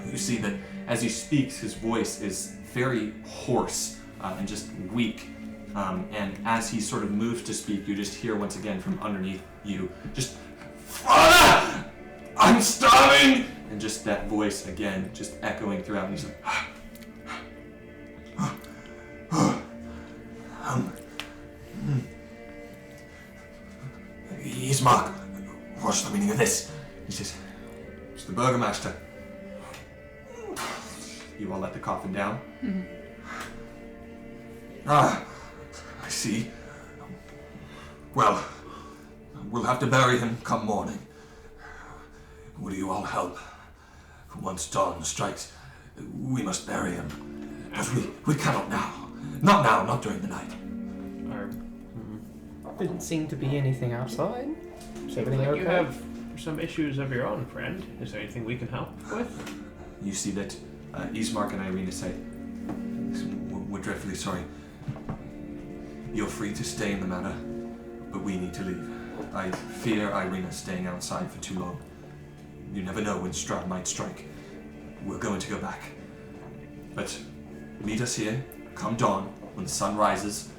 You see that as he speaks, his voice is very hoarse and just weak. And as he sort of moves to speak, you just hear once again from underneath you, just... "Father! I'm starving!" And just that voice again, just echoing throughout. And he's like... Ismark, what's the meaning of this? He says, "It's the Burgomaster." You all let the coffin down. Ah, I see. Well, we'll have to bury him come morning. Will you all help? Once dawn strikes, we must bury him. But we cannot now. Not now, not during the night. Didn't seem to be anything outside. Is everything Like okay? you have some issues of your own, friend. Is there anything we can help with? You see that Ismark and Irina say, We're dreadfully sorry. You're free to stay in the manor, but we need to leave. I fear Irina staying outside for too long. You never know when Strahd might strike. We're going to go back. But meet us here, come dawn, when the sun rises.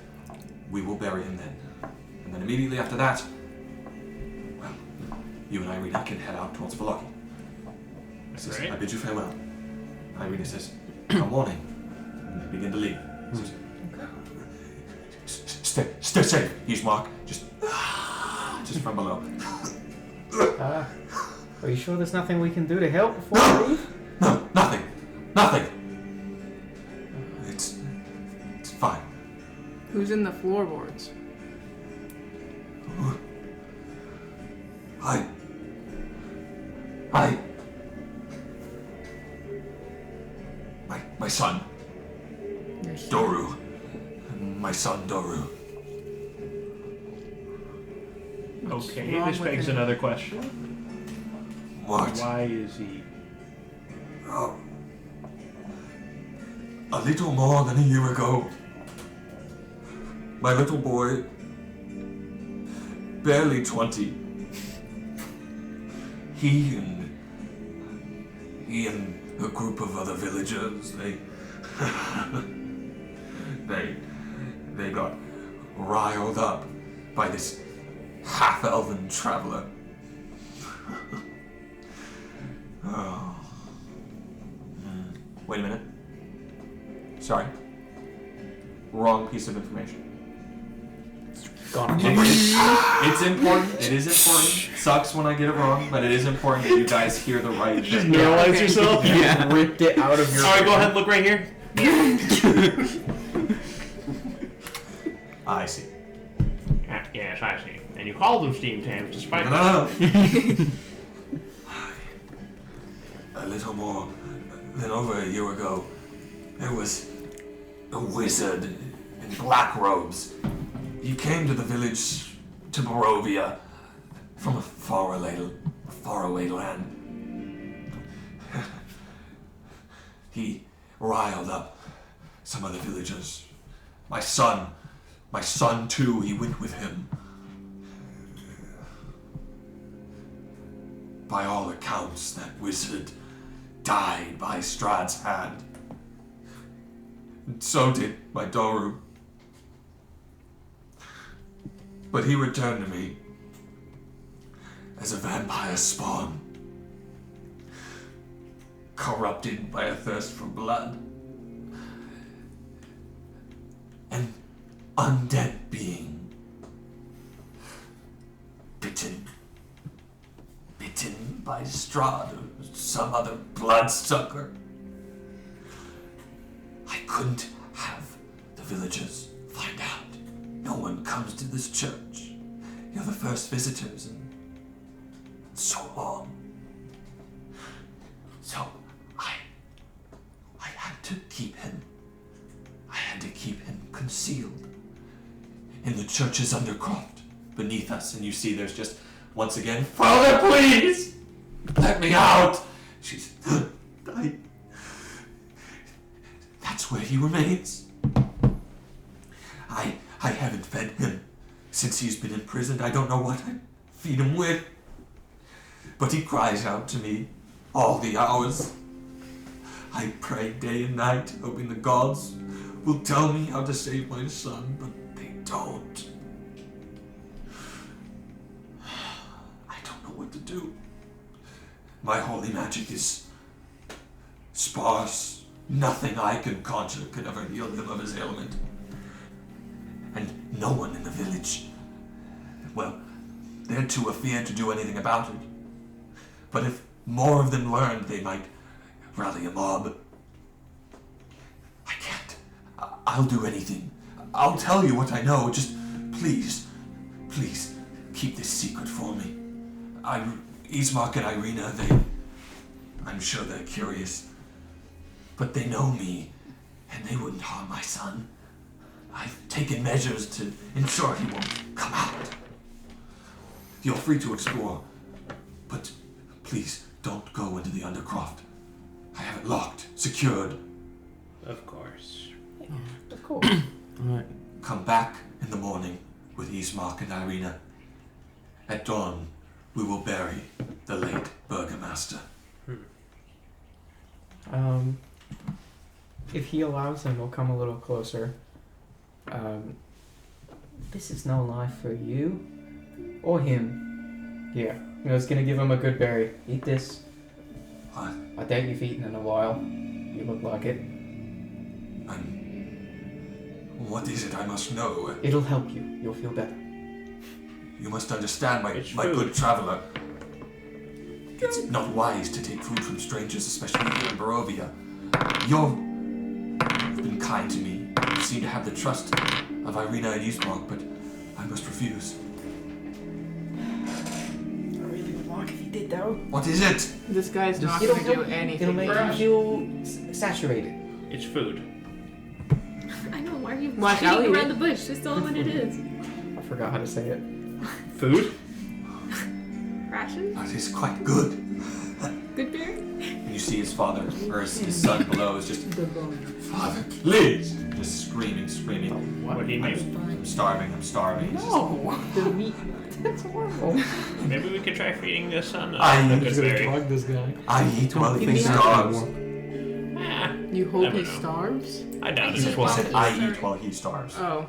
We will bury him then. And then immediately after that, well, you and Irina can head out towards Voloki. I says, Great. I bid you farewell. Irina says, come morning. And they begin to leave. He says, stay safe, Ismark. Just from below. Are you sure there's nothing we can do to help before we leave? No, nothing. It's fine. Who's in the floorboards? My son, Doru. My son, Doru. Okay, wrong this with begs him? another question. What? Why is he... A little more than a year ago, my little boy, barely 20, he and a group of other villagers, they got riled up by this half-elven traveler. Oh. wait a minute. Sorry. Wrong piece of information. Gone. It's important. It is important. Sucks when I get it wrong, but it is important that you guys hear the right You just thing. neuralize yourself? Yeah. Ripped it out of your... Alright, go ahead, look right here. I see. Yes, I see. And you called them steam tanks despite... No. A little more than over a year ago, there was a wizard in black robes. He came to the village, to Barovia, from a faraway land. He riled up some of the villagers. My son too, he went with him. By all accounts, that wizard died by Strahd's hand. And so did my Doru. But he returned to me as a vampire spawn, corrupted by a thirst for blood. An undead being, bitten by Strahd or some other bloodsucker. I couldn't have the villagers find out. no one comes to this church. You're the first visitors in so long. So I had to keep him. I had to keep him concealed in the church's undercroft Beneath us, and you see there's just, once again, Father, please! Let me out! She's that's where he remains. I haven't fed him since he's been imprisoned. I don't know what I feed him with. But he cries out to me all the hours. I pray day and night, hoping the gods will tell me how to save my son, but they don't. I don't know what to do. My holy magic is sparse. Nothing I can conjure could ever heal him of his ailment. And no one in the village, well, they're too afeared to do anything about it. But if more of them learned, they might rally a mob. I can't. I'll do anything. I'll tell you what I know. Just please keep this secret for me. Ismark and Irina, I'm sure they're curious. But they know me, and they wouldn't harm my son. I've taken measures to ensure he won't come out. You're free to explore, but please don't go into the undercroft. I have it locked, secured. Of course. Of course. Alright. Come back in the morning with Ismark and Irina. At dawn, we will bury the late burgomaster. If he allows him, we'll come a little closer. This is no life for you or him. Here, I was gonna give him a good berry. Eat this. What? I doubt you've eaten in a while. You look like it. What is it I must know? It'll help you. You'll feel better. You must understand, It's my food. good traveler. It's not wise to take food from strangers, especially here in Barovia. You've been kind to me. You seem to have the trust of Irina and Ismark, but I must refuse. I really would like if you did, though. What is it? This guy's not It'll gonna do help- anything It'll make for us. you feel saturated. It's food. I know, why are you Watch out, beating you- around the bush? Just tell him what it is. I forgot how to say it. Food? Ration? That is quite good. Good beer? And you see his father, or his son below, is just, Father, please! Just screaming. What do you mean? I'm starving. He's just- No. The meat. That's horrible. Maybe we could try feeding the son a I'm good berry. drug this guy. I eat while Don't he think that starves. anymore. Ah, You hope Never he know. starves? I doubt He it. said, I eat while he starves. Oh.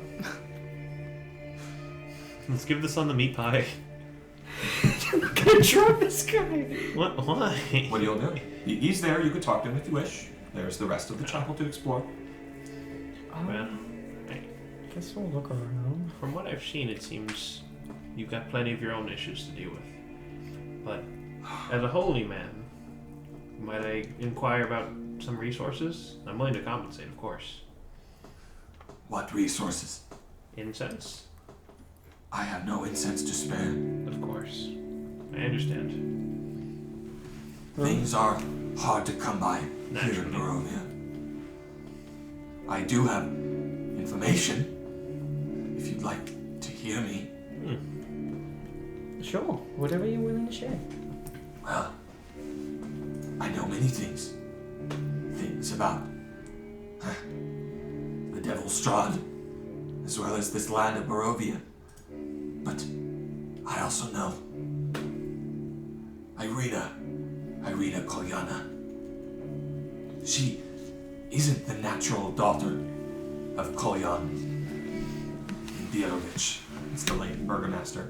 Let's give the son the meat pie. I'm gonna drug this guy. What? Why? What you'll do? He's there. You can talk to him if you wish. There's the rest of the chapel to explore. Well, I guess we'll look around. from what I've seen, it seems you've got plenty of your own issues to deal with. But as a holy man, might I inquire about some resources? I'm willing to compensate, of course. What resources? Incense? I have no incense to spare. Of course. I understand. Things are hard to come by here in Naturally. Barovia. I do have information, if you'd like to hear me. Sure, whatever you're willing to share. Well, I know many things. Things about the devil Strahd, as well as this land of Barovia. But I also know Irina Kolyana. She isn't the natural daughter of Kolyan Bielovich. It's the late burgomaster.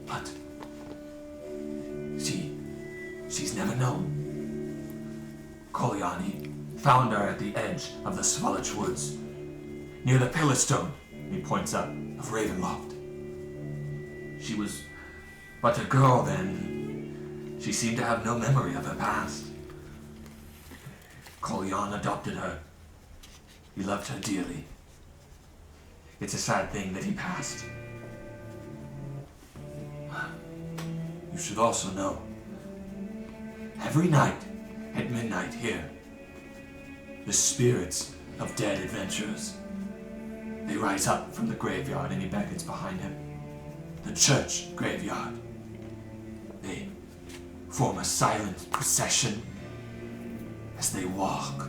But she's never known. Kolyani found her at the edge of the Svalich Woods, near the Pillar Stone, He points up. of Ravenloft. She was but a girl then. She seemed to have no memory of her past. Kolyan adopted her. He loved her dearly. It's a sad thing that he passed. You should also know, every night at midnight here, the spirits of dead adventurers, they rise up from the graveyard, and he beckons behind him. The church graveyard. They form a silent procession as they walk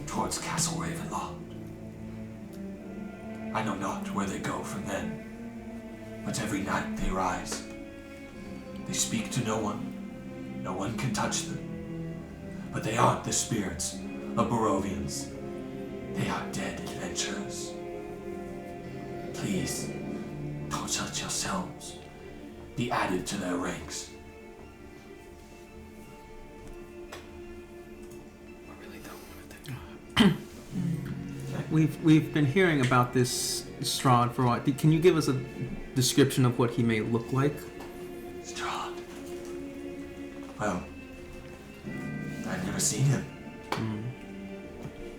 towards Castle Ravenloft. I know not where they go from then, but every night they rise. They speak to no one. No one can touch them. But they aren't the spirits of Barovians. They are dead adventurers. Please, don't let yourselves be added to their ranks. We've been hearing about this Strahd for a while. Can you give us a description of what he may look like? Strahd. Well, I've never seen him.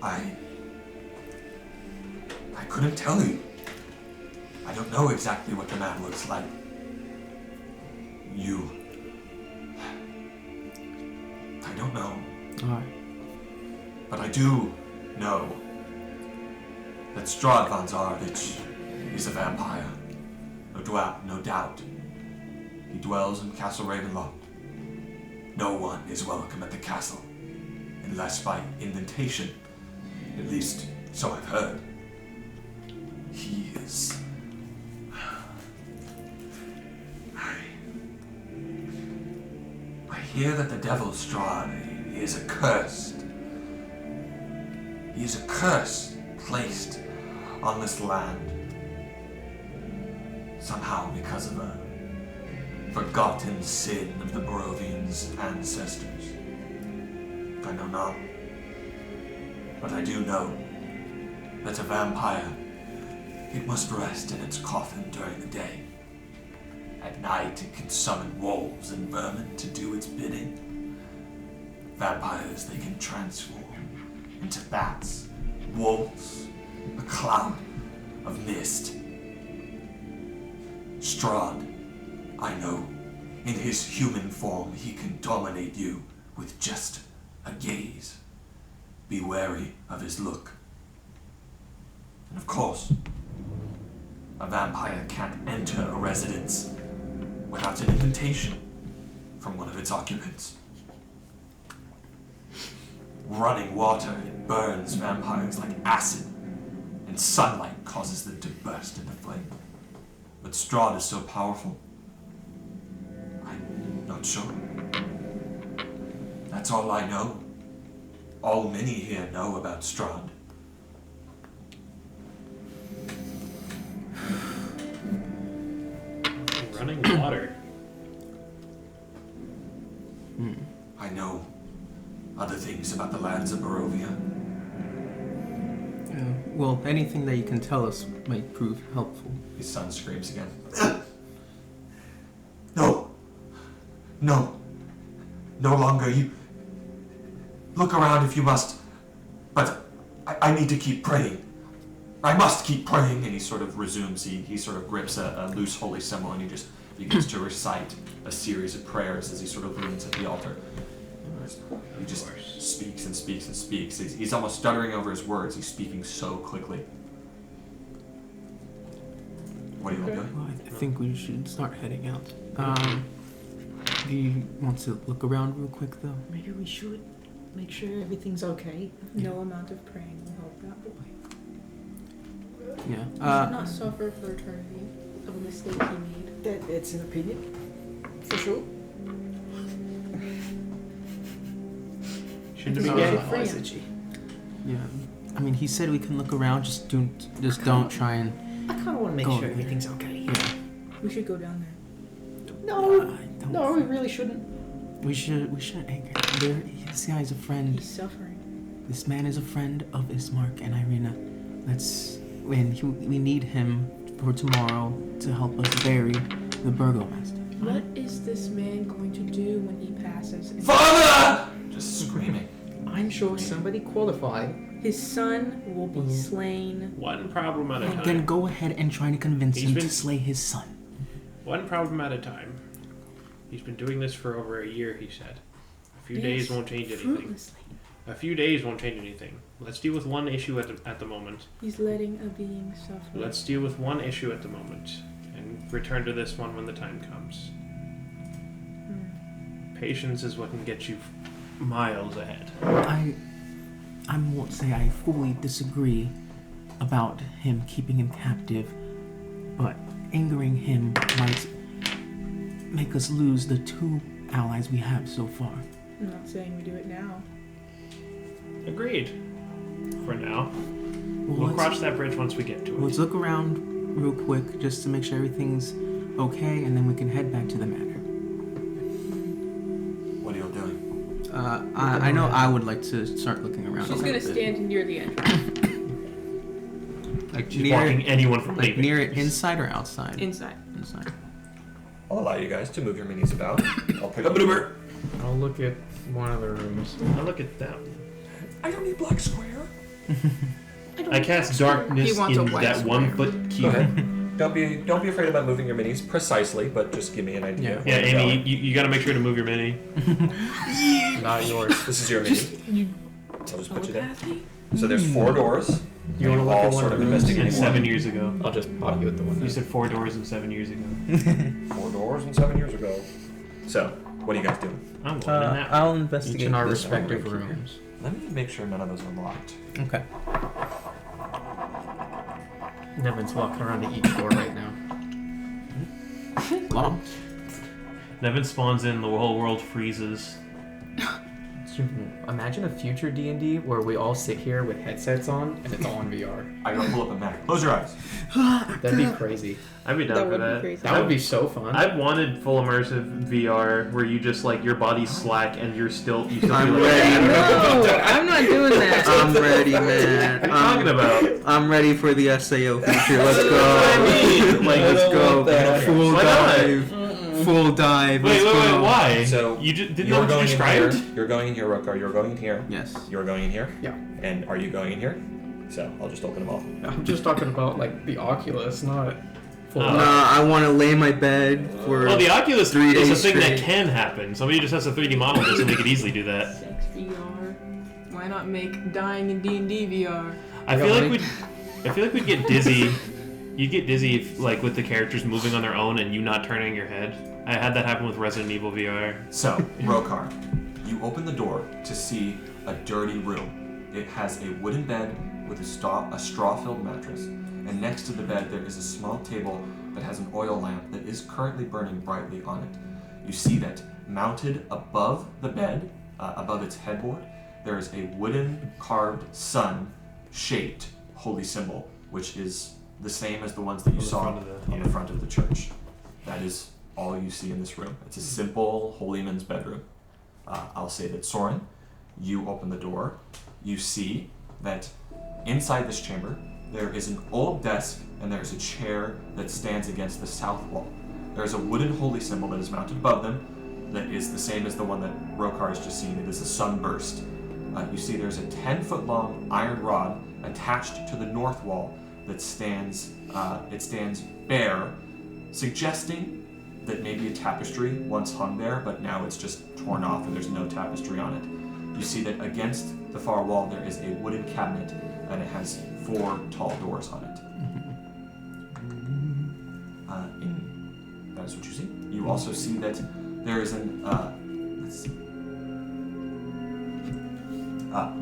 I couldn't tell you. I don't know exactly what the man looks like. I don't know. Alright. But I do know that Strahd van Zarvich is a vampire. No doubt. He dwells in Castle Ravenloft. No one is welcome at the castle, unless by invitation. At least, so I've heard. He is... I hear that the devil Strahd is accursed. He is a curse placed on this land. Somehow because of a forgotten sin of the Barovians' ancestors. I know not. But I do know that a vampire, it must rest in its coffin during the day. At night it can summon wolves and vermin to do its bidding. Vampires, they can transform into bats, wolves, a cloud of mist. Strahd, I know, in his human form he can dominate you with just a gaze. Be wary of his look. And of course, a vampire can't enter a residence without an invitation from one of its occupants. Running water, it burns vampires like acid, and sunlight causes them to burst into flame. But Strahd is so powerful, I'm not sure. That's all I know. All many here know about Strahd. Running water. I know other things about the lands of Barovia. Well, anything that you can tell us might prove helpful. His son screams again. No. No. No longer. You look around if you must. But I need to keep praying. I must keep praying. And he sort of resumes. He sort of grips a loose holy symbol and he just begins to recite a series of prayers as he sort of leans at the altar. He just speaks and speaks and speaks. He's almost stuttering over his words. He's speaking so quickly. What are you all doing? Well, I think we should start heading out. Do you want to look around real quick, though? Maybe we should make sure everything's okay. No amount of praying will help that boy. Yeah. He should not suffer for eternity of a mistake he made. It's an opinion, for sure. Shouldn't We be get getting it free. Yeah. I mean, he said we can look around. Just don't try and. I kind of want to make Go sure on. everything's okay. Yeah. We should go down there. No, I don't no, we think- really shouldn't. We shouldn't anger him. This guy is a friend. He's suffering. This man is a friend of Ismark and Irina. We need him for tomorrow to help us bury the Burgomaster. What is this man going to do when he passes? Father! Just screaming. I I'm sure somebody qualified. His son will be slain. One problem at a time. Then go ahead and try to convince He's him been- to slay his son. One problem at a time. He's been doing this for over a year, he said. A few days won't change anything. Fruitlessly. A few days won't change anything. Let's deal with one issue at the moment. He's letting a being suffer. Let's deal with one issue at the moment, and return to this one when the time comes. Patience is what can get you miles ahead. I won't say I fully disagree about him keeping him captive, but angering him might make us lose the 2 allies we have so far. I'm not saying we do it now. Agreed. For now. Well, We'll let's- cross that bridge once we get to it. Let's look around real quick just to make sure everything's okay, and then we can head back to the manor. What are you doing? I know I would like to start looking around. She's a gonna little bit. stand near the entrance. Like She's near blocking anyone from like leaving. near it, inside or outside? Inside. Inside. I'll allow you guys to move your minis about. I'll pick up a number. I'll look at one of the rooms. Now look at them. I don't need black square. I cast darkness He wants a in white that square. 1 foot Go cube. ahead. Don't be afraid about moving your minis precisely, but just give me an idea. Yeah, Amy, you gotta make sure to move your mini. Not yours. This is your mini. I'll just put you there. Telepathy? So there's 4 doors. You want to look all at one sort of of the rooms? investigating And 7 years ago. I'll just pop you at the window. You said 4 doors and 7 years ago. 4 doors and 7 years ago. So, what are you guys doing? I'm going in that. I'll investigate Each in our this one respective right here. rooms. Let me make sure none of those are locked. Okay. Nevin's walking around to each door right now. Well, Nevin spawns in, the whole world freezes. Imagine a future D&D where we all sit here with headsets on and it's all in VR. I gotta pull up a map. Close your eyes. That'd be crazy. I'd be down That for would be that. crazy. That would be so fun. I've wanted full immersive VR where you just like your body's slack and you still I'm feel like ready. No, I'm not doing that. I'm ready, man. What are you talking about? I'm ready for the SAO feature. Let's go. I mean, like, Let's go. Full Why not? dive. Full dive. Wait, Let's wait, go. why? So, you just didn't You're know what you going in here. described? You're going in here, Rokar. You're going in here. Yes. You're going in here. Yeah. And are you going in here? So, I'll just open them all. I'm just talking about like the Oculus, not full. Oh. Nah, I want to lay in my bed for. Well, the Oculus 3 is a days thing that straight. can happen. Somebody just has a 3D model of this and they could easily do that. Sex VR. Why not make dying in D&D VR? I feel like we'd get dizzy. You'd get dizzy if, like, with the characters moving on their own and you not turning your head. I had that happen with Resident Evil VR. So, Rokar, you open the door to see a dirty room. It has a wooden bed with a straw-filled mattress, and next to the bed there is a small table that has an oil lamp that is currently burning brightly on it. You see that mounted above the bed, above its headboard, there is a wooden carved sun-shaped holy symbol, which is the same as the ones that you On the saw front of the- on the front of the church. That is all you see in this room. It's a simple holy man's bedroom. I'll say that Soren, you open the door. You see that inside this chamber there is an old desk and there is a chair that stands against the south wall. There is a wooden holy symbol that is mounted above them that is the same as the one that Rokar has just seen. It is a sunburst. You see there's a 10-foot long iron rod attached to the north wall that stands bare, suggesting that maybe a tapestry once hung there, but now it's just torn off and there's no tapestry on it. You see that against the far wall there is a wooden cabinet and it has 4 tall doors on it. That is what you see. You also see that there is an, let's see.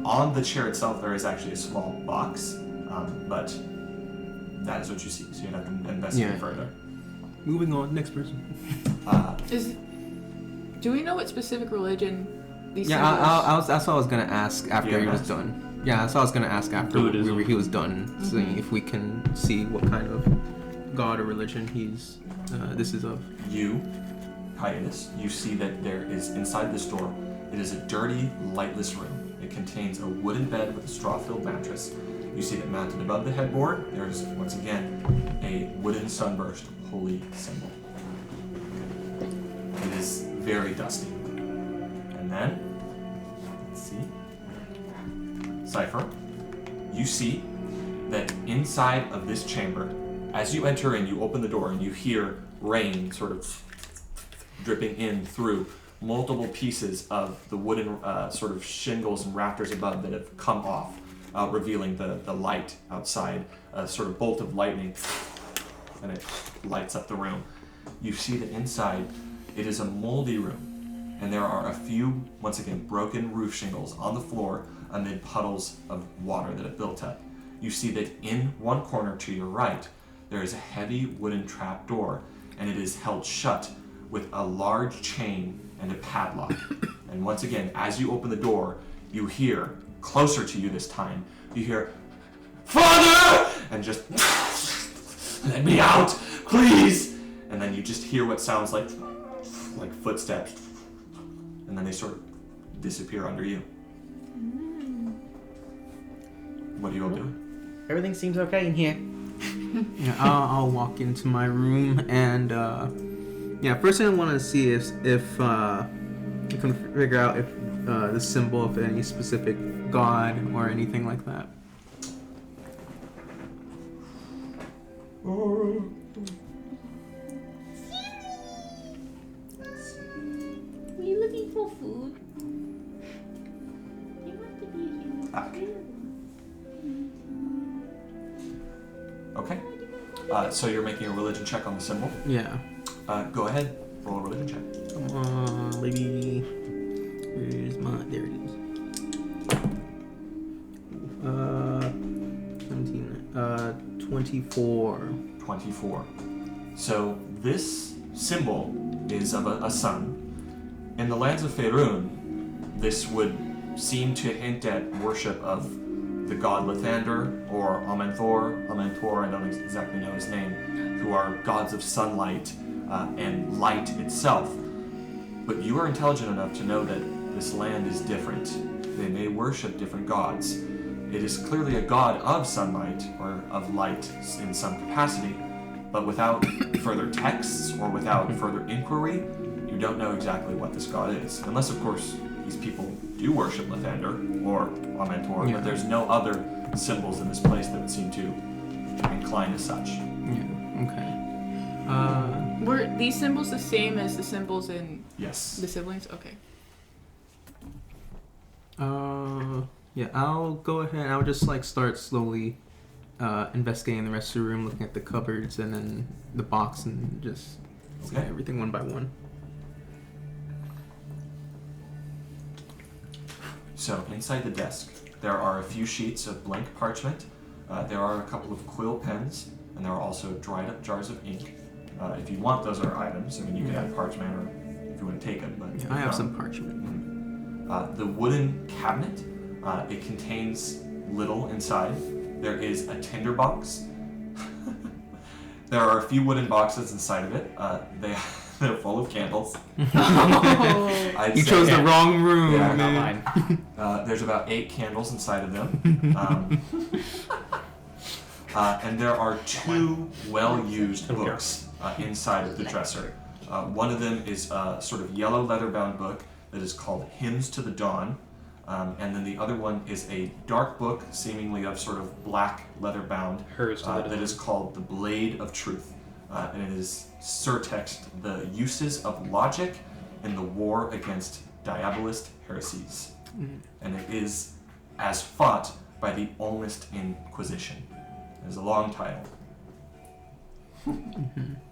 On the chair itself there is actually a small box, but that is what you see, so you have to investigate further. Moving on. Next person. Do we know what specific religion these Yeah, symbols... that's what I was gonna ask after Yeah, he was that's- done. Yeah, that's what I was gonna ask after Buddhism. he was done, seeing if we can see what kind of god or religion this is of. You, Hiatus, you see that there is inside this door, it is a dirty, lightless room. It contains a wooden bed with a straw-filled mattress. You see that mounted above the headboard, there is, once again, a wooden sunburst holy symbol. It is very dusty. And then, let's see, cipher, you see that inside of this chamber, as you enter in, you open the door and you hear rain sort of dripping in through multiple pieces of the wooden sort of shingles and rafters above that have come off, revealing the light outside, a sort of bolt of lightning, and it lights up the room. You see that inside it is a moldy room, and there are a few, once again, broken roof shingles on the floor amid puddles of water that have built up. You see that in one corner to your right, there is a heavy wooden trap door, and it is held shut with a large chain and a padlock. And once again, as you open the door, you hear, closer to you this time, you hear, "Father!" And just, "Let me out, please!" And then you just hear what sounds like footsteps, and then they sort of disappear under you. What are you all doing? Everything seems okay in here. Yeah, I'll walk into my room and first thing I want to see is if you can figure out if the symbol of any specific god or anything like that. Are you looking for food? You want to be here. Okay. So you're making a religion check on the symbol. Yeah. Go ahead. Roll a religion check. Come on, baby. Where's my? There it is. 17. 24. 24. So this symbol is of a sun. In the lands of Faerun, this would seem to hint at worship of the god Lathander or Amentor, I don't exactly know his name, who are gods of sunlight and light itself. But you are intelligent enough to know that this land is different. They may worship different gods. It is clearly a god of sunlight or of light in some capacity, but without further texts or without further inquiry, you don't know exactly what this god is. Unless, of course, these people do worship Lathander or Amentor, but there's no other symbols in this place that would seem to incline as such. Yeah. Okay. Were these symbols the same as the symbols in Yes. the siblings? Okay. Yeah, I'll go ahead. I'll just start slowly investigating the rest of the room, looking at the cupboards and then the box, and just see everything one by one. So inside the desk, there are a few sheets of blank parchment. There are a couple of quill pens, and there are also dried up jars of ink. If you want, those are items. I mean, you can have parchment, or if you want to take them. But Yeah, I have some parchment. The wooden cabinet, it contains little inside. There is a tinder box. There are a few wooden boxes inside of it. They're full of candles. You chose the wrong room. Yeah, not mine. There's about 8 candles inside of them. And there are 2 well-used books inside of the dresser. One of them is a sort of yellow leather-bound book that is called Hymns to the Dawn. And then the other one is a dark book, seemingly of sort of black leather-bound, that is called The Blade of Truth. And it is surtext the uses of logic in the war against diabolist heresies. And it is as fought by the Olmist Inquisition. It is a long title.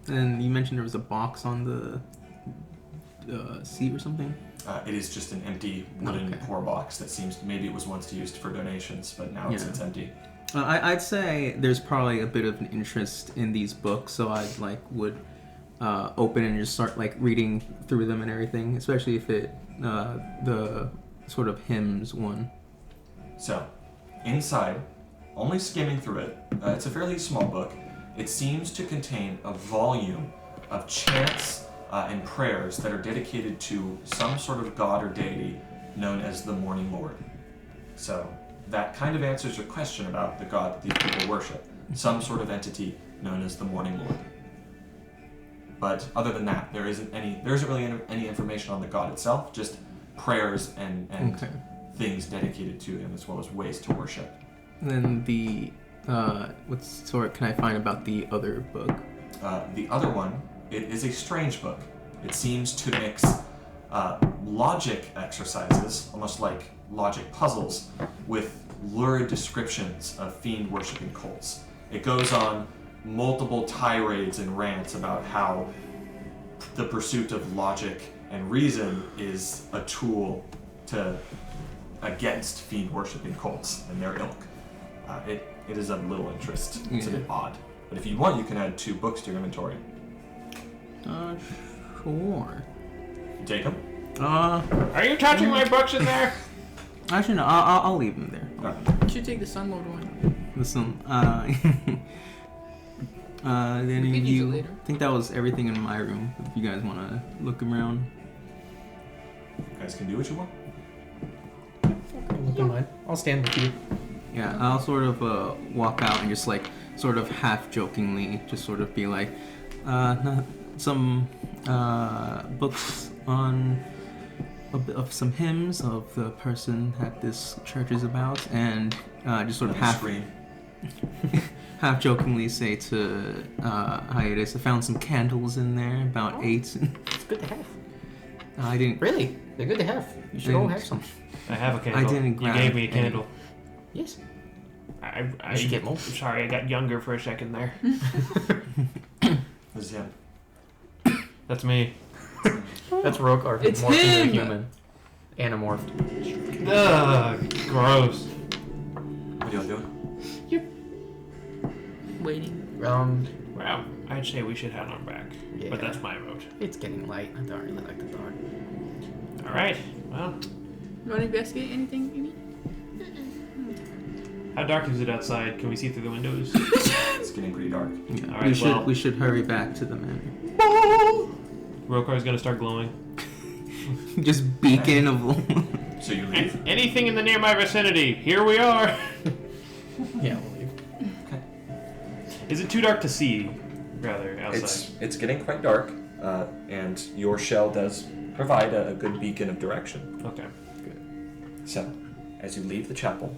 And you mentioned there was a box on the seat or something? It is just an empty wooden pour box that seems, maybe it was once used for donations, but now it's empty. I'd say there's probably a bit of an interest in these books, so I would open and just start reading through them and everything, especially if it the sort of hymns one. So, inside, only skimming through it, it's a fairly small book. It seems to contain a volume of chants and prayers that are dedicated to some sort of god or deity known as the Morning Lord. So that kind of answers your question about the god these people worship. Some sort of entity known as the Morning Lord. But other than that, there isn't really any information on the god itself, just prayers and things dedicated to him, as well as ways to worship. And then the what sort can I find about the other book? The other one, it is a strange book. It seems to mix logic exercises, almost like logic puzzles, with lurid descriptions of fiend-worshipping cults. It goes on multiple tirades and rants about how the pursuit of logic and reason is a tool against fiend-worshipping cults and their ilk. It is of little interest. It's a bit odd. But if you want, you can add 2 books to your inventory. Sure. You take them? Are you touching my books in there? Actually, no. I'll leave them there. You should take the sun mode one. Listen. Then We can use it you later. I think that was everything in my room. If you guys want to look around. You guys can do what you want. Look in mine. I'll stand with you. Yeah, I'll sort of walk out and just like sort of half jokingly just sort of be like, some books on of some hymns of the person that this church is about, and just sort of half jokingly say to Hiatus, I found some candles in there, about 8. It's good to have. I didn't. Really? They're good to have. You should all have some. I have a candle. I didn't You grab gave me a any. candle. Yes. I should get more. Sorry, I got younger for a second there. This is him. That's me. That's Rokar. It's morphed into a him! human. Anamorphed. Ugh, gross. What are y'all doing? Waiting. Well, I'd say we should head on back. Yeah. But that's my vote. It's getting light. I don't really like the dark. Alright, well, You want to investigate anything, Amy? how dark is it outside? Can we see through the windows? It's getting pretty dark. Yeah, Alright, we should hurry back to the manor. Rokar's gonna start glowing. Just beacon of. So you leave? Anything in the nearby vicinity, here we are! Yeah, we'll leave. Okay. Is it too dark to see, rather, outside? It's getting quite dark, and your shell does provide a good beacon of direction. Okay. So, as you leave the chapel,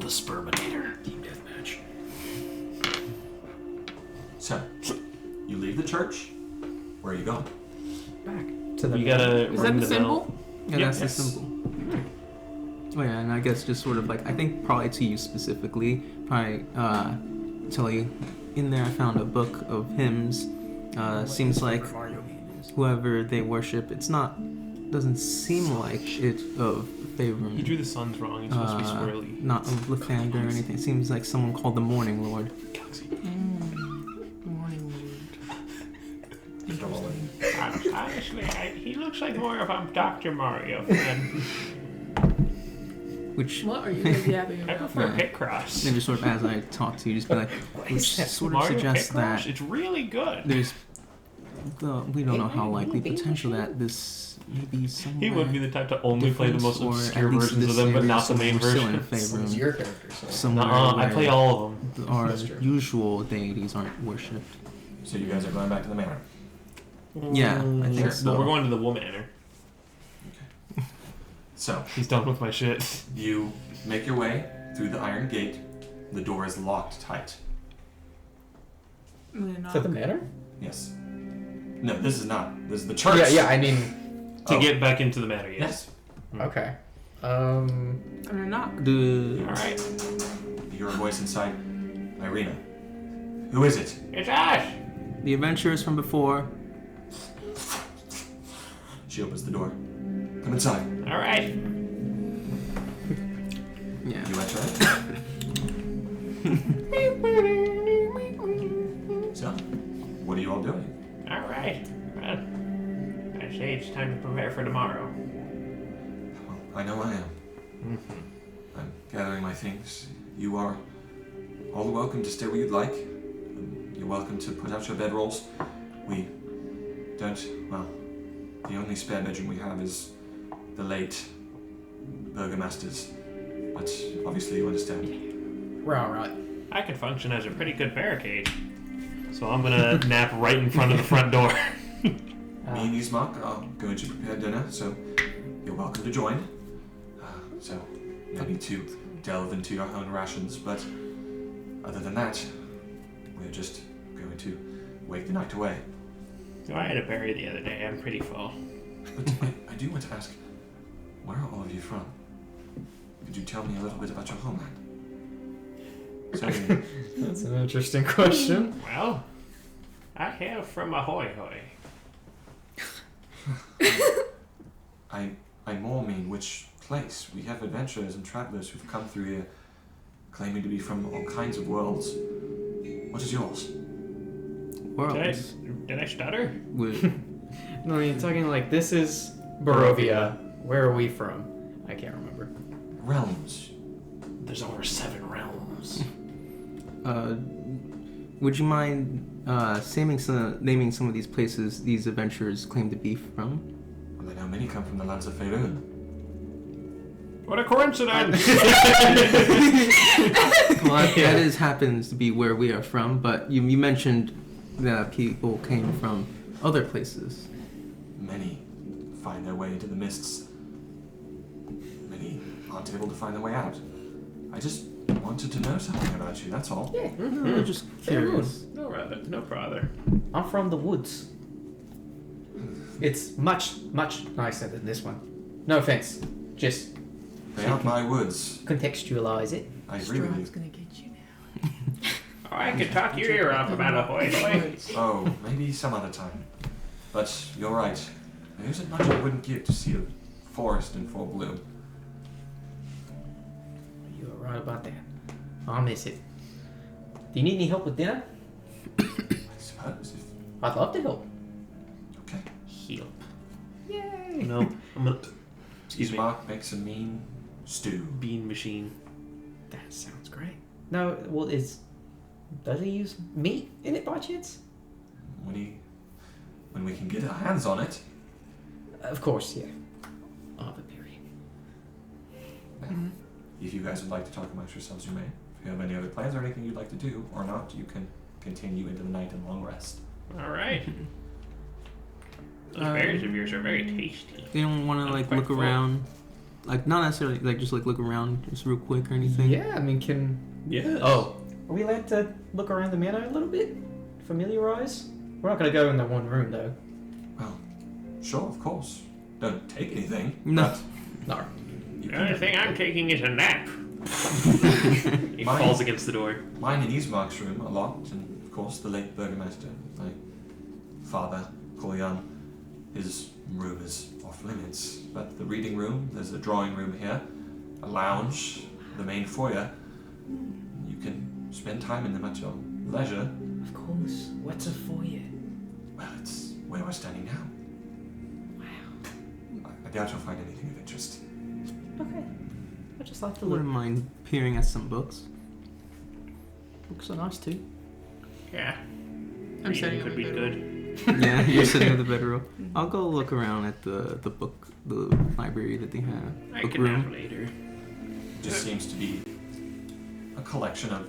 The Sperminator. Team Deathmatch. so you leave the church. Where are you going? Back to the. You gotta Is that ring the bell. symbol? Yeah, Yep. that's Yes. the symbol. Oh yeah, and I guess just sort of like, I think probably to you specifically, probably tell you, in there I found a book of hymns. Seems like whoever they worship, doesn't seem like it of favor. He drew the suns wrong. It's supposed to be swirly. Not of Lathander or anything. It seems like someone called the Morning Lord. Galaxy. Morning Honestly, he looks like more of a Dr. Mario fan. Which What are you guys yapping I about? prefer Yeah. Picross. maybe sort of as I talk to you, just be like, which sort of Mario suggests Picross? that It's really good. we don't know how likely potential that this may be somewhere. He would be the type to only play the most different, or obscure at least in versions of this them, but area, not the main somewhere still in version. favor It's of your character, so. somewhere I where play all of them. our That's true. usual deities aren't worshipped. So you guys are going back to the manor. Yeah, I think Sure. so. But we're going to the Wool Manor. So He's done with my shit. you make your way through the iron gate. The door is locked tight. Is that the manor? Yes. No, this is not. This is the church. Yeah, I mean. To Oh. get back into the Manor, yes. Yes. Okay. I'm gonna knock. Alright. You hear a voice inside. Irina. Who is it? It's Ash! The adventurers from before. She opens the door. Come inside. Alright. Yeah. You enter. So, what are you all doing? Alright. Well, I say it's time to prepare for tomorrow. Well, I know I am. I'm gathering my things. You are all welcome to stay where you'd like. You're welcome to put out your bedrolls. We don't, well, the only spare bedroom we have is the late burgomasters, but obviously you understand. We're alright. I could function as a pretty good barricade. So I'm gonna nap right in front of the front door. Me and Ismark are going to prepare dinner, so you're welcome to join. So no need to delve into your own rations, but other than that, we're just going to wake the night away. So I had a berry the other day. I'm pretty full. But I do want to ask, where are all of you from? Could you tell me a little bit about your homeland? So, That's an interesting question. Well, I hail from Ahoy Hoy. I more mean which place. We have adventurers and travelers who've come through here claiming to be from all kinds of worlds. What is yours? Worlds. Did I stutter? No, you're talking like, this is Barovia. Where are we from? I can't remember. Realms. There's over 7 realms. Would you mind naming some of these places these adventurers claim to be from? Well, I know many come from the lands of Faerun. What a coincidence! Well, that happens to be where we are from, but you mentioned that people came from other places. Many find their way into the mists. Many aren't able to find their way out. I just wanted to know something about you, that's all. Yeah. No, just curious. No bother. I'm from the woods. It's much, much nicer than this one. No offense. Just They aren't my woods. contextualize it. I agree with Strahd's you. gonna get you now. Oh, I could talk your ear off about Ahoy Hoy. Oh, maybe some other time. But you're right. There isn't much I wouldn't give to see a forest in full bloom. You're right about that. I'll miss it. Do you need any help with dinner? I suppose if... I'd love to help. Okay. Heal. Yay! No, I'm gonna... Excuse me. Mark makes a mean stew. Bean machine. That sounds great. No, well, does he use meat in it by chance? When we can get our hands on it. Of course, yeah. I'll have a period. Now, if you guys would like to talk amongst yourselves, you may. If you have any other plans or anything you'd like to do, or not, you can continue into the night and long rest. Alright. Those berries of yours are very tasty. They don't want to like quite look full. around, like not necessarily like just like look around just real quick or anything. Yeah, I mean, Yes. Oh, are we allowed to look around the manor a little bit? Familiarize? We're not gonna go in the one room though. Well, sure, of course. Don't take anything. No. No. But you The only can, thing I'm taking is a nap. He Mine- falls against the door. mine and Ismark's room a lot, and of course the late burgomaster, my father, Kolyan, his room is off limits. But the reading room, there's a drawing room here, a lounge, the main foyer. You can spend time in them at your leisure. Of course. What's a foyer? Well, it's where we're standing now. Wow. I doubt you'll find anything of interest. Okay. I just like I to look. wouldn't mind peering at some books. Books are nice too. Yeah. I'm Reading setting up could my be bedroom. good. Yeah, you're sitting at the bedroom. I'll go look around at the library that they have. I Book can nap room. later. It just seems to be a collection of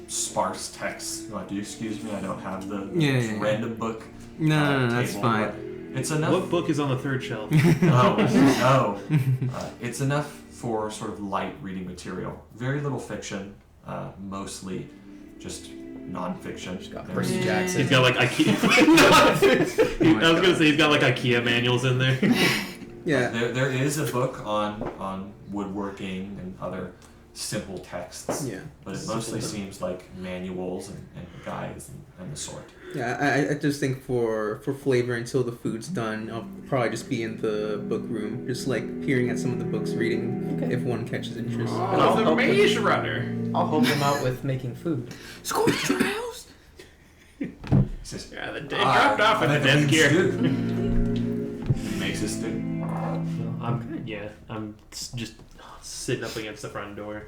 sparse texts. You'll have to excuse me, I don't have the Yeah. random book. No, that's table, fine. but it's enough. What book is on the 3rd shelf? No. It's enough for sort of light reading material. Very little fiction, mostly just non-fiction. Just got There's- Percy Jackson. He's got like IKEA. I was gonna say he's got like IKEA manuals in there. Yeah. There is a book on woodworking and other simple texts, Yeah. but it mostly seems like manuals and guides and the sort. Yeah, I just think for flavor until the food's done, I'll probably just be in the book room, just like peering at some of the books, reading Okay. if one catches interest. Oh, the Maze Runner. I'll help him out with making food. School trials. He says, Yeah, it dropped off in the I desk make here. stew. He makes his stew. I'm just sitting up against the front door.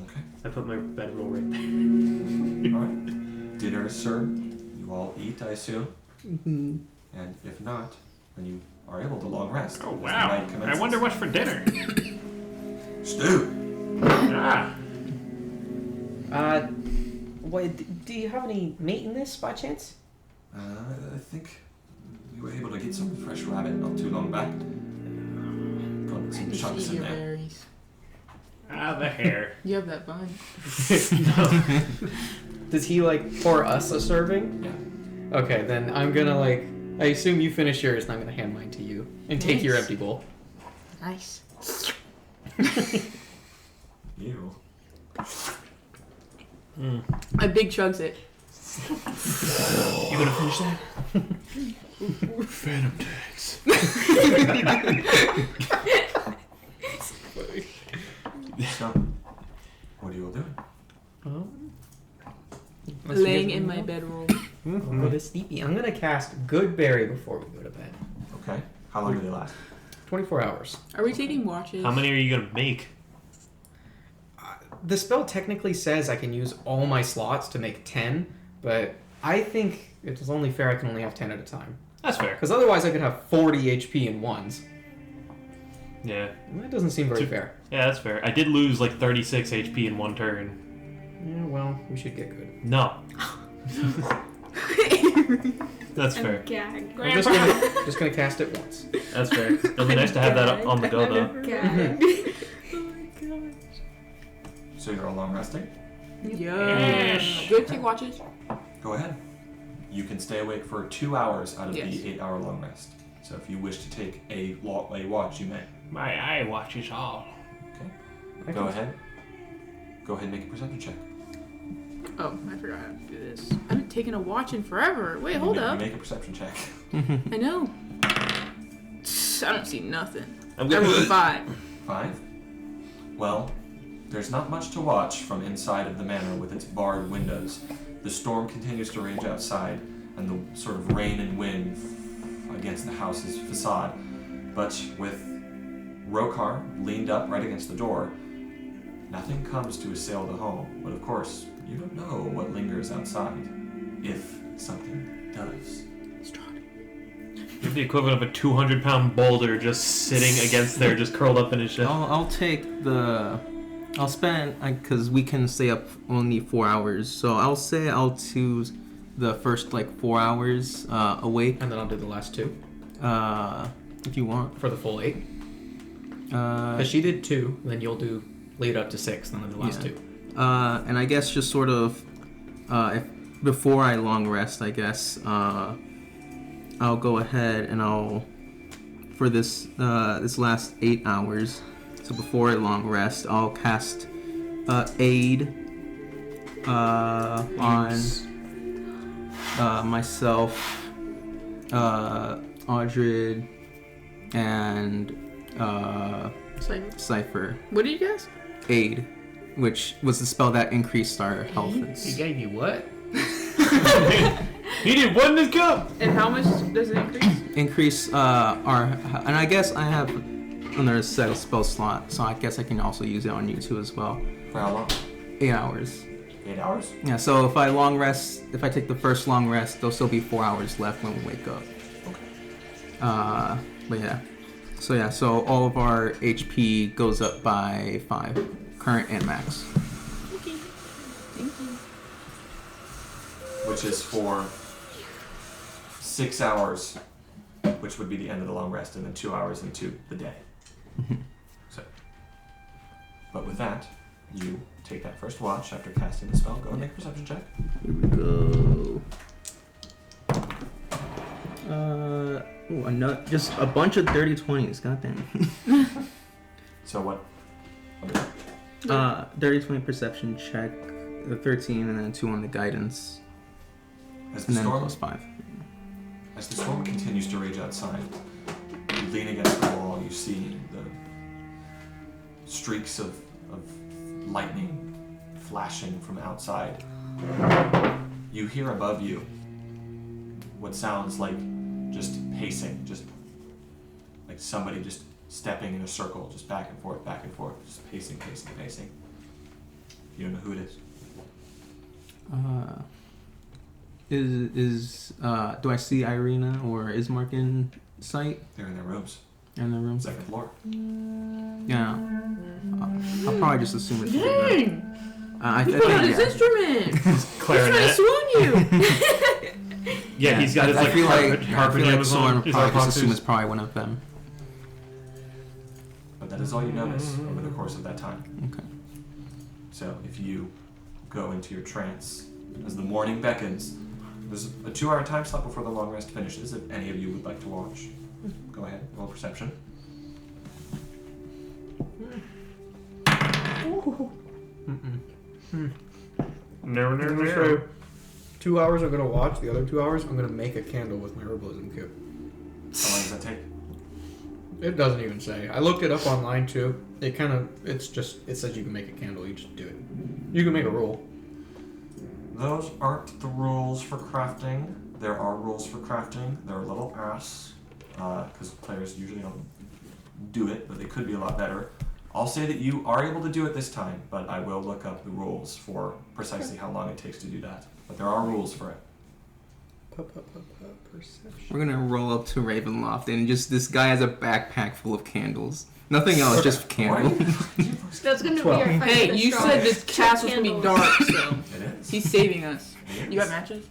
Okay. I put my bedroll right there. All right. Dinner is served. You all eat, I assume. Mm-hmm. And if not, then you are able to long rest. Oh as the wow! night I commences. wonder what's for dinner. Stu. Ah, Do you have any meat in this by chance? I think we were able to get some fresh rabbit not too long back. Put some chunks in there. berries. the hair. You have that bun. No. Does he like pour us a serving? Yeah. Okay, then I'm gonna like. I assume you finish yours, and I'm gonna hand mine to you and take your Nice. empty bowl. Nice. Ew. I big chugs it. You gonna finish that? Phantom tanks. So, what are you all doing? Laying in my bedroll. I'm gonna sleepy. I'm gonna cast Good Berry before we go to bed. Okay. How long do they last? 24 hours. Are we taking watches? How many are you gonna make? The spell technically says I can use all my slots to make 10, but I think it's only fair I can only have 10 at a time. That's fair. Because otherwise I could have 40 HP in ones. Yeah. And that doesn't seem very Two- fair. Yeah, that's fair. I did lose like 36 HP in one turn. Yeah, well, we should get good. No. That's fair. Gag. I'm just gonna cast it once. That's fair. It'll be nice to have that on the go though. Gag. So you're all long resting? Yeah. Do I take watches? Go ahead. You can stay awake for 2 hours out of Yes. the 8-hour long rest. So if you wish to take a watch, you may. My eye watches all. Go ahead. Go ahead and make a perception check. Oh, I forgot how to do this. I haven't taken a watch in forever. Wait, hold You up. make a perception check. I know. I don't see nothing. I'm I rolled a gonna 5. 5? Well, there's not much to watch from inside of the manor with its barred windows. The storm continues to rage outside, and the sort of rain and wind against the house's facade. But with Rokar leaned up right against the door, nothing comes to assail the home. But of course, you don't know what lingers outside, if something does. You have the equivalent of a 200-pound boulder just sitting against there, just curled up in his shell. I'll take the. I'll spend because we can stay up only 4 hours. So I'll say I'll choose the first like 4 hours awake. And then I'll do the last 2 If you want. for the full 8. Because she did 2, then you'll do lead up to 6, then I'll do the last Yeah. 2. And I guess just sort of, if before I long rest, I guess I'll go ahead and I'll for this this last 8 hours. So before a long rest, I'll cast aid on myself, Audred, and Cypher. What did you guys? Aid, which was the spell that increased our health. He gave you what? He did one in his cup! And how much does it increase? Increase our, and I guess I have another set of spell slot, so I guess I can also use it on you too as well. For how long? 8 hours. 8 hours? Yeah, so if I long rest, if I take the first long rest, there'll still be 4 hours left when we wake up. But yeah. So all of our HP goes up by 5, current and max. Okay. Thank you. Which is for 6 hours, which would be the end of the long rest, and then 2 hours into the day. So, but with that, you take that first watch after casting the spell. Go and make a perception check. Here we go. Just a bunch of dirty 20s, goddamn. So what? Dirty 20 perception check, the 13, and then 2 on the guidance, As the and then storm, plus 5. as the storm continues to rage outside, you lean against the wall. You see the streaks of lightning flashing from outside. You hear above you what sounds like just pacing, just like somebody just stepping in a circle, just back and forth, just pacing. You don't know who it is. Do I see Irina or Ismark in sight? They're in their rooms, In the room? second floor. Yeah. I'll probably just assume it's pretty good. Dang! I He think put out his yeah. instrument! He's trying to Clarinet. swoon you! Yeah, he's got his like I feel harp like jams Soren on. would probably just assume it's probably one of them. But that is all you notice over the course of that time. Okay. So if you go into your trance, as the morning beckons, there's a 2-hour time slot before the long rest finishes. If any of you would like to watch, go ahead, roll perception. No. 2 hours I'm gonna watch. The other 2 hours I'm gonna make a candle with my herbalism kit. How long does that take? It doesn't even say. I looked it up online too. It says you can make a candle. You just do it. You can make a roll. Those aren't the rules for crafting. There are rules for crafting. They're a little ass, because players usually don't do it, but they could be a lot better. I'll say that you are able to do it this time, but I will look up the rules for precisely how long it takes to do that. But there are rules for it. Perception. We're gonna roll up to Ravenloft and just this guy has a backpack full of candles. Nothing else, just candles. That's gonna 12. be our fight Hey, with you Strahd. said this castle's gonna be Candles. dark, so It is. he's saving us. It You got is. matches?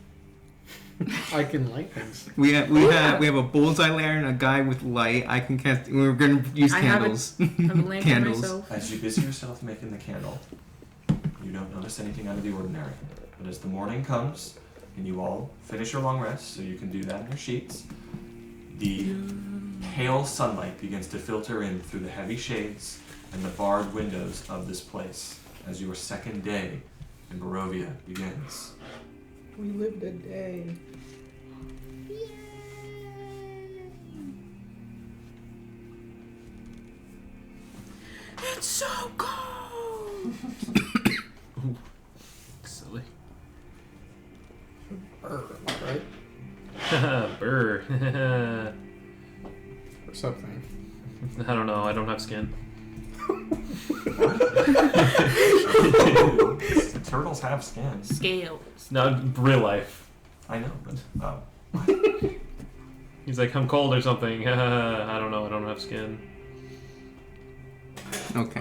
I can light things. we have a bullseye lantern, a guy with light. I can cast. We're gonna use I have candles. I have a lantern Candles. myself. As you busy yourself making the candle, you don't notice anything out of the ordinary. But as the morning comes, and you all finish your long rest, so you can do that in your sheets, the pale sunlight begins to filter in through the heavy shades and the barred windows of this place as your second day in Barovia begins. We lived a day. It's so cold! Silly. Right? Burr. Or something. I don't know. I don't have skin. The turtles have skin. Scales. Not real life. I know, but He's like, I'm cold or something. I don't know. I don't have skin. Okay.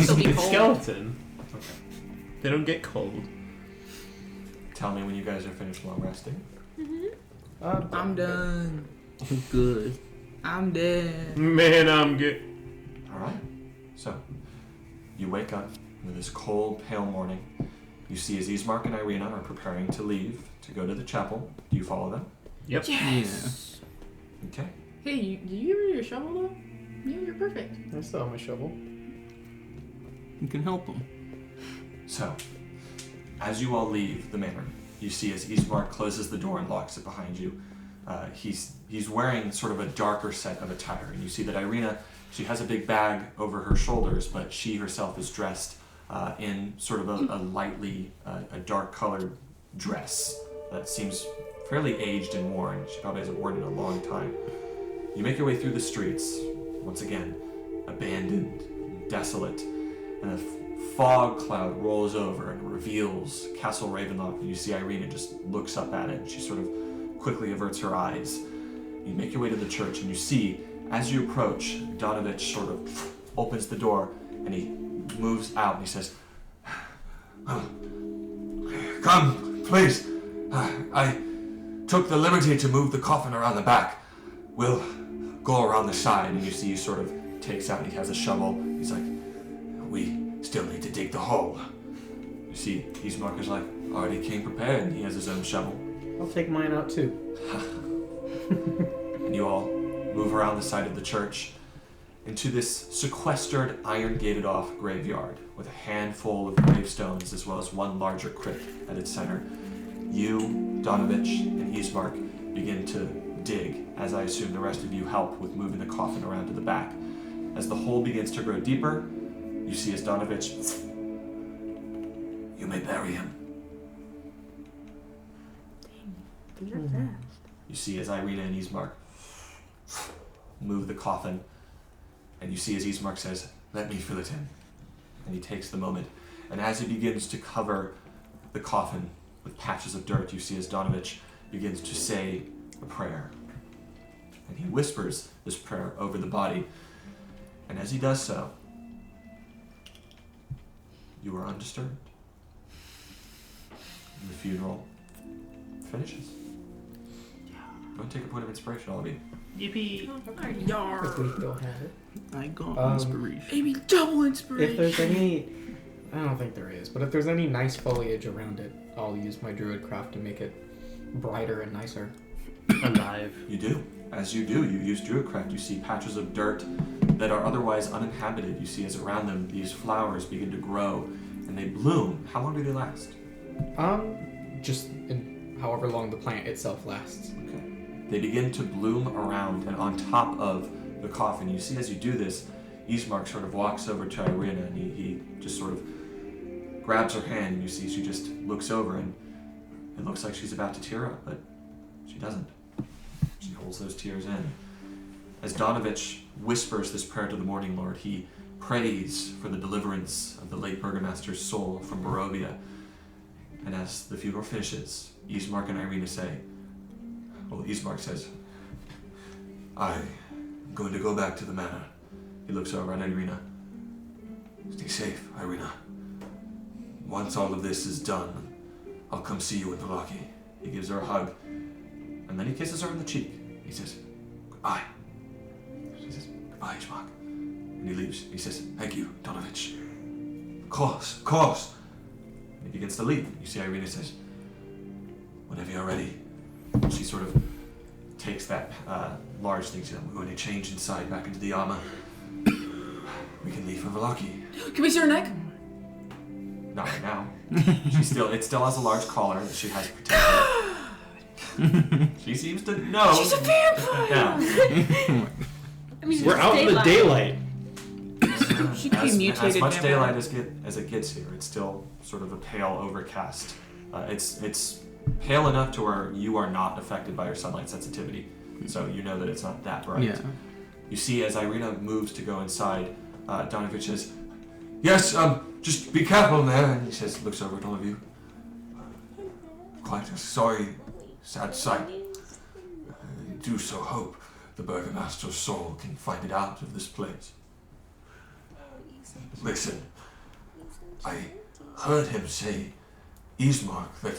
Still be cold. Skeleton. okay. They don't get cold. Tell me when you guys are finished long resting. I'm done. Good. I'm dead. Man, I'm good. All right. So, you wake up in this cold, pale morning. You see as Ismark and Irina are preparing to leave to go to the chapel. Do you follow them? Yep. Yes! Okay. Hey, do you give her your shovel though? Yeah, you're perfect. I still have my shovel. You can help him. So, as you all leave the manor, you see as Ismark closes the door and locks it behind you. He's wearing sort of a darker set of attire, and you see that Irina, she has a big bag over her shoulders, but she herself is dressed in sort of a lightly, a dark colored dress that seems fairly aged and worn. She probably hasn't worn it in a long time. You make your way through the streets, once again, abandoned, desolate, and a fog cloud rolls over and reveals Castle Ravenloft, and you see Irina just looks up at it, and she sort of quickly averts her eyes. You make your way to the church, and you see, as you approach, Donovich sort of opens the door, and he moves out, and he says, Come, please. I took the liberty to move the coffin around the back. we'll go around the side, and you see he sort of takes out, he has a shovel, he's like, we still need to dig the hole. You see, Ismark is like, already came prepared, and he has his own shovel. I'll take mine out too. And you all move around the side of the church into this sequestered, iron-gated off graveyard with a handful of gravestones as well as one larger crypt at its center. You, Donovich, and Ismark begin to dig, as I assume the rest of you help with moving the coffin around to the back. As the hole begins to grow deeper, you see as Donovich, you may bury him. You see as Irina and Ismark move the coffin, and you see as Ismark says, let me fill it in. And he takes the moment, and as he begins to cover the coffin with patches of dirt, you see as Donovich begins to say a prayer. And he whispers this prayer over the body. And as he does so, you are undisturbed. And the funeral finishes. Go and take a point of inspiration, all of you. Yippee! If we still have it. I got inspiration. Maybe double inspiration. If there's any, I don't think there is, but if there's any nice foliage around it, I'll use my druid craft to make it brighter and nicer. Alive. You do. As you do, you use druidcraft. You see patches of dirt that are otherwise uninhabited. You see as around them these flowers begin to grow and they bloom. How long do they last? Just in however long the plant itself lasts. Okay. They begin to bloom around and on top of the coffin. You see as you do this, Ismark sort of walks over to Irina and he just sort of grabs her hand and you see she just looks over and it looks like she's about to tear up, but she doesn't. She holds those tears in. As Donovich whispers this prayer to the Morning Lord, he prays for the deliverance of the late Burgomaster's soul from Barovia. And as the funeral finishes, Ismark and Irina say, well, Ismark says, I'm going to go back to the manor. He looks over at Irina. Stay safe, Irina. Once all of this is done, I'll come see you in Vallaki. He gives her a hug, and then he kisses her on the cheek. He says, goodbye. She says, goodbye, Ismark. And he leaves. He says, thank you, Donovich. Of course. And he begins to leave. You see Irina says, whenever you're ready. She sort of takes that large thing. She says, we're going to change inside back into the armor. We can leave for Vallaki. Can we see her neck? Not right now. It still has a large collar that she has protected. She seems to know. She's a vampire! Yeah. I mean, We're out in the daylight. She could be mutated as much vampire. daylight as it gets here, it's still sort of a pale overcast. It's pale enough to where you are not affected by your sunlight sensitivity, so you know that it's not that bright. Yeah. You see, as Irina moves to go inside, Donovich says, yes, just be careful there. And he says, looks over at all of you. Quite a sorry, sad sight. I do so hope the Burgomaster's soul can find it out of this place. Listen, I heard him say, Ismark, that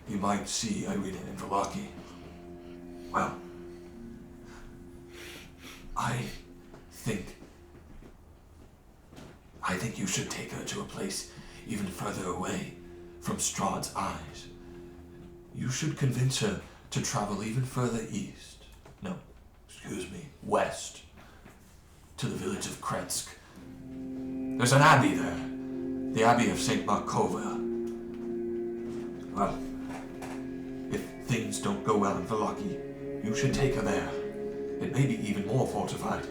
you might see Irina in Vallaki. Well, I think you should take her to a place even further away from Strahd's eyes. You should convince her to travel even further east. No, excuse me, west. To the village of Kretsk. There's an abbey there. The Abbey of St. Markova. Well, if things don't go well in Vallaki, you should take her there. It may be even more fortified.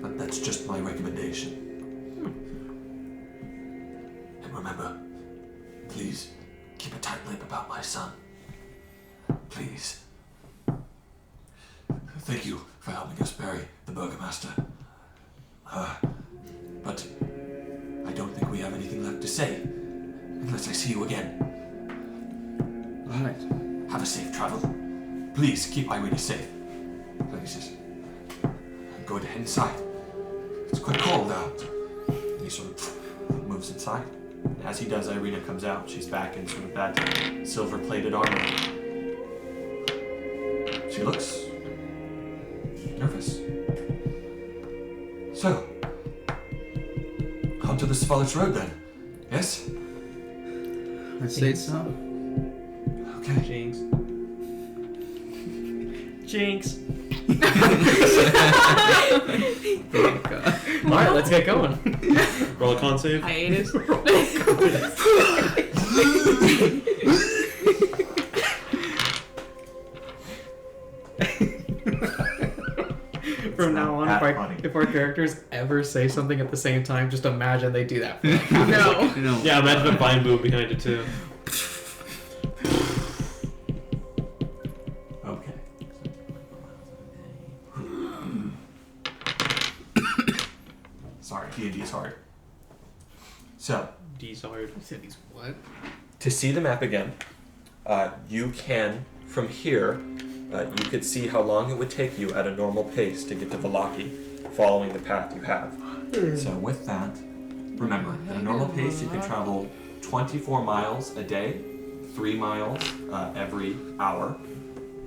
But that's just my recommendation. And remember, please keep a tight lip about my son. Please. Thank you for helping us bury the Burgomaster. But I don't think we have anything left to say, unless I see you again. Alright. Have a safe travel. Please keep Irina safe. Like he says, I'm going to head inside. It's quite cold out. And he sort of moves inside. And as he does, Irina comes out. She's back in sort of that silver-plated armor. She looks nervous. So, on to the Svalich Road then. Yes? I say so. Okay. Jinx. Alright, let's get going. Roll a con save. Hiatus. From now on, that funny. if our characters ever say something at the same time, just imagine they do that. No. No. Yeah, imagine a vine boom behind it too. Okay. Sorry, D&D is hard. So, D's hard. Said he's what? to see the map again, you can, from here, you could see how long it would take you at a normal pace to get to Vallaki, following the path you have. So with that, Remember, at a normal pace, you can travel 24 miles a day, 3 miles every hour.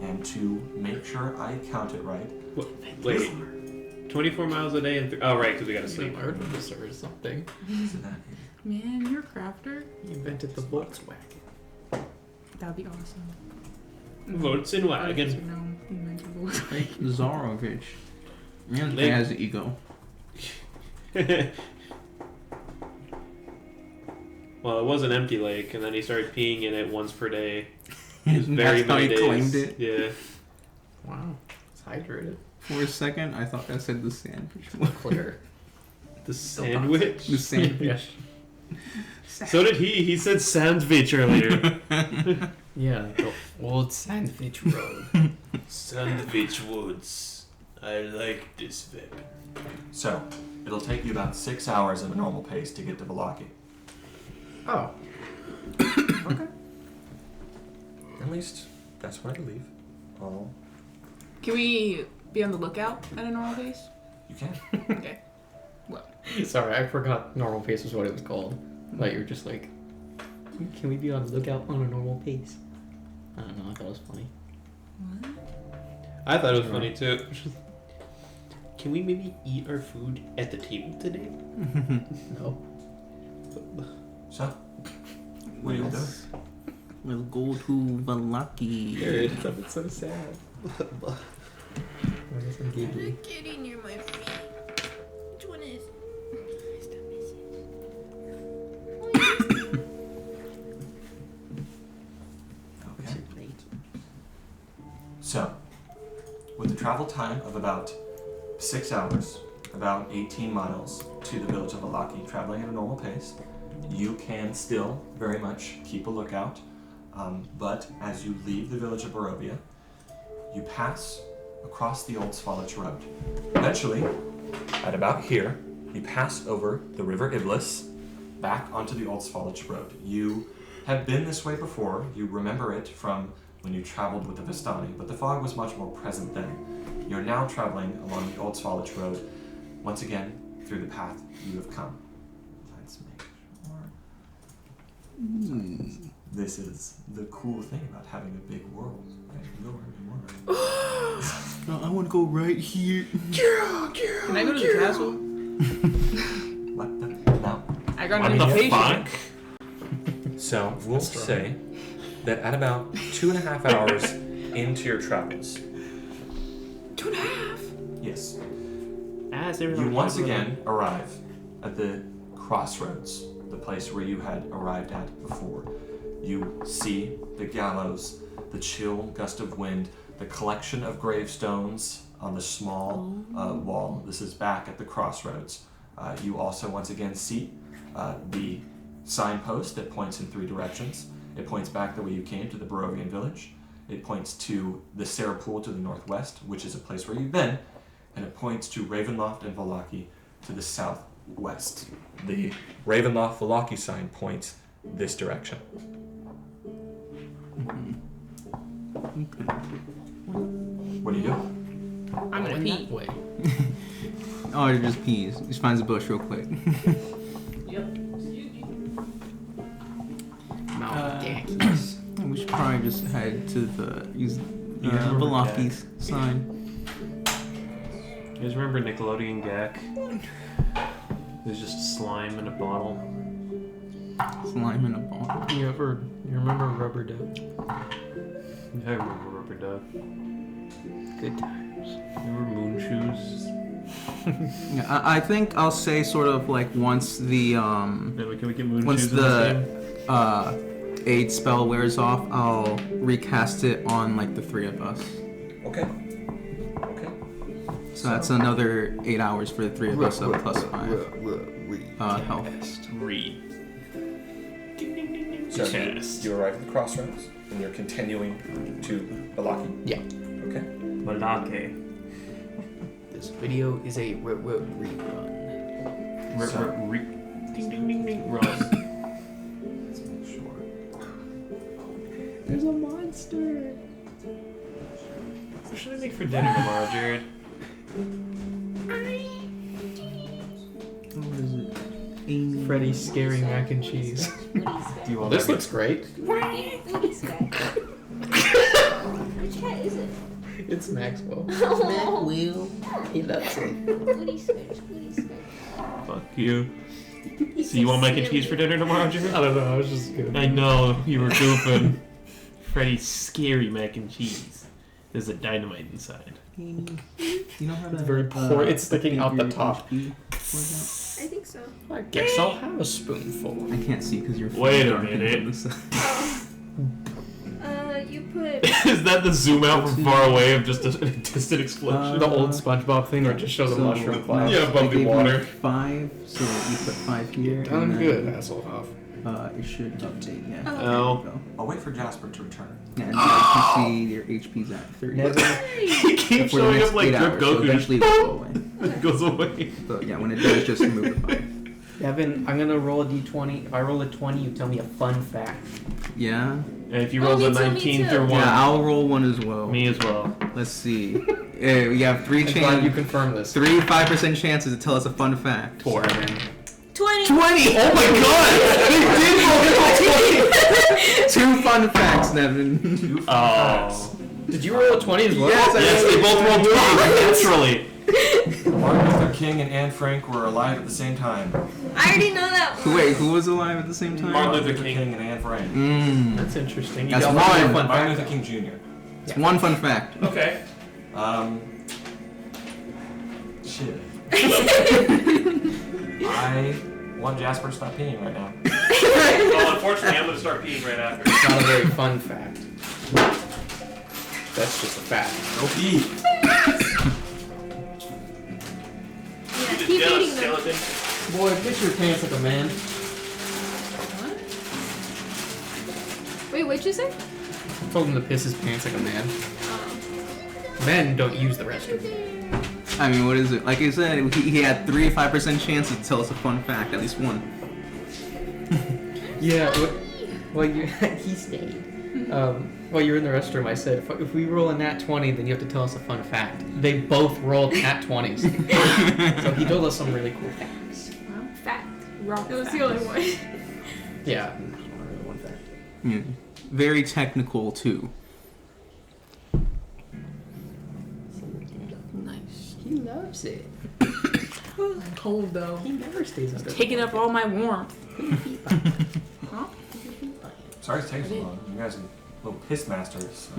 And to make sure I count it right. Wait. 24 miles a day and oh right, because we gotta sleep. Learned from this or something. So that Man, you're a crafter. You invented the Volkswagen. That'd be awesome. Volkswagen. No, invented Volkswagen. Zarovich. Yeah, Like- he has an ego. Well, it was an empty lake, and then he started peeing in it once per day. It was very That's how many he days. claimed it. Yeah. Wow. It's hydrated. For a second, I thought that said the sandwich. Clear. The sandwich. The sandwich. So did he. He said sandwich earlier. Yeah, the old Sandwich Road. Sandwich Woods. I like this weapon. So, it'll take you about 6 hours at a normal pace to get to Velaki. Oh. Okay. At least, that's what I believe. Oh. Can we be on the lookout at a normal pace? You can. Okay. Sorry, I forgot normal pace was what it was called. Like, you were just like, can we be on the lookout on a normal pace? I don't know, I thought it was funny. What? I thought it was funny too. Can we maybe eat our food at the table today? No. So, what are you doing? We'll go to Velaki. It's so sad. Why is it giggly? Kitty near my feet. Which one is? Okay. So, with a travel time of about 6 hours, about 18 miles to the village of Velaki, traveling at a normal pace, you can still very much keep a lookout. But as you leave the village of Barovia, you pass across the Old Svalich Road. Eventually, at about here, you pass over the River Iblis back onto the Old Svalich Road. You have been this way before. You remember it from when you traveled with the Vistani, but the fog was much more present then. You're now traveling along the Old Svalich Road, once again, through the path you have come. Let's make sure. This is the cool thing about having a big world. Right? You go wherever you want. No, I want to go right here. Can I go to the castle? What the? No. I got What an the invitation. fuck? So we'll say that at about 2.5 hours into your travels, 2.5. yes, As you once again arrive at the crossroads, the place where you had arrived at before. You see the gallows, the chill gust of wind, the collection of gravestones on the small wall. This is back at the crossroads. You also once again see the signpost that points in 3 directions. It points back the way you came to the Barovian village. It points to the Sarah Pool to the northwest, which is a place where you've been, and it points to Ravenloft and Velaki to the southwest. The Ravenloft Velaki sign points this direction. What do you do? I'm gonna pee. Way. Oh, it just pees. Just finds a bush real quick. Yankees. We should probably just head to the Yeah, Velaki's sign. You guys remember Nickelodeon Gak? There's just slime in a bottle. Slime in a bottle. You remember Rubber Duck? I remember Rubber Duck. Good times. Remember Moon Shoes? Yeah, I think I'll say sort of like once the Maybe can we get Moon once Shoes in this the game? aid spell wears off, I'll recast it on like the 3 of us. Okay. Okay. So that's another 8 hours for the 3 of us, so plus 5 health. 3. So Cast. you arrive at the crossroads, and you're continuing to Velaki. Yeah. Okay. Malake. This video is a rerun. Ding ding ding ding. Ross. Let's make sure. There's a monster. What should I make for dinner tomorrow, Jared? What is it? Amy. Freddy's scary mac and cheese. Do you want This that? looks great. Which cat is it? It's Maxwell. Oh, He loves it. Woody Switch. Fuck you. So you want mac and cheese for dinner tomorrow, Jimmy? I don't know. I was just kidding. I know you were goofing. Freddy's scary mac and cheese. There's a dynamite inside. Amy. You know how It's to, very poor. It's sticking out the your top. HP was I think so. I guess I'll have a spoonful. out? I can't see because you're. Wait a darkened minute. from the side. You put. Is that the zoom out from far away of just a distant explosion? The old SpongeBob thing where it just shows a mushroom cloud. Yeah, above I the gave water. you 5, so you put 5 here. I'm and good, then, Hasselhoff. It should update. Yeah. Oh. There you Oh. go. I'll wait for Jasper to return. Yeah, and as you can see, your HP's at 30. Never. He keeps For the showing next up like 8 Grip hours, so Goku. eventually it will go away. It goes away. So yeah, when it does, just remove the 5. Devin, I'm gonna roll a d20. If I roll a 20, you tell me a fun fact. Yeah. And if you Oh, roll me a too, me 19 too. through 1, Yeah, I'll roll one as well. me as well. Let's see. We have 3 I'm glad you chances. confirmed this. 3 5% chances to tell us a fun fact. 4. 20. 20! Oh my god! He did roll a 20! 2 fun facts, Nevin. Oh. Did you roll a 20 as well? Yes, I Yes, they both rolled 20, naturally. Martin Luther King and Anne Frank were alive at the same time. I already know that one. Wait, who was alive at the same time? Martin Luther King. and Anne Frank. That's interesting. That's got one. fun Martin fact. Luther King Jr. It's one fun fact. Okay. Shit. I want Jasper to stop peeing right now. Well, unfortunately, I'm going to start peeing right after. It's not a very fun fact. That's just a fact. Go pee. Yeah, keep eating them. Boy, piss your pants like a man. Wait, what'd you say? I told him to piss his pants like a man. Men don't use the restroom. I mean, what is it? Like I said, he had 3 5% chances to tell us a fun fact, at least one. Yeah, well, you he stayed. While you were in the restroom, I said, if we roll a nat 20, then you have to tell us a fun fact. They both rolled nat 20s. So he told us some really cool facts. Fact. Wrong. It was the only one. Yeah. Yeah. Very technical, too. Nice. He loves it. I'm cold though. He never stays under. Taking up all my warmth. Huh? Sorry it's taking so long. You guys are little piss masters.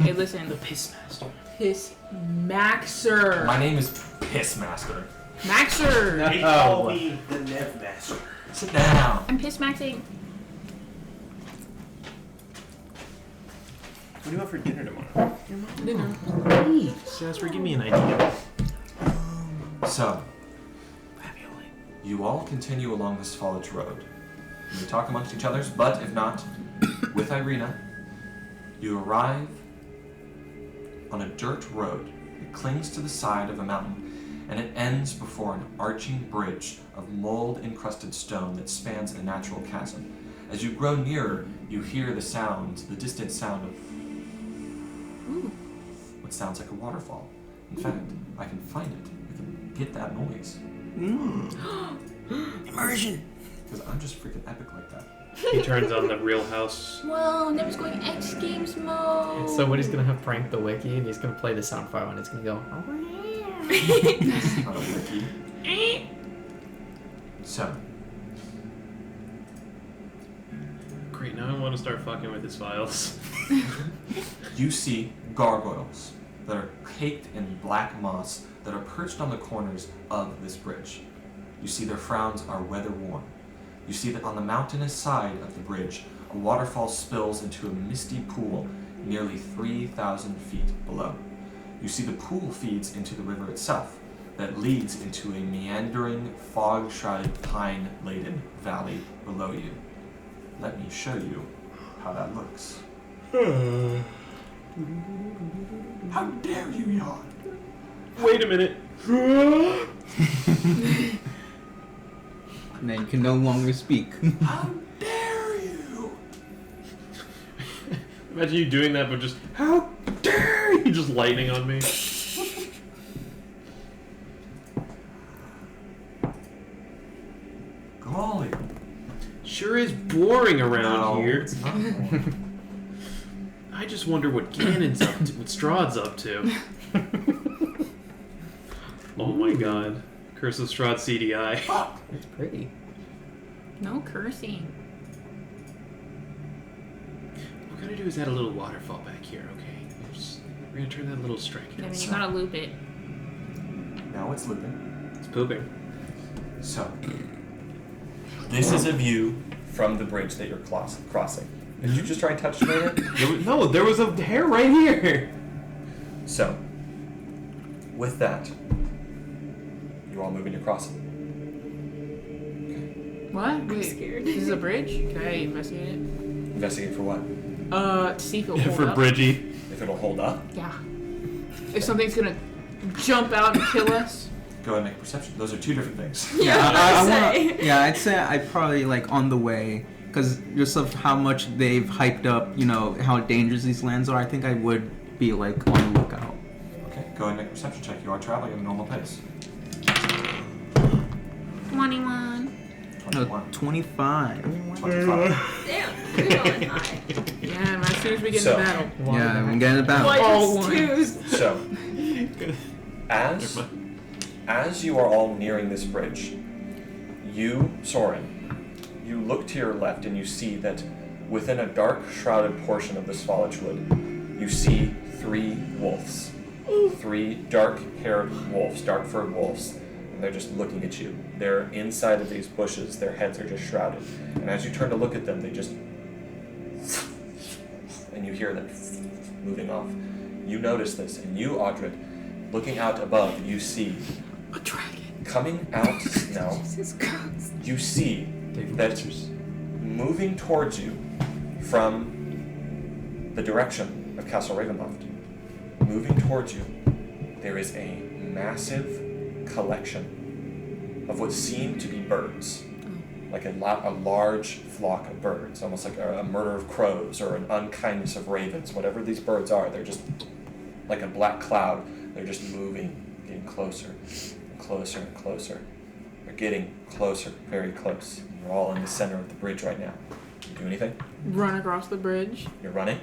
Hey, listen. The piss master. Piss Maxer. My name is Piss Master. Maxer. No. They call me the Nev Master. Sit down. I'm piss maxing. What do you want for dinner tomorrow? Dinner. Jasper, give me an idea. So, you all continue along this foliage road. You may talk amongst each others, but if not, with Irina, you arrive on a dirt road. It clings to the side of a mountain, and it ends before an arching bridge of mold-encrusted stone that spans a natural chasm. As you grow nearer, you hear the distant sound of what sounds like a waterfall. In fact, I can find it. I can get that noise. Immersion! Because I'm just freaking epic like that. He turns on the Real House. Whoa, Never's going X Games mode. So what he's gonna have prank the wiki, and he's gonna play the sound file, and it's gonna go. On a wiki. So, Great, now I want to start fucking with his files. you see gargoyles that are caked in black moss that are perched on the corners of this bridge. You see their frowns are weather-worn. You see that on the mountainous side of the bridge, a waterfall spills into a misty pool nearly 3,000 feet below. You see the pool feeds into the river itself that leads into a meandering, fog-shrouded, pine-laden valley below you. Let me show you how that looks. How dare you yawn? Wait a minute. And then you can no longer speak. How dare you? Imagine you doing that, but just, how dare you, just lightning on me. Go Sure is boring around No, here. it's not boring. I just wonder what Ganon's up to, what Strahd's up to. Oh my god. Curse of Strahd CDI. It's pretty. No cursing. What we're gonna do is add a little waterfall back here, okay? We're gonna turn that little strike. Yeah, you gotta loop it. Now it's looping. It's pooping. So, this is a view from the bridge that you're crossing. Did you just try and touch me? No, there was a hair right here. So, with that, you all moving to cross it. What? Wait, scared. This is a bridge? Can I investigate it? Investigate for what? To see if it'll hold For up. Bridgie. If it'll hold up, Yeah. If something's gonna jump out and kill us. go ahead and make a perception. Those are two different things. Yeah, I'd say I'd probably like on the way, because just of how much they've hyped up, you know, how dangerous these lands are. I think I would be like on the lookout. Okay, go ahead and make a perception check. You are traveling at a normal pace. 21. 21. 25. 25. Damn, you're going high. Yeah, and as soon as we get So- into battle. Yeah, I'm getting it back. All What? one. Twos. So, as you are all nearing this bridge, you, Soren, you look to your left and you see that within a dark shrouded portion of this foliage wood, you see 3 wolves. 3 dark-haired wolves, dark-furred wolves, and they're just looking at you. They're inside of these bushes, their heads are just shrouded. And as you turn to look at them, they just... and you hear them moving off. You notice this, and you, Audred, looking out above, you see A dragon. coming out now, Jesus Christ. you see that moving towards you from the direction of Castle Ravenloft, moving towards you, there is a massive collection of what seem to be birds. Like a large flock of birds, almost like a murder of crows or an unkindness of ravens. Whatever these birds are, they're just like a black cloud. They're just moving, getting closer and closer and closer. They're getting closer, very close. You're all in the center of the bridge right now. You do anything? Run across the bridge. You're running?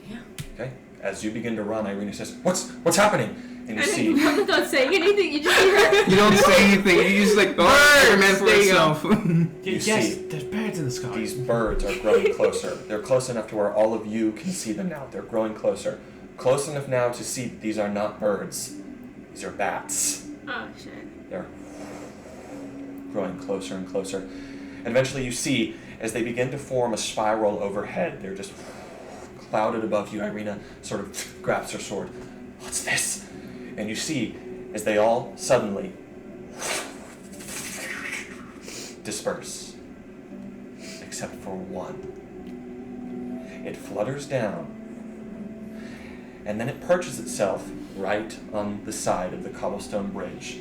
Yeah. Okay. As you begin to run, Irina says, What's happening? And you see I'm not saying anything, you just hear it. You don't say anything. You just like go man for There you go. yourself. You yes, see there's birds in the sky. these birds are growing closer. They're close enough to where all of you can see them now. They're growing closer. Close enough now to see that these are not birds. These are bats. Oh, shit. They're growing closer and closer. And eventually you see, as they begin to form a spiral overhead, they're just clouded above you. Irina sort of grabs her sword. What's this? And you see, as they all suddenly disperse, except for one. It flutters down, and then it perches itself right on the side of the cobblestone bridge.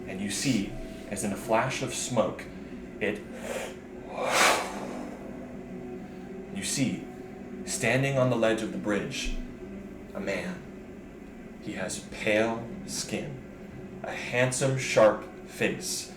And you see, as in a flash of smoke, you see, standing on the ledge of the bridge, a man. He has pale skin, a handsome, sharp face,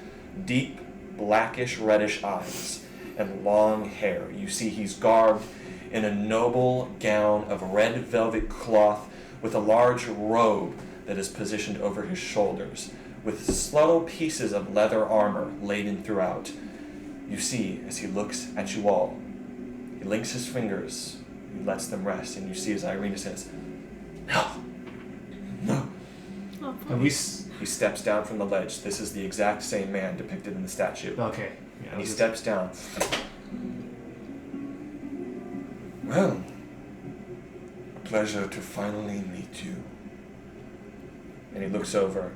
deep, blackish, reddish eyes, and long hair. You see he's garbed in a noble gown of red velvet cloth with a large robe that is positioned over his shoulders, with subtle pieces of leather armor laden throughout. You see, as he looks at you all, he links his fingers, he lets them rest, and you see as Irina says, No. Oh, And we He steps down from the ledge. This is the exact same man depicted in the statue. okay. Yeah, And he steps down. Well, a pleasure to finally meet you. And he looks over.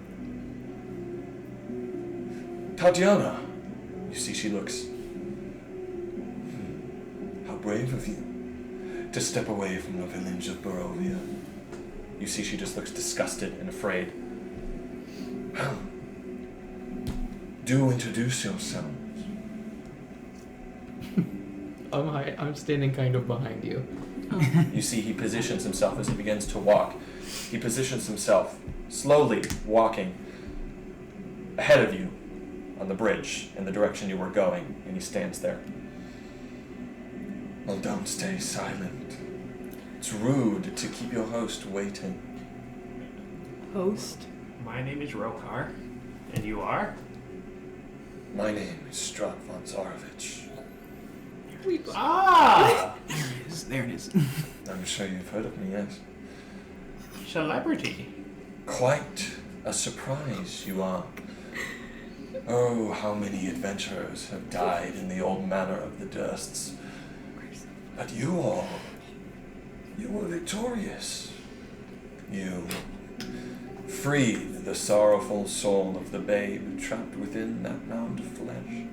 Tatiana! You see, she looks. How brave of you to step away from the village of Barovia. You see, she just looks disgusted and afraid. Well, do introduce yourselves. I'm standing kind of behind you. You see, he positions himself as he begins to walk. He positions himself, slowly walking ahead of you on the bridge in the direction you were going, and he stands there. Well, don't stay silent. It's rude to keep your host waiting. Host. My name is Rokar, and you are? My name is Strahd von Zarovich. Ah! There it is. I'm sure you've heard of me, yes? Celebrity. Quite a surprise you are. Oh, how many adventurers have died in the old manor of the Dursts. But you were victorious. You freed the sorrowful soul of the babe trapped within that mound of flesh.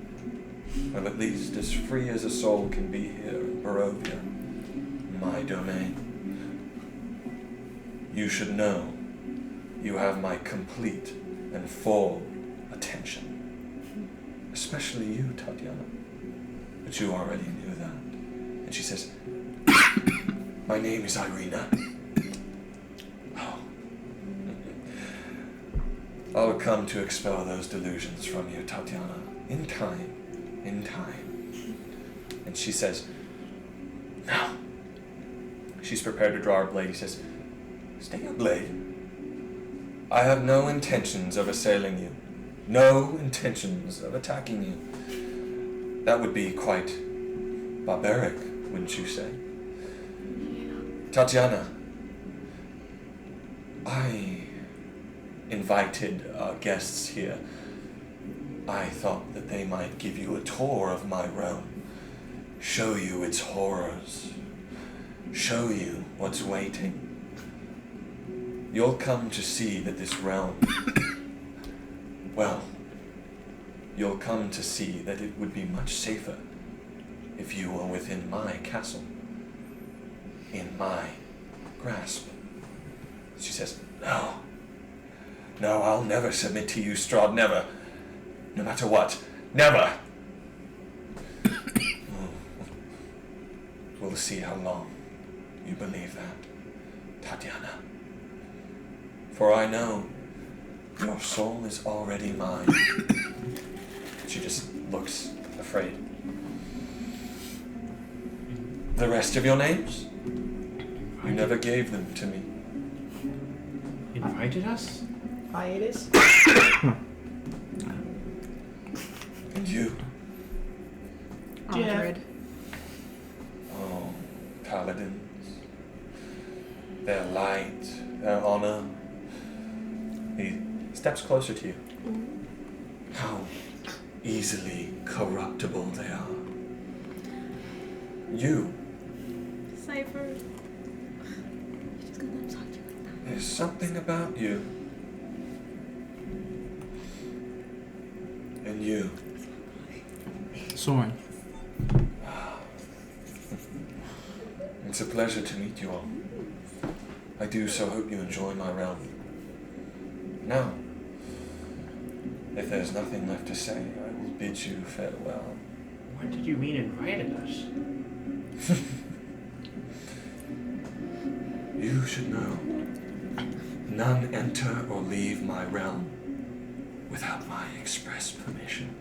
Well, at least as free as a soul can be here in Barovia, my domain. You should know you have my complete and full attention. Especially you, Tatiana. But you already knew that. And she says, my name is Irina. Oh. I'll come to expel those delusions from you, Tatiana. In time. In time. And she says, no. She's prepared to draw her blade. He says, stay your blade. I have no intentions of assailing you. No intentions of attacking you. That would be quite barbaric, wouldn't you say? Tatiana, I invited our guests here. I thought that they might give you a tour of my realm, show you its horrors, show you what's waiting. You'll come to see that this realm, well, you'll come to see that it would be much safer if you were within my castle, in my grasp. She says, no, I'll never submit to you, Strahd, never. No matter what, never. We'll see how long you believe that, Tatiana. For I know your soul is already mine. She just looks afraid. The rest of your names? You never gave them to me. Invited us? Hiatus? And you? Aldred. Oh, paladins. Their light, their honor. He steps closer to you. How easily corruptible they are. You. Cypher. There's something about you. And you. Soren. It's a pleasure to meet you all. I do so hope you enjoy my realm. Now, if there's nothing left to say, I will bid you farewell. What did you mean invited us? You should know, none enter or leave my realm without my express permission.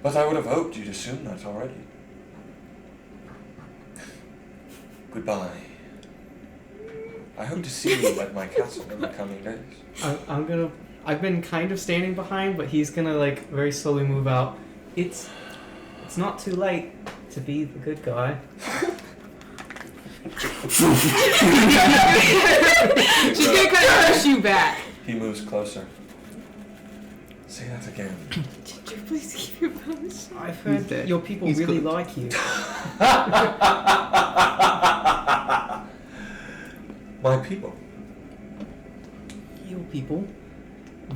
But I would have hoped you'd assume that already. Goodbye. I hope to see you at my castle in the coming days. I've been kind of standing behind, but he's gonna like very slowly move out. It's not too late to be the good guy. She's gonna kind of push you back. He moves closer. Say that again. Ginger, please keep your promise. I've He's heard dead. your people He's really good. like you. My people. Your people? I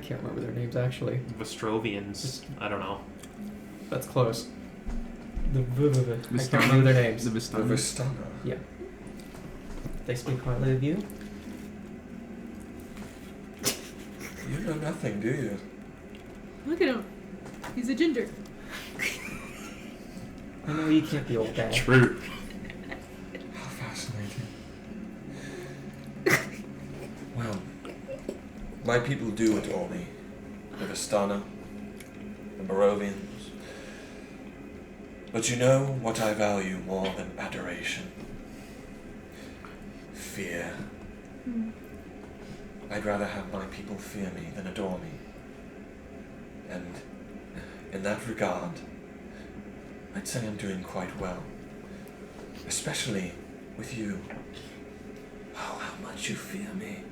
can't remember their names actually. Vestrovians. I don't know. That's close. I can't remember their names. The The Vistana. Vistana. They speak highly of you. You know nothing, do you? Look at him. He's a ginger. I know you can't be old dad. True. How fascinating. Well, my people do adore me. The Vistana, the Barovians. But you know what I value more than adoration? Fear. I'd rather have my people fear me than adore me. And in that regard, I'd say I'm doing quite well. Especially with you. Oh, how much you fear me.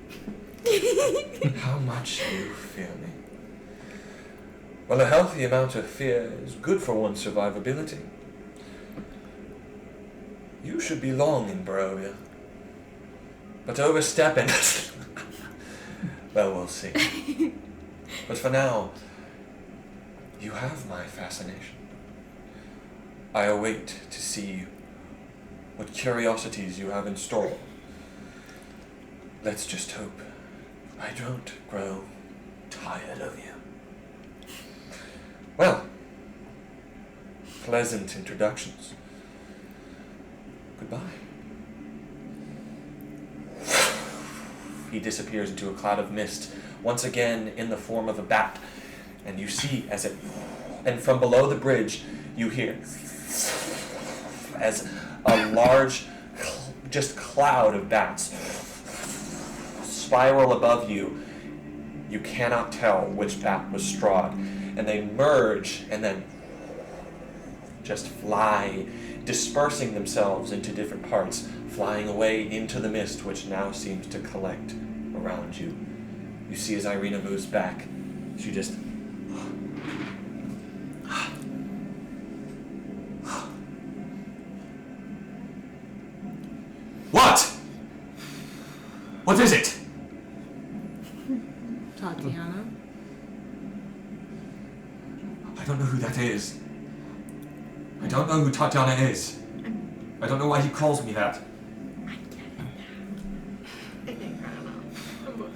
How much you fear me. Well, a healthy amount of fear is good for one's survivability. You should be long in Barovia. But overstepping... well, we'll see. But for now, you have my fascination. I await to see what curiosities you have in store. Let's just hope I don't grow tired of you. Well, pleasant introductions. Goodbye. He disappears into a cloud of mist, once again in the form of a bat, and you see as it, and from below the bridge, you hear as a large, just cloud of bats spiral above you. You cannot tell which bat was Strahd, and they merge and then just fly, dispersing themselves into different parts, flying away into the mist, which now seems to collect around you. You see as Irina moves back, she just... What? What is it? Tatiana. I don't know who that is. I don't know who Tatiana is. I don't know why he calls me that.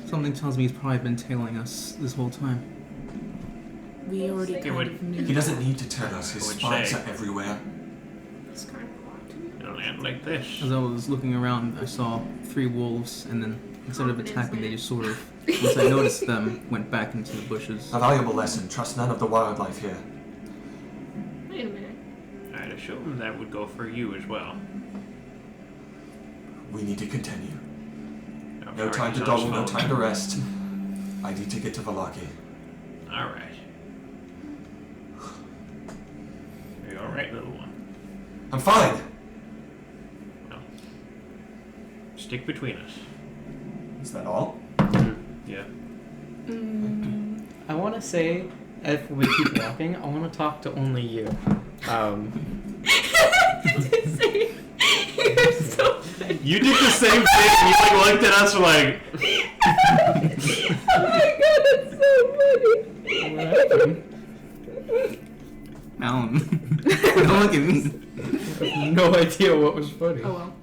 Something tells me he's probably been tailing us this whole time. We already kind of knew. He doesn't need to tell us. His I would spies say. are everywhere. It'll end like this. As I was looking around, I saw 3 wolves, and then instead of attacking, they just sort of, once I noticed them, went back into the bushes. A valuable lesson. Trust none of the wildlife here. Wait a minute. I'd assume that would go for you as well. We need to continue. Oh, No sorry, time to he's on his dawdle, no phone. time to rest. I need to get to Valaki. Alright. Are you alright, little one? I'm fine! Well, stick between us. Is that all? Yeah. I want to say, if we keep walking, I want to talk to only you. You're so funny. You did the same thing. You like looked at us like. Oh my god, that's so funny. What happened? Alan, don't look at me. No idea what was funny. Oh well.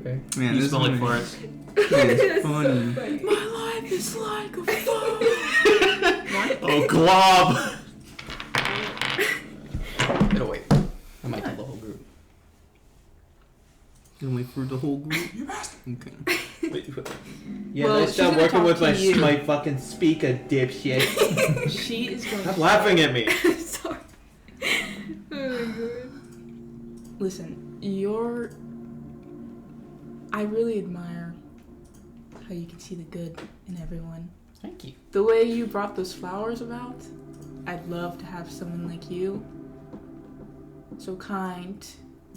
Okay. Man, You this smell like movie forest. is funny. My life is like a phone. Oh, glob. It'll wait. I might tell the whole group. Gonna wait for the whole group. You bastard! Okay. Yeah, Well, I she's start gonna working talk with to my you. my fucking speaker, dipshit. She is going Stop to... laughing at me. I'm sorry. Oh my god. Listen, you're... I really admire how you can see the good in everyone. Thank you. The way you brought those flowers about, I'd love to have someone like you. So kind,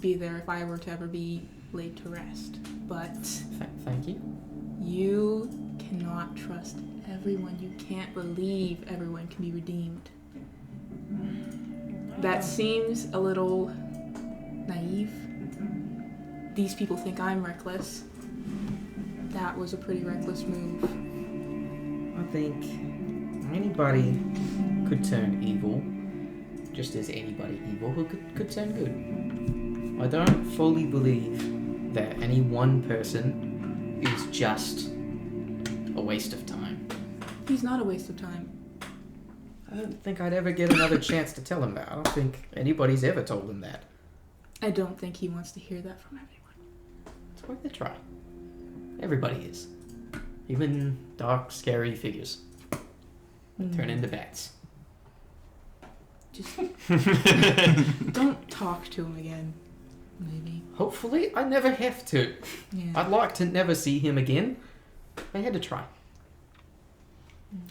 be there if I were to ever be laid to rest. But Thank you. you cannot trust everyone. You can't believe everyone can be redeemed. That seems a little naive. These people think I'm reckless. That was a pretty reckless move. I think anybody could turn evil, just as anybody evil who could turn good. I don't fully believe that any one person is just a waste of time. He's not a waste of time. I don't think I'd ever get another chance to tell him that. I don't think anybody's ever told him that. I don't think he wants to hear that from everyone. It's worth a try. Everybody is. Even dark, scary figures. Turn into bats. Just don't talk to him again. Maybe. Hopefully, I never have to. Yeah. I'd like to never see him again. I had to try.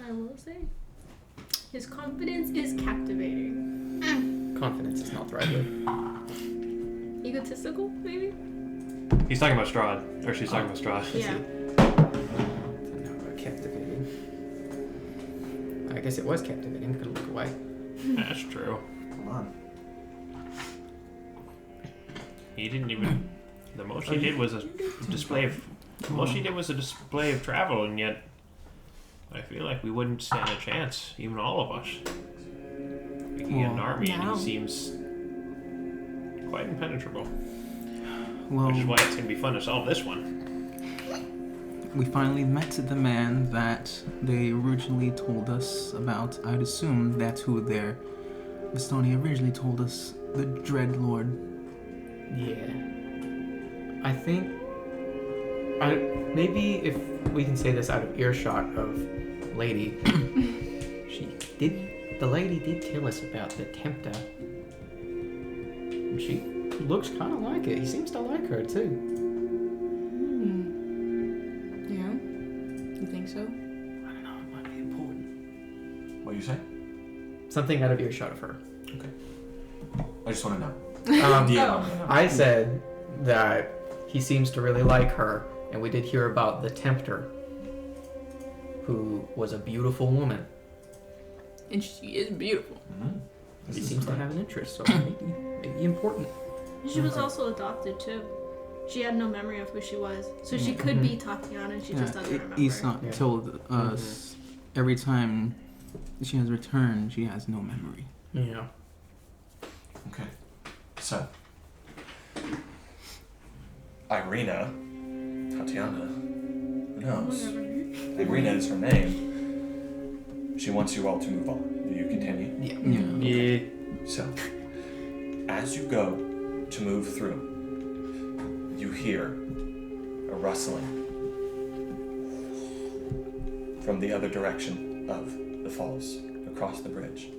I will say, his confidence is captivating. Confidence is not the right word. Egotistical, maybe? He's talking about Strahd, or she's talking about Strahd. Yeah. No, captivating. I guess it was captivating. Couldn't look away. That's true. Come on. He didn't even. The most he did was a display of. The most he did was a display of travel, and yet I feel like we wouldn't stand a chance, even all of us. We can get an army, and now. he seems quite impenetrable. Well, Which is why it's gonna be fun to solve this one. we finally met the man that they originally told us about. I'd assume that's who their Vistani originally told us, the Dread Lord. Yeah. I think. Maybe if we can say this out of earshot of Lady. The lady did tell us about the Tempter. And she looks kind of like it. He seems to like her too. Yeah? You think so? I don't know. It might be important. What do you say? Something out of earshot of her. I just want to know. I said that he seems to really like her, and we did hear about the Tempter, who was a beautiful woman. And she is beautiful. He seems to have an interest, so maybe important. She was also adopted too. She had no memory of who she was, so she could be Tatiana. She just doesn't remember. Isa told us every time she has returned, she has no memory. Yeah. Okay. So, Irina, Tatiana, who knows? Irina is her name. She wants you all to move on. Do you continue? Yeah. So, as you go to move through, you hear a rustling from the other direction of the falls, across the bridge.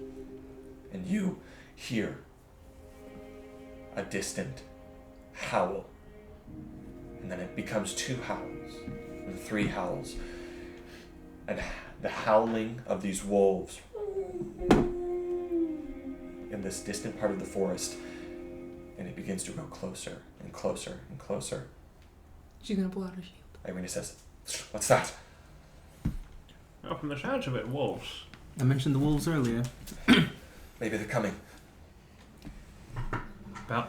And you hear a distant howl. And then it becomes 2 howls, and 3 howls. And the howling of these wolves in this distant part of the forest, and it begins to grow closer and closer and closer. She's gonna pull out her shield. Irina says, "What's that?" Oh, from the sounds of it, wolves. I mentioned the wolves earlier. Maybe they're coming. About.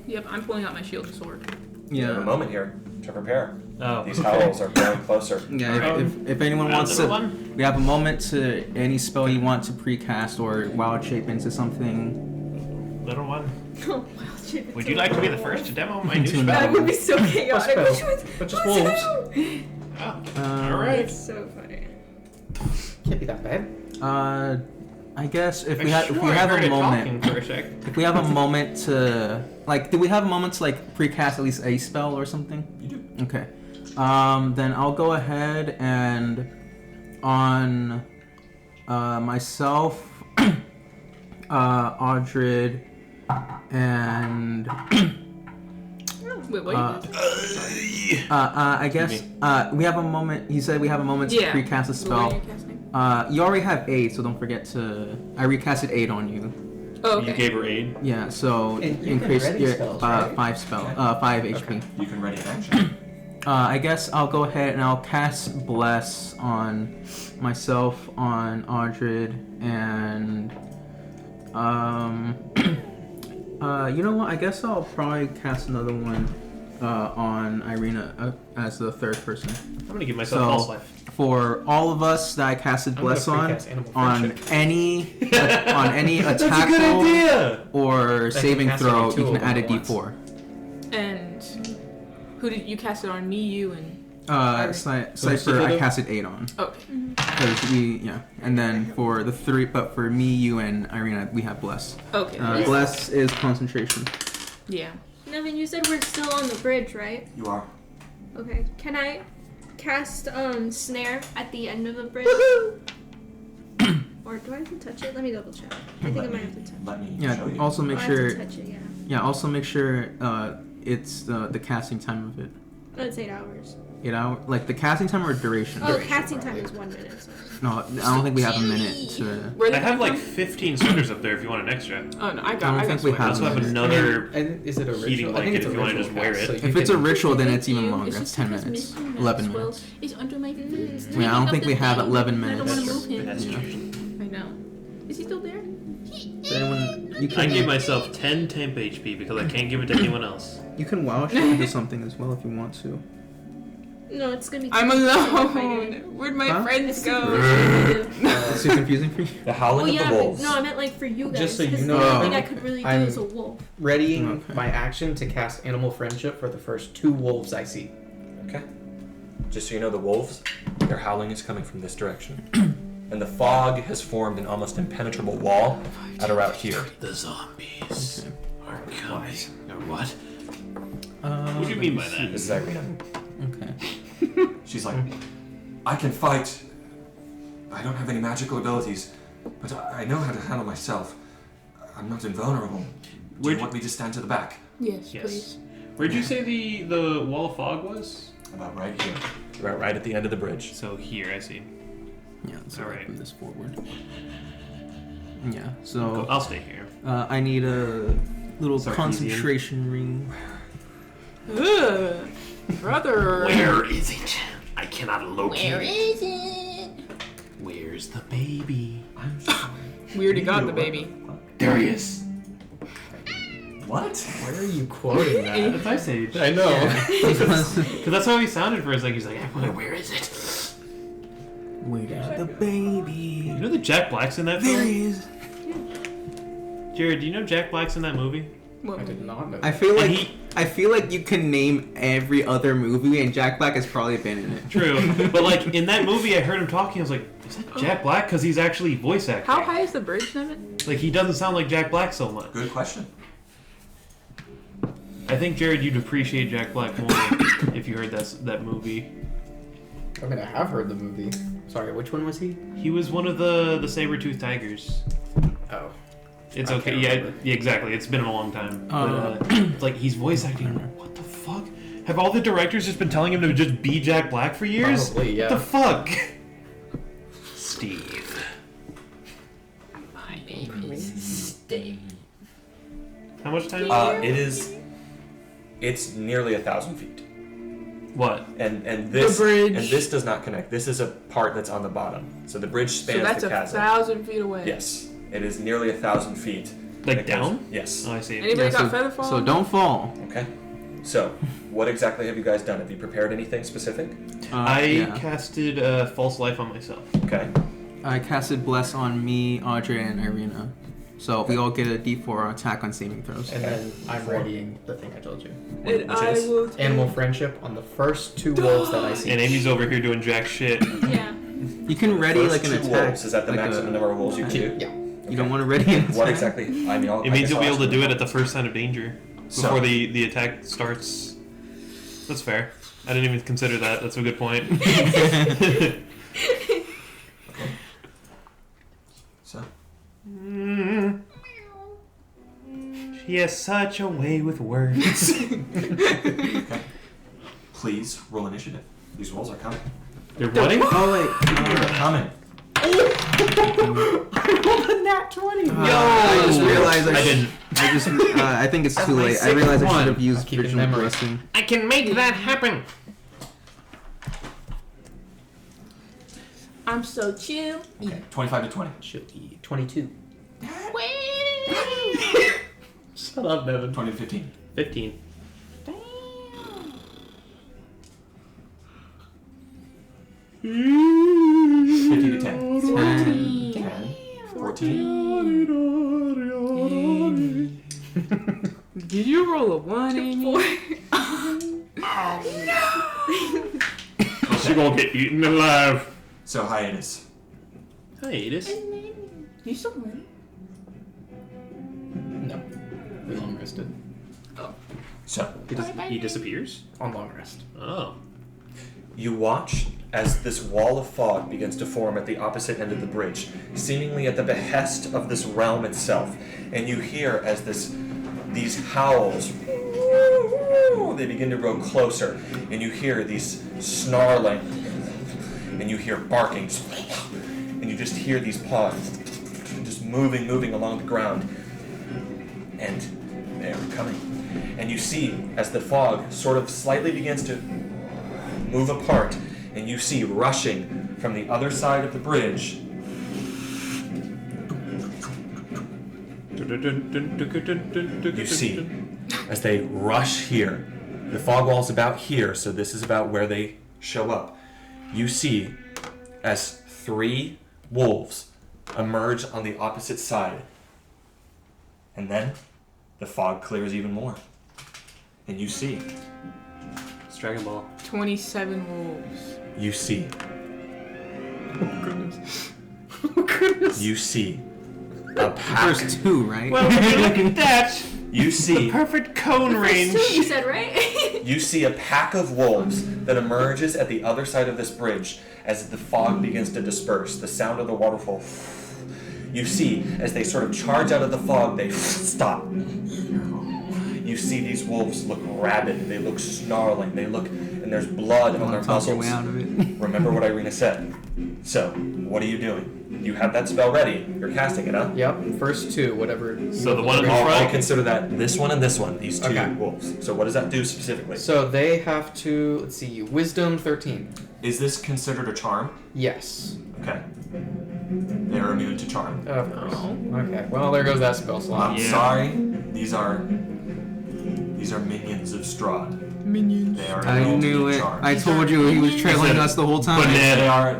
Yep, I'm pulling out my shield and sword. You have a moment here to prepare. Oh. These howls are growing closer. Yeah, if anyone wants to, we have a moment to any spell you want to precast or wild shape into something. Little one. Oh, wow, shit. Would you like to be the first to demo my new Into spell? That would be so chaotic. What Which spell? was, But just wolves. Oh, alright. It's so funny. Can't be that bad. I guess if we I have heard a it moment, talking for a sec. if we have a moment to do we have a moment to precast at least a spell or something? You do. Okay. Then I'll go ahead and on myself, Audred, and Wait, what? I guess we have a moment. You said we have a moment to precast a What are spell. you casting? You already have 8, so don't forget to. I recasted 8 on you. Oh, okay. You gave her aid. Yeah, so And you can increase ready your spells, right? 5 HP. You can ready an action. I guess I'll go ahead and I'll cast Bless on myself, on Audred, and you know what? I guess I'll probably cast another one on Irina as the 3rd person. I'm gonna give myself false life. For all of us that I casted I'm gonna Bless on precast Animal on Friendship. any attack That's a good roll idea. or can saving cast it on throw, 2 you can of them add a at once. D4. And who did you cast it on? Me, you, and Cypher, I casted 8 on. okay. Because and then for the 3, but for me, you, and Irina, we have Bless. Okay. Bless is concentration. Yeah. Nevin, you said we're still on the bridge, right? You are. Okay. Can I cast snare at the end of the bridge? Or Or do I have to touch it? Let me double check. I think I might have to touch it. Let me Yeah. show you. Also make I have sure. to touch it, yeah. Yeah. Also make sure it's the casting time of it. Oh, it's 8 hours. 8 hours. Like the casting time or duration. Oh, casting time is 1 minute. Sorry. No, I don't think we have a minute to. Where I they have come like from? 15 sweaters up there if you want an extra. Oh no, I I got. don't I think got we I have also have a minute. another. And is it a heating ritual? I think blanket it's a if you wanna ritual just wear cast, it. so you If it's a can- ritual, then Thank it's even you. longer. It's It's just 10 because minutes. Mr. 11 Maxwell minutes. is under my feet. Yeah, I don't think we have 11 I minutes. don't want to That's move true. him. That's Yeah. true. I know. Is he still there? Does anyone? You I can. gave myself 10 temp HP because I can't give it to anyone else. You can wow shift into something as well if you want to. No, it's gonna be. I'm too alone. complicated. Where'd my Huh? friends go? It's too confusing for you. The howling Well, yeah, of the but, wolves. no, I meant like for you guys. Just so you 'cause know, the only thing Oh. I could really do I'm- is a wolf. Readying Okay. my action to cast Animal Friendship for the first 2 wolves I see. Okay. Just so you know, the wolves, their howling is coming from this direction. And the fog has formed an almost impenetrable wall at around here. The zombies are coming. Or what? What do you mean by that? This is Irina. Okay. She's like, I can fight. I don't have any magical abilities, but I know how to handle myself. I'm not invulnerable. Do Where'd you want me to stand to the back? Yes, Yes. please. Where'd you say the wall of fog was? About right here. Right at the end of the bridge. So here, I see. Yeah. Let's Alright. move this forward. Yeah. Cool. So I'll stay here. I need a little Sarkeesian. concentration ring. Ugh, brother. Where is it? I cannot locate Where it. is it? Where's the baby? I'm sorry. We already got the baby. There he is. What? Where are you quoting that? That's Ice Age. I know. Because that's how he sounded for a second. He's like, where is it? Where's the baby? You know that Jack Black's in that There film? he is. Jared, do you know Jack Black's in that movie? I did not know. I feel And like you can name every other movie, and Jack Black has probably been in it. True. But like in that movie, I heard him talking. I was like, is that Jack Black? Because he's actually voice acting. How high is the bridge, Nevin? Like he doesn't sound like Jack Black so much. Good question. I think Jared, you'd appreciate Jack Black more if you heard that movie. I mean, I have heard the movie. Sorry, which one was he? He was one of the saber-toothed tigers. Oh. It's I okay. can't Yeah, remember. yeah, exactly. It's been a long time. But, it's like he's voice acting. What the fuck? Have all the directors just been telling him to just be Jack Black for years? Probably, yeah. What the fuck? Steve. My name is Steve. How much time? It's nearly 1,000 feet. What? And this bridge. and this does not connect. This is a part that's on the bottom. So the bridge spans So that's the a chasm. 1,000 feet away. Yes, it is nearly 1,000 feet. Like It goes- down? Yes. Oh, I see. Anybody Yeah, got feather fall? so don't fall. Okay. So, what exactly have you guys done? Have you prepared anything specific? I casted False Life on myself. Okay. I casted Bless on me, Audrey, and Irina. So we all get a D4 attack on saving throws. And then I'm readying the thing I told you. And Which I is? will take- Animal Friendship on the first 2 wolves that I see. And Amy's over here doing jack shit. Yeah. You can ready First like an two attack. wolves. Is that the like maximum number of wolves you can do? Yeah. You don't want to ready an attack. What exactly? I mean, It means you'll be able to do it at the first sign of danger So- before the attack starts. That's fair. I didn't even consider that. That's a good point. So, She has such a way with words. okay. Please roll initiative. These wolves are coming. They're running? Oh wait. They're coming. I just realized I didn't. I think it's too late. I realized I should have used keep it in Vigilant memory. Blessing. I can make that happen. I'm so chill. Okay. 25 to 20. Should be 22. Shut up, Devin. 20 to 15. 15. 50 to 10. 10. 10. 14. Did you roll a 1, Amy? She gonna get eaten alive. So, hiatus. Hiatus. You still win? No. We long rested. So, He disappears? On long rest. Oh. you watch as this wall of fog begins to form at the opposite end of the bridge, seemingly at the behest of this realm itself. And you hear as these howls, they begin to grow closer, and you hear these snarling, and you hear barking, and you just hear these paws just moving along the ground, and they are coming. And you see as the fog sort of slightly begins to move apart, and you see rushing from the other side of the bridge you see as they rush here. The fog wall's about here, so this is about where they show up. You see as 3 wolves emerge on the opposite side. And then the fog clears even more. And you see. It's Dragon Ball. 27 wolves. You see. Oh goodness. Oh goodness. You see a pack. There's 2, right? Well, look at that. You see Perfect cone range. First 2 you said, right? You see a pack of wolves that emerges at the other side of this bridge as the fog begins to disperse, the sound of the waterfall. You see, as they sort of charge out of the fog, they stop. You see these wolves look rabid, they look snarling, and there's blood on their Talk your muzzles. way out of it. Remember what Irina said. So, what are you doing? You have that spell ready. You're casting it, huh? Yep, first 2, whatever. So the one in the I'll front. consider that this one and this one, these 2 Okay. wolves. So what does that do specifically? So they have to, let's see, Wisdom 13. Is this considered a charm? Yes. Okay. They're immune to charm. Of course. Okay, well, there goes that spell slot. I'm Yeah. sorry. These are minions of Strahd. Minions. They are I immune knew to it. charm. I told you he was trailing Listen, us the whole time.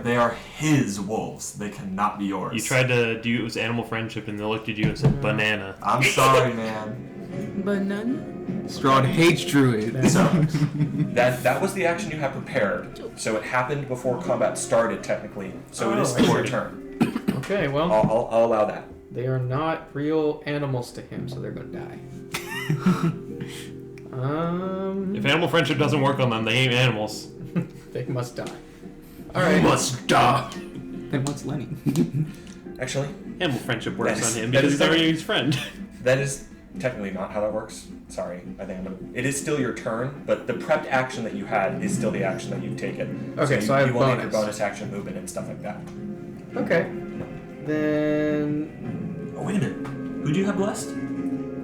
They are his wolves. They cannot be yours. You tried to do it was animal friendship, and they looked at you and said banana. I'm sorry, man. Banana. Strahd hates druid. So that was the action you had prepared. So it happened before combat started, technically. So it is Oh, still I your see. turn. Okay, well, I'll allow that. they are not real animals to him, so they're gonna die. If animal friendship doesn't work on them, they ain't animals. They must die. Alright. Must die. Then what's Lenny? Actually, Animal friendship works That is- on him that because is he's already his friend. that is technically not how that works. Sorry, I think it is still your turn, but the prepped action that you had is still the action that you've taken. Okay, you, so I have you will make your bonus. bonus action movement and stuff like that. Okay. Then. Oh wait a minute, who do you have blessed?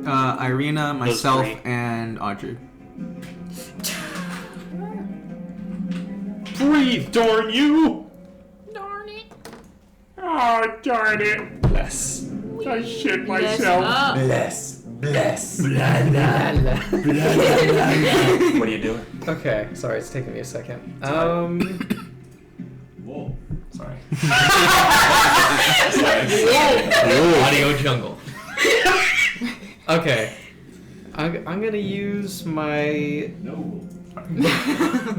Irina, myself, 3. and Audrey. Breathe, darn you! Darn it. Oh, darn it! Bless. I shit Yes, myself. up. Bless. Blah, blah. What are you doing? Okay, sorry, it's taking me a second. Whoa. Sorry. Audio jungle. Okay. I'm gonna use my. No.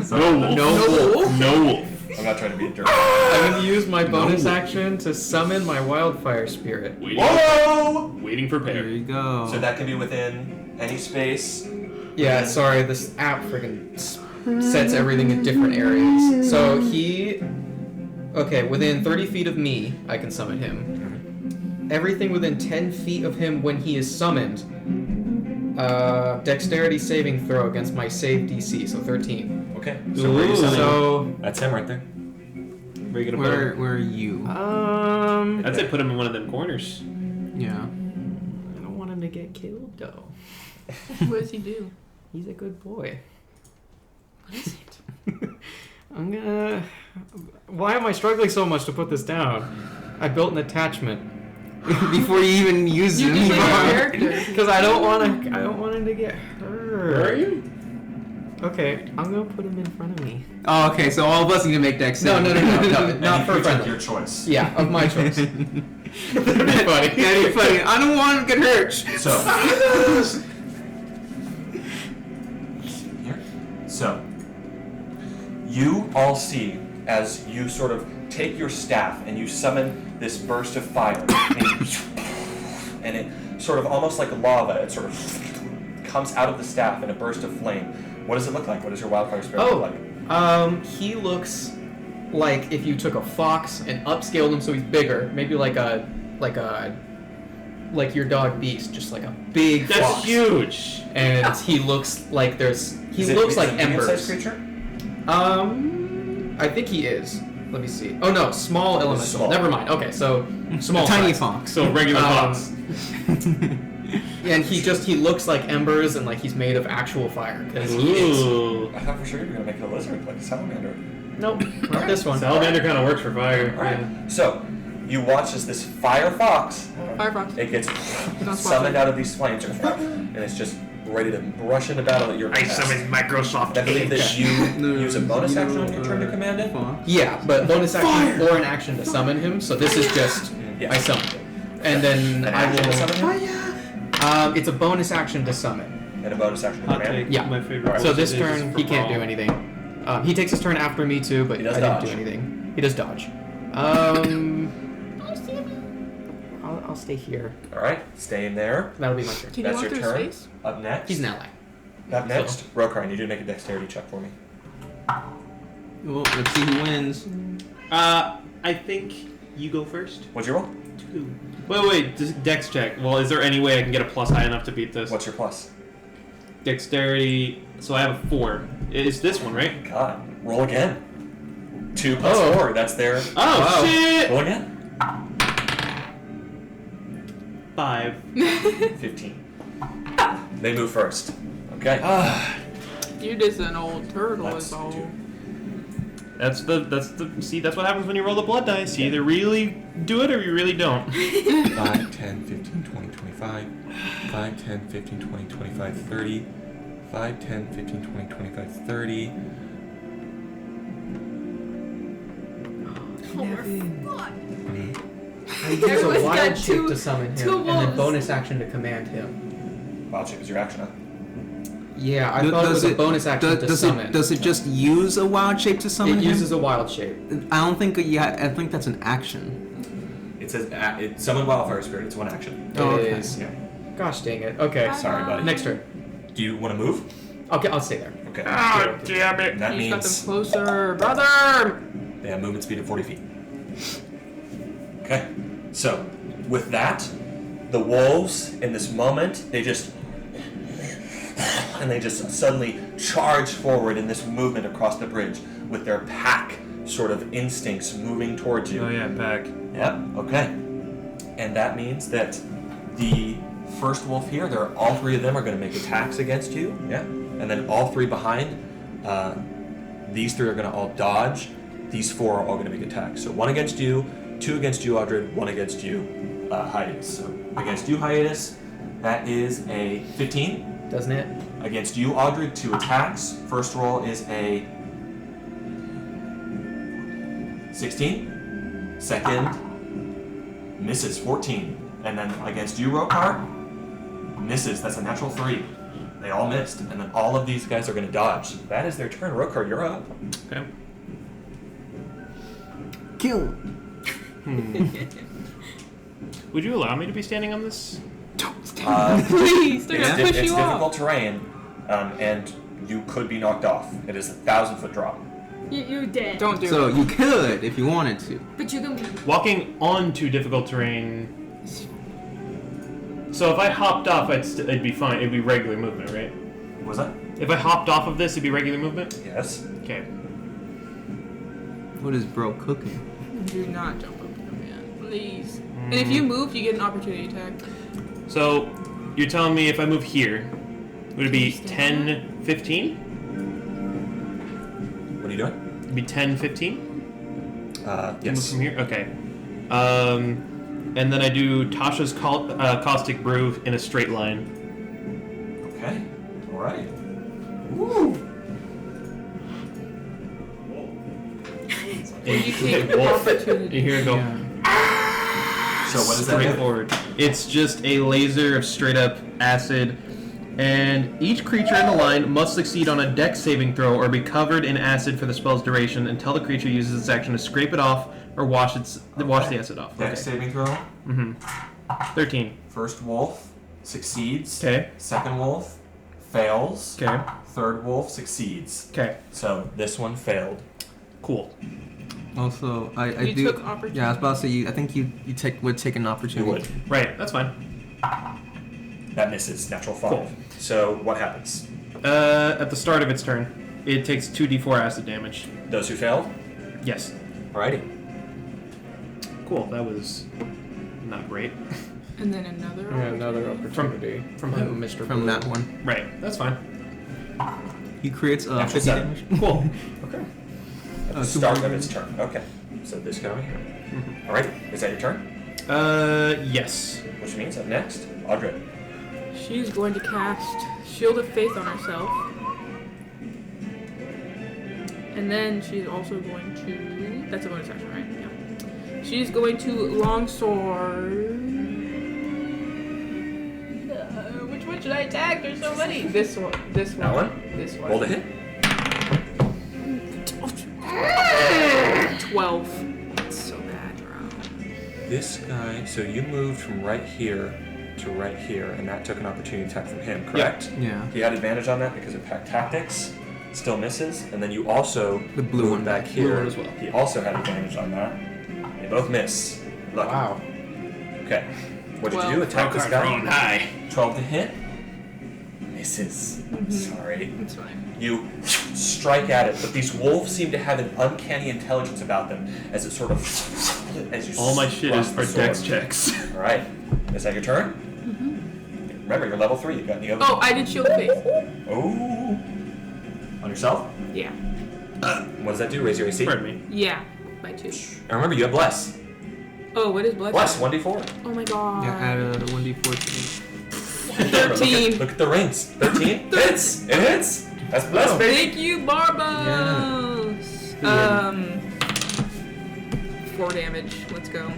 Sorry. No wolf. No wolf. I'm not trying to be a jerk. I'm gonna use my bonus action to summon my wildfire spirit. Waiting, Whoa! waiting for There pair. you go. So that can be within any space. Yeah, sorry, this app freaking sets everything in different areas. So he. Okay, within 30 feet of me, I can summon him. Everything within 10 feet of him when he is summoned. Dexterity saving throw against my save DC, so 13. Okay. So where are you Ooh. sending? So. That's him right there. Where are you gonna put him? Where are you? I'd say put him in one of them corners. Yeah. I don't want him to get killed, though. What does he do? He's a good boy. What is it? I'm gonna. Why am I struggling so much to put this down? I built an attachment Before you even use You it. can play your character. because I don't want to. I don't want him to get hurt. Where are you? Okay, I'm gonna put him in front of me. Oh, okay, so all of us need to make dex No, saves. not for your friendly. choice. Yeah, of my choice. That'd be funny. That'd be funny. I don't want to get hurt. So. Here. So. You all see as you sort of take your staff and you summon this burst of fire, and it sort of almost like lava. It sort of comes out of the staff in a burst of flame. What does it look like? What does your wildfire spirit look like? He looks like if you took a fox and upscaled him so he's bigger, maybe like your dog Beast, just like a big That's fox. huge. And he looks like like embers. Creature? I think he is. Let me see. Oh no, small elemental. Small. Never mind. Okay, so small. Tiny size. fox. So regular fox. And he looks like embers and like he's made of actual fire because he is. Ooh. I thought for sure you were gonna make it a lizard, like a salamander. Nope, not this one. Salamander kind of works for fire. Alright. Yeah. So, you watch as this fire fox, Firefox. it gets not summoned out of these flames, and it's just ready to rush into battle at your I behest. summon Microsoft. I believe that you use a bonus action on your turn to command it. Yeah, but bonus action or an action to summon him. So this is just Yeah. I summoned him, and then An I action to will. summon him, It's a bonus action to summon. and a bonus action to Hot command take. it. Yeah. My favorite. So this is turn for he can't do brawl. anything. He takes his turn after me too, but He does I didn't dodge. do anything. He does dodge. I'll stay here. Alright, staying there. That'll be my turn. Can you That's walk your through turn. space? Up next. He's an ally. Up next, Rokar, I need you to make a dexterity check for me. Well, let's see who wins. I think you go first. What'd you roll? 2. Wait. Just dex check. Well, is there any way I can get a plus high enough to beat this? What's your plus? Dexterity. So I have a 4. It's this one, right? God. Roll again. 2 plus 4. That's their. Oh Wow. shit! Roll again. 5. 15. They move first. Okay. You're just an old turtle, Let's is all. do- That's the see. That's what happens when you roll the blood dice. You either really do it or you really don't. 5, 10, 15, 20, 25. 5, 10, 15, 20, 25, 30. 5, 10, 15, 20, 25, 30. I use a Everyone's wild got shape two- to summon two him, and then wolves. bonus action to command him. Wild shape is your action, huh? Yeah, I thought it was a bonus action to does summon. Does it just use a wild shape to summon It him? uses a wild shape. I don't think. Yeah, I think that's an action. It says it summon wildfire spirit. It's one action. Oh, It okay. is. Yeah. Gosh dang it. Okay. Sorry, buddy. Next turn. Do you want to move? Okay, I'll stay there. Okay. Oh damn it! That You got them means closer, brother! they have movement speed of 40 feet. Okay. So, with that, the wolves in this moment, they just suddenly charge forward in this movement across the bridge with their pack sort of instincts moving towards you. Oh yeah, pack. Yep, okay. And that means that the first wolf here, all 3 of them are going to make attacks against you. Yeah. And then all 3 behind, these 3 are going to all dodge. These 4 are all going to make attacks. So 1 against you, 2 against you, Audred, 1 against you, Hiatus. So against you, Hiatus, that is a 15. Doesn't it? Against you, Audred, 2 attacks. First roll is a 16. Second, misses, 14. And then against you, Rokar, misses. That's a natural 3. They all missed. And then all of these guys are going to dodge. That is their turn. Rokar, you're up. Okay. Kill. Would you allow me to be standing on this? Please, they're It's, gonna push it's you difficult off. terrain, and you could be knocked off. It is a 1,000-foot drop. You're dead. Don't do So it. you could if you wanted to. But you can be. Walking onto difficult terrain. So if I hopped off, it'd be fine. It'd be regular movement, right? What was that? If I hopped off of this, it'd be regular movement. Yes. Okay. What is bro cooking? Do not jump up here, man. Please. And if you move, you get an opportunity attack. So you're telling me if I move here, would it be 10, 15? What are you doing? It'd be 10, 15? Move Yes. from here? Okay. And then I do Tasha's caustic brew in a straight line. Okay. All right. And you take the Wolf. opportunity. You hear it go So what does that straight do? forward. It's just a laser of straight up acid. And each creature in the line must succeed on a dex saving throw or be covered in acid for the spell's duration until the creature uses its action to scrape it off or wash the acid off. Dex saving throw. 13. First wolf succeeds. Okay. Second wolf fails. Okay. Third wolf succeeds. Okay. So this one failed. Cool. Also, I You do. took opportunity. Yeah, I was about to say. I think you would take an opportunity. You would. Right, that's fine. That misses. Natural 5. Cool. So what happens? At the start of its turn, it takes 2d4 acid damage. Those who failed? Yes. Alrighty. Cool, that was not great. And then another. Yeah, another opportunity. From who? Mr. From Blue. that one. Right, that's fine. He creates Natural 50 7. damage. Cool. Okay. At the Two start more. of its turn. Okay. So this guy over here. Alrighty. Is that your turn? Yes. Which means up next, Audrey. She's going to cast Shield of Faith on herself. And then she's also going to... That's a bonus action, right? Yeah. She's going to longsword... which one should I attack? There's so many. This one. This one. That one? This one. Roll to hit. 12. That's so bad, bro. This guy, so you moved from right here to right here, and that took an opportunity attack from him, correct? Yeah. He had advantage on that because of pack tactics. Still misses, and then you also The blue moved one. back Blue here one as well. He also had advantage on that. They both miss. Lucky. Wow. Okay. What did you do? 12. Attack this guy? high. 12 to hit. Misses. Sorry. It's fine. You strike at it, but these wolves seem to have an uncanny intelligence about them as it sort of as you All my shit is thrust for the dex sword. checks. All right. Is that your turn? Remember, you're level 3. You got any other? Oh, I did Shield of Faith. Oh. On yourself? Yeah. What does that do? Raise your AC. Pardon me. Yeah. By 2. And remember, you have bless. Oh, what is blood? Bless 1d4. Oh my god. Yeah, add a 1d4 Remember, 13. Look at the rings. 13 hits. It hits. That's bless, baby. Thank you, Barbos. 4 damage. Let's go.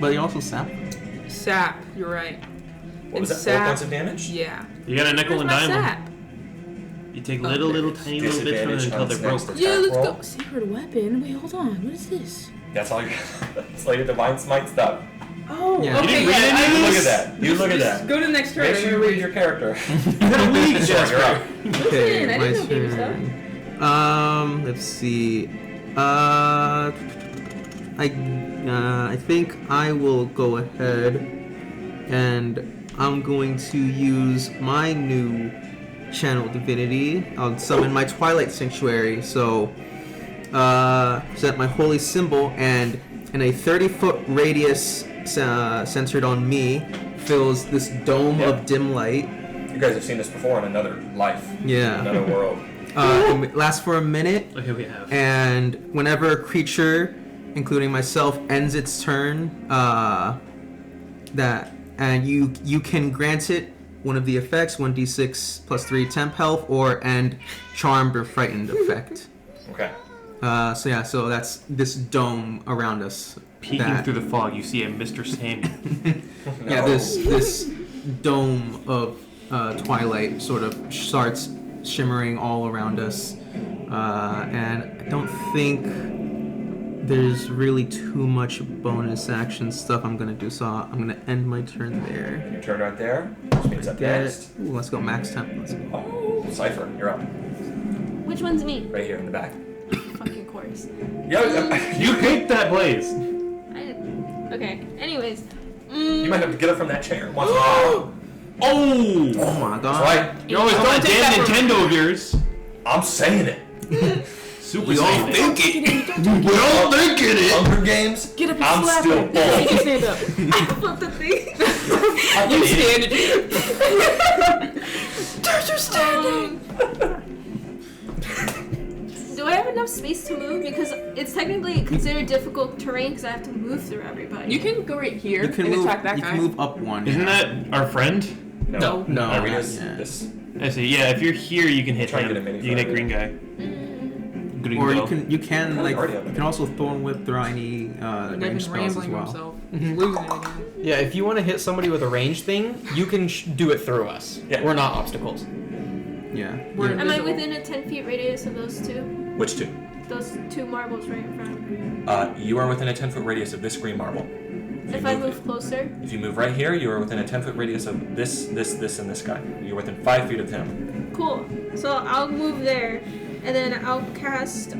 But you also sap. Sap. You're right. What was And that? 4 sap- points of damage. Yeah. You got a nickel Where's and my dime them. sap? You take Oh, little, there little, it is. tiny little bits from them Disadvantage until on they're its broke. next Yeah, attack let's roll. go. Sacred weapon. Wait, hold on. What is this? That's all your. That's all your divine smite stuff. Oh, Yeah. okay. You didn't read yeah, any of Look this? at that. You look at Just that. go to the next turn. Make sure you read your character. You got a week, Sure, you're up. Okay, I my didn't know game turn. Let's see. I think I will go ahead and I'm going to use my new channel divinity. I'll summon my Twilight Sanctuary. So, set my holy symbol, and in a 30-foot radius centered on me fills this dome of dim light. You guys have seen this before in another life. Yeah. Another world. It lasts for a minute. Okay, we have. And whenever a creature, including myself, ends its turn, you can grant it one of the effects, 1d6 plus 3 temp health, or end charmed or frightened effect. Okay. So that's this dome around us. Peeking through the fog, you see a Mr. Sammy. Yeah, this dome of twilight sort of starts shimmering all around us, and I don't think there's really too much bonus action stuff I'm gonna do, so I'm gonna end my turn there. Your turn right there. Which means up next. Ooh, let's go max temp. Let's go. Oh, Cypher, you're up. Which one's me? Right here in the back. Fucking course. Yeah, You picked that blaze. Okay. Anyways. You might have to get up from that chair once in a while. Oh! Oh my god. That's right. You're always on that take damn that from- Nintendo of yours. I'm saying it. Super We all Saiyan. think it. We all thinking it. Hunger Games. Get up and I'm slap still him. full. You can stand up. Flip the thing. You stand. You're standing. Do I have enough space to move? Because it's technically considered difficult terrain because I have to move through everybody. You can go right here You can and move. attack that You guy. can move up one. Isn't that our friend? No. No, Irina's not yet. this. I see. Yeah, if you're here, you can hit Try and him. get a mini You can hit fire. green guy. Green Or glow. you can like already have you it. can also thorn whip throw any range Devin's spells as rambling well. himself. He's losing it again. Yeah, if you want to hit somebody with a range thing, you can do it through us. Yeah. We're not obstacles. Yeah. We're Am I invisible. within a 10 feet radius of those two? Which two? Those two marbles right in front of me. You are within a 10-foot radius of this green marble. If I move closer? If you move right here, you are within a 10-foot radius of this, and this guy. You're within 5 feet of him. Cool. So I'll move there, and then I'll cast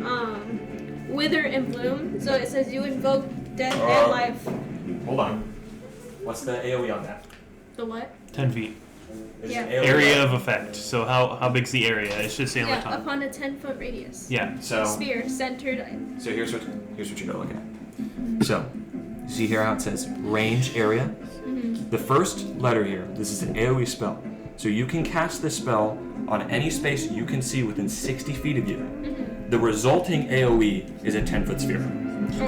Wither and Bloom. So it says you invoke death and life. Hold on. What's the AoE on that? The what? 10 feet. Is Yeah. it AoE Area on- of effect. So how big's the area? It should say on the Yeah, top. upon a 10-foot radius. Yeah. So Sphere centered. So here's what you gotta look at. So, see here how it says range area? The first letter here, this is an AoE spell. So you can cast this spell on any space you can see within 60 feet of you. The resulting AoE is a 10-foot sphere.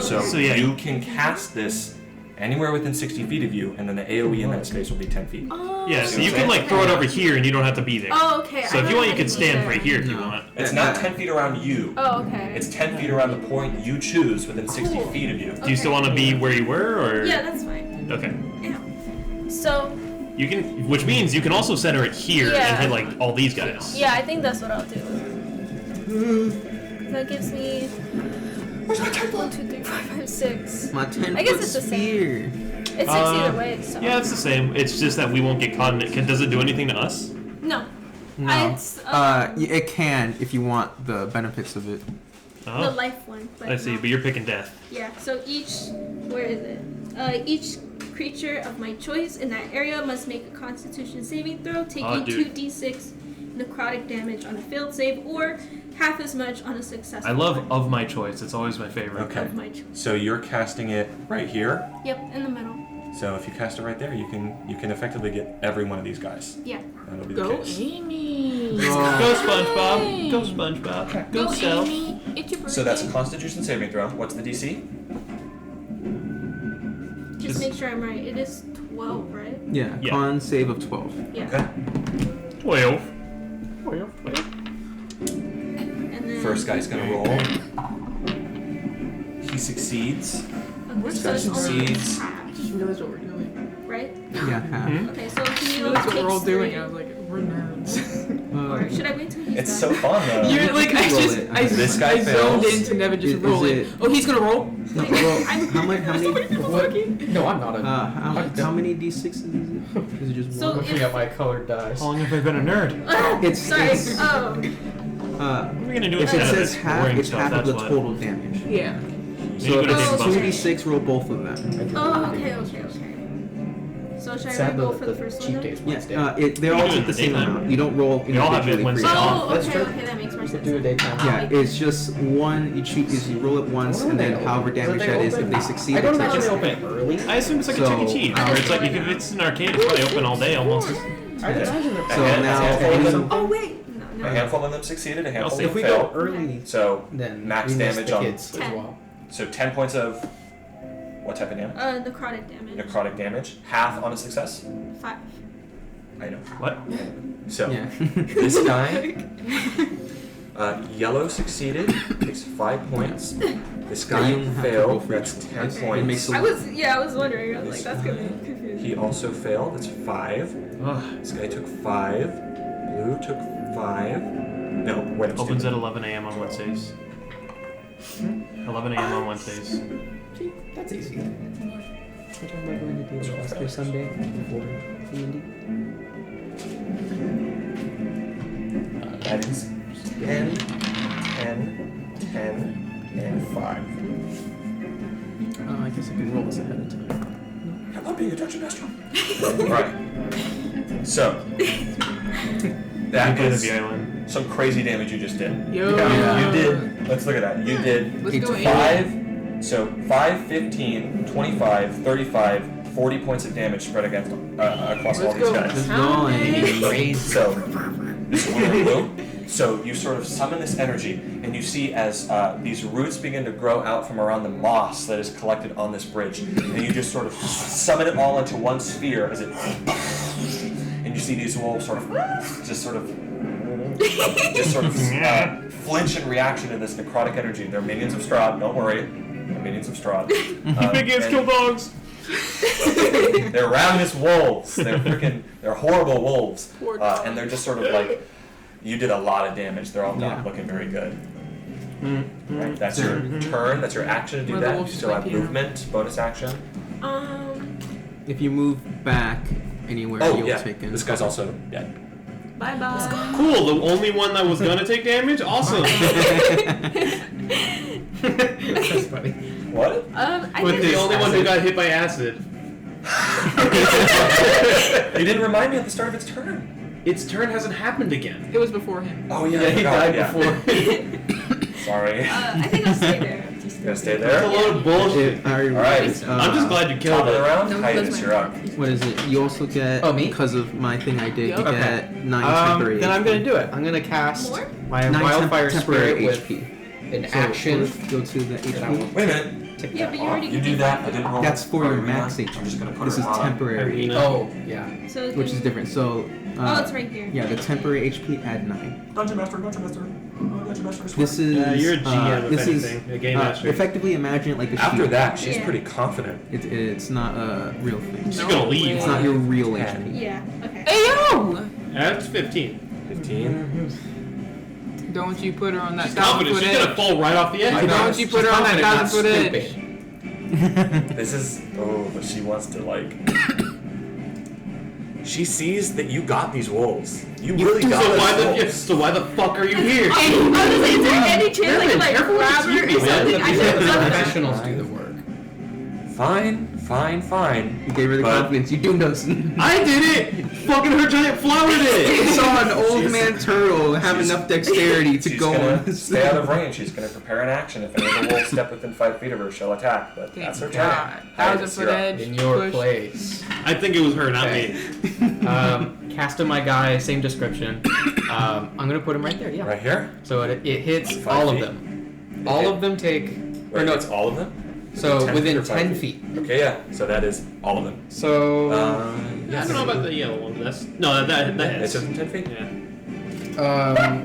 So yeah. you can cast this anywhere within 60 feet of you, and then the AoE in that space will be 10 feet. Oh. Yeah, so you can like throw it over here and you don't have to be there. Oh, okay. So if you want, you can stand right here if you want. It's not 10 feet around you. Oh, okay. It's 10 feet around the point you choose within 60 Cool. feet of you. Do you still want to be where you were, or? Yeah, that's fine. Okay. Yeah. So, You can, which means you can also center it here Yeah. and hit like all these guys. yeah, I think that's what I'll do. That gives me 1, 2, 3, 4, 5, 6. My 10 I guess foot it's the same. sphere. It's 6 either way, so. Yeah, it's the same. It's just that we won't get caught in it. Does it do anything to us? No. No. It's It can if you want the benefits of it. the Oh, life one. But I see. no. But you're picking death. Yeah, so where is it? Each creature of my choice in that area must make a Constitution saving throw, taking dude. 2d6 necrotic damage on a failed save, or half as much on a successful. I love one. of my choice. It's always my favorite. Okay. Of my choice. So you're casting it right here. Yep, in the middle. So if you cast it right there, you can effectively get every one of these guys. Yeah. That'll be the Go case. Amy. Go SpongeBob. Go SpongeBob. Go Self. Amy. It's your birthday. So that's a Constitution saving throw. What's the DC? Just make sure I'm right. It is 12, right? Yeah, Yeah. con save of 12. Yeah. Okay. 12. And then First guy's gonna roll. He succeeds. Okay, This so guy it's only succeeds. I just realized what we're doing. right? Yeah, half. Okay, so he I realized what we're all takes doing. 3. I was like, we're nerds. Or should I wait till he's It's done? so fun though. You're like, I Roll just, it. I, This guy I zoned fails. into Nevin just Is rolling. it- Oh, he's gonna roll? No, roll. How many? How many? No, I'm not a. How many d6s is it? Is it just So one? Looking at my colored dice. How long have I been a nerd? It's- Sorry. it's- Oh. What are we gonna do If it instead of says this half, boring it's stuff? half of That's the what. total damage. Yeah. So You if go to it's Dave Buster. 2d6, roll both of them. Oh, okay. So should I Sad roll the, for the first cheat one then? days Wednesday. Yeah, they're You all do it take the the same daytime. amount. You don't roll You all have it individually for Wednesday. each. Oh, That's okay, true. okay, that makes more sense. Do a daytime. Yeah, it's just one. You roll it once, and then however damage that is. If they succeed, I don't it's imagine they like open it early. I assume it's like So, a Chuck E. Cheese, where it's like if it's an arcade, it's probably open all day almost. I'd imagine that. So now, Oh wait. No. A handful of them succeeded. A handful see. of If we them go failed. early, So then max we miss damage the on. kids as 10. well. So 10 points of what type of damage? Necrotic damage. Necrotic damage. Half on a success. 5. I know. What? So yeah. this guy, yellow succeeded. Takes 5 points. This Yeah, guy you don't have to roll failed. for That's each 10 one. It points. makes a I was wondering. I was like, that's gonna be confusing. He also failed. That's 5. Ugh. This guy took 5. Blue took 5. No, wait. I'm Opens at stupid. 11 a.m. on Wednesdays. 11 a.m. on Wednesdays. See, that's easy. We're talking about going to do Oscar Sunday before D&D. That is 10, 10, 10, and 5. I guess I can roll this ahead of time. I'm not being a dungeon master. Right. So that You play is the violin. some crazy damage you just did. Yo. Yeah. You did. Let's look at that. You did Let's go Amy. 5. So 5, 15, 25, 35, 40 points of damage spread against across all Let's these go. guys. Just How many? going. So this is one blue. So you sort of summon this energy, and you see as these roots begin to grow out from around the moss that is collected on this bridge, and you just sort of summon it all into one sphere as it, and you see these wolves sort of flinch in reaction to this necrotic energy. They're minions of Strahd. Don't worry, they're minions of Strahd. Minions and kill dogs. They're ravenous wolves. They're horrible wolves, Poor and they're just sort of like. You did a lot of damage. They're all not Yeah. looking very good. Right, that's your turn. That's your action to do One of the that. You wolves still is have my piano. movement, bonus action. If you move back anywhere, Oh you'll yeah, take in. this guy's also dead. Bye bye. Cool, the only one that was gonna take damage? Awesome. That's funny. What? I With think the only one who got hit by acid. It didn't remind me at the start of its turn. Its turn hasn't happened again. It was before him. Oh yeah, Yeah, he died before. Sorry. I think I'll stay there. You gonna stay That's a there? load of bullshit. Alright. I'm just glad you Top killed of the it. round, No, Titus, that's you're up. What is it? You also get. Oh, me? Because of my thing I did, you Yep. get 9 temporary. Then I'm HP. gonna do it. I'm gonna cast More? my 9 wildfire temporary spirit with HP. an So action. first go to the HP. Wait a minute. Take Yeah, that but you off. already You do that. I didn't roll. That's for your max HP. HP. I'm just gonna put This it is on. temporary, Arena. Oh, yeah. So it's which is gonna- different. So. Oh, it's right here. Yeah, the temporary HP add 9. Dungeon Master, Dungeon Master. Dungeon Master. This is. You're a GM, if this is, anything, a game master. Effectively, imagine it like a After shield. that, she's Yeah. pretty confident. It's not a real thing. She's gonna leave. It's not your real Yeah. HP. Yeah. Okay. Hey yo! That's 15. 15. Don't you put her on that She's confident. 1,000-foot She's gonna edge. fall right off the edge. I know. Don't you put her on that Confident, not 1,000-foot edge. stupid. This is. Oh, but she wants to like. She sees that you got these wolves. You really got So why the fuck are you here? I was gonna say, is there any chance I could like careful grab what you her do, or something? man. I should have done that. Professionals do the work. Fine. You gave her the But- confidence. You doomed us. I did it! Fucking her giant flower did! I saw an old She's- man turtle have she's- enough dexterity to She's go gonna on. stay out of range. She's gonna prepare an action. If any of the wolves step within 5 feet of her, she'll attack. But Thank that's her God. turn. 1,000-foot edge. In your push. place. I think it was her, not Okay. me. Cast of my guy, same description. I'm gonna put him right there, yeah. Right here. So it hits 5 all of feet? them. All of them take. Wait, Or no, it's all of them. so 10 within or 5 10 feet. Okay, yeah. So that is all of them. So. I don't know about the yellow one, but that's. No, that It's hits. within 10 feet. Yeah.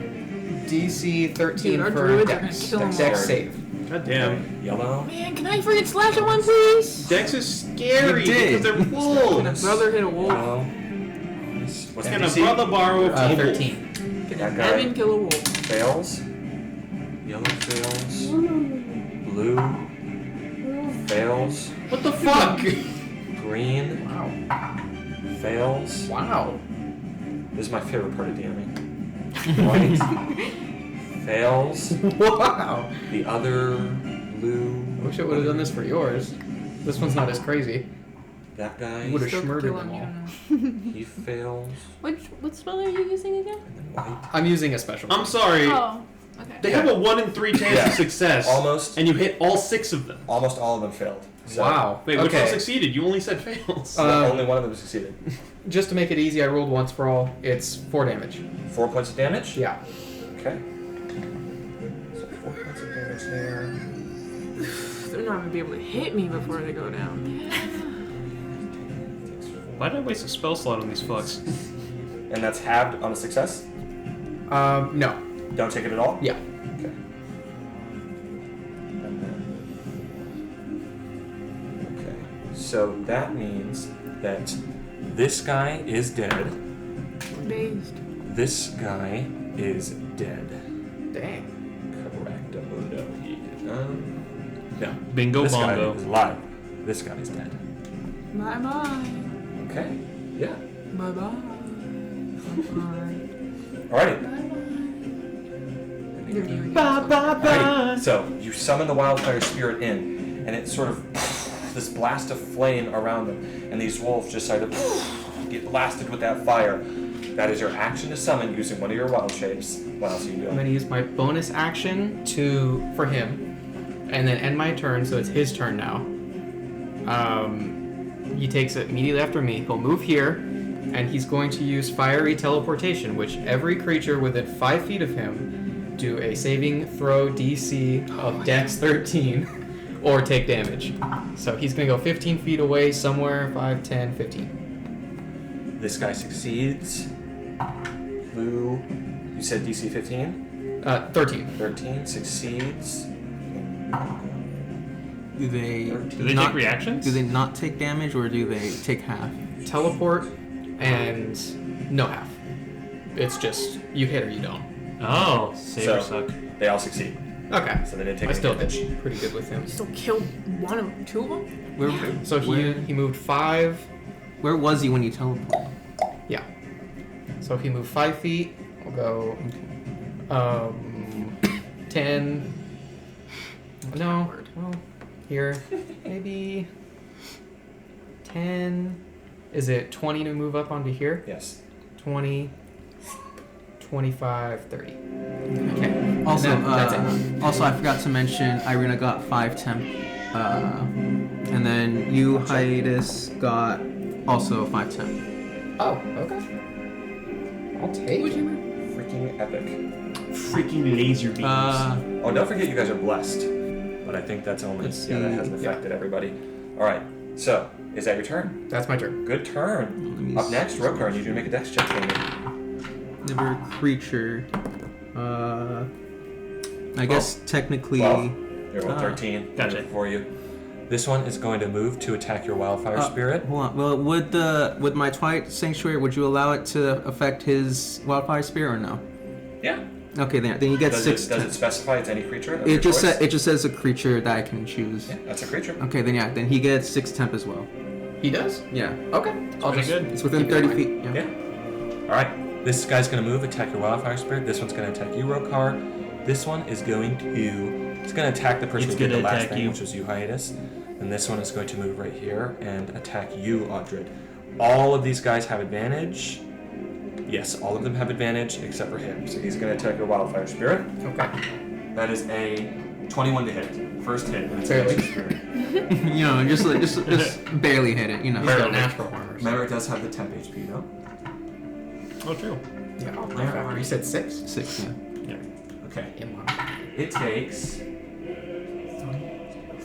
DC 13 Dude, our for druids are gonna Dex. kill 'em Dex all. save. God damn. Yellow. Man, can I freaking slash at one, please? Dex is scary You did. because they're wolves. Brother hit a wolf. Yellow. What's Can the a DC? brother borrow a wolf? 13. That guy Evan kill a wolf. fails. Yellow fails. Blue fails. What the fuck? Green Wow. fails. Wow. This is my favorite part of DMing. White fails. Wow. The other blue. I wish I would have done this for yours. This one's not as crazy. That guy. Would have Still schmurdered kill them him, all. you know. He fails. What spell are you using again? And then white. I'm using a special. I'm sorry. Oh. Okay. They have a 1 in 3 chance Yeah. of success. Almost. And you hit all 6 of them. Almost all of them failed. So Wow. Wait, which okay. one succeeded? You only said fails. only one of them succeeded. Just to make it easy, I rolled once for all. It's 4 damage. 4 points of damage. Yeah. Okay. So 4 points of damage there. They're not gonna be able to hit me before they go down. Why did I waste a spell slot on these fucks? And that's halved on a success. No. Don't take it at all. Yeah. Okay. And then. Okay. So that means that this guy is dead. Dazed. This guy is dead. Dang. Correct. No. Bingo This guy bongo. is alive. This guy is dead. Bye bye. Okay. Yeah. Bye bye. Alrighty. Alrighty. So you summon the wildfire spirit in, and it's sort of this blast of flame around them, and these wolves just sort of get blasted with that fire. That is your action to summon using one of your wild shapes. What else are you I'm doing? gonna use my bonus action for him, and then end my turn, so it's his turn now. He takes it immediately after me. He'll move here, and he's going to use fiery teleportation, which every creature within 5 feet of him do a saving throw DC of Dex 13 or take damage. So he's gonna go 15 feet away somewhere, 5, 10, 15. This guy succeeds. Blue, you said DC 15? 13. 13 succeeds. Do they? Do they not, take reactions? Do they not take damage, or do they take half? Teleport and no half. It's just you hit or you don't. Oh, save or So- suck. They all succeed. Okay. So they didn't take I any still damage. did pretty good with him. Still killed one of two of them. Where, So he moved 5. where was he when you teleported? Yeah. So he moved 5 feet. We'll go 10, No. Well, here. Maybe 10. Is it 20 to move up onto here? Yes. 20, 25, 30. Okay. Also, That's it. also, I forgot to mention, Irina got 5 temp, and then you, Hiatus, got also 5 temp. Oh, okay. I'll take it. Freaking epic. Freaking laser beams. Oh, don't forget you guys are blessed. But I think that's only... Let's Yeah, that see. hasn't affected everybody. Alright, so, is that your turn? That's my turn. Good turn. Up next, Rokar, I need you to make a dex check for me. Never creature. I guess technically. 12. You're roll 13. Gotcha. For you. This one is going to move to attack your wildfire spirit. Hold on. Well, would my Twilight Sanctuary, would you allow it to affect his wildfire spirit or no? Yeah. Okay, then he gets Does 6. it specify it's any creature? Of your It just choice? it just says a creature that I can choose. Yeah, that's a creature. Okay, then he gets 6 temp as well. He does? Yeah. Okay. I'll Pretty just good. It's within keep that 30 in mind. feet. Yeah. Alright. This guy's going to move, attack your wildfire spirit. This one's going to attack you, Rokar. This one is going to... It's going to attack the person It's who did the gonna last attack thing, you. which was you, Hiatus. And this one is going to move right here and attack you, Audred. All of these guys have advantage. Yes, all of them have advantage except for him. So he's going to attack your wildfire spirit. Okay. That is a 21 to hit. First hit. And it's Barely. against your spirit. You know, just barely hit it. You know. He's got natural armor. Remember, it does have the temp HP, though. Oh, true. Yeah, I'll play that. You said 6? 6. Yeah. Okay. Yeah. It takes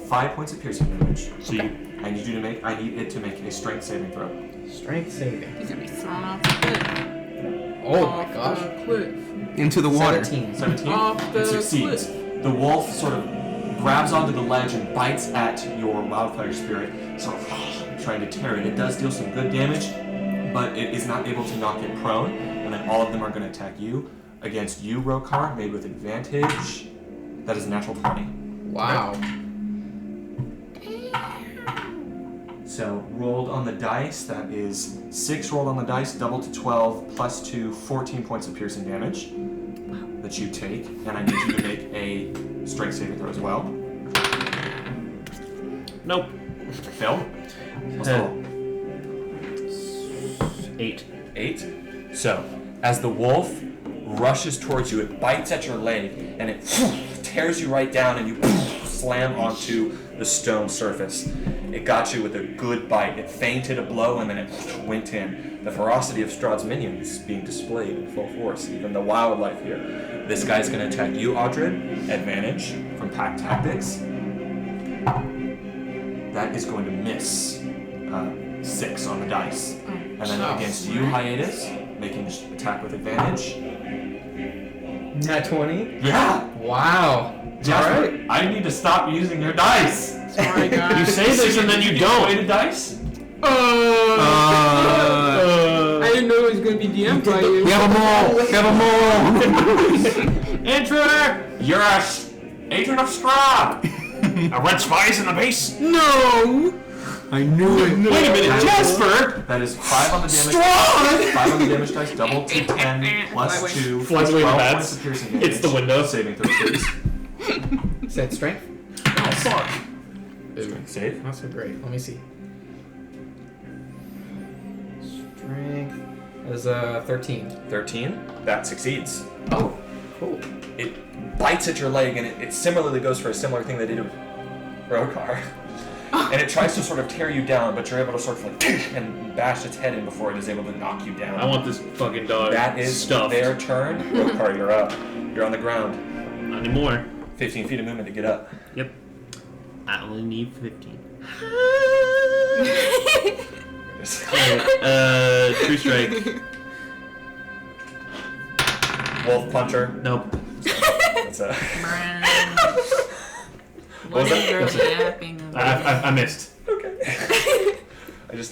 5 points of piercing damage. So you, I need it to make a strength saving throw. Strength saving. He's gonna be thrown off the cliff. Oh Off my gosh. The cliff. Into the water. 17. 17. Off the It succeeds. The wolf sort of grabs onto the ledge and bites at your wildfire spirit, sort of trying to tear it. It does deal some good damage, but it is not able to knock it prone. And then all of them are going to attack you. Against you, Rokar, made with advantage. That is a natural 20. Wow. So rolled on the dice, that is 6 rolled on the dice, double to 12, plus 2, 14 points of piercing damage that you take. And I need you to make a strength saving throw as well. nope. Phil? What's the roll? 8. 8. So, as the wolf rushes towards you, it bites at your leg and it tears you right down and you slam onto the stone surface. It got you with a good bite. It feinted a blow and then it went in. The ferocity of Strahd's minions being displayed in full force, even the wildlife here. This guy's going to attack you, Audred. Advantage from Pack Tactics. That is going to miss 6 on the dice. And then against you, Hiatus, making an attack with advantage. Nat 20? Yeah! Wow. Jasper, Alright. I need to stop using your dice! Sorry, guys. You say this and then you don't. Weighted dice? I didn't know it was gonna be DM'd by you. We have a mole. Intruder! You're a agent of Strahd! A red spice in the base? No! I knew it. Wait a minute, That is- Jasper! That is 5 on the damage. 5 on the damage dice, double to 10, plus 2, Flies away the 12 bats. points of piercing damage. It's the window. Saving throw, please. Said strength? Oh, fuck. Ooh. Save. Not so great. Let me see. Strength is 13. 13. That succeeds. Oh, cool. It bites at your leg, and it similarly goes for a similar thing they did with Rokar. And it tries to sort of tear you down, but you're able to sort of like and bash its head in before it is able to knock you down. I want this fucking dog That is stuffed. their turn. Rokar, you're up. You're on the ground. Not anymore. 15 feet of movement to get up. Yep. I only need 15. True strike. Wolf puncher. Nope. That's a... What was is that? your yapping about? I missed. Okay.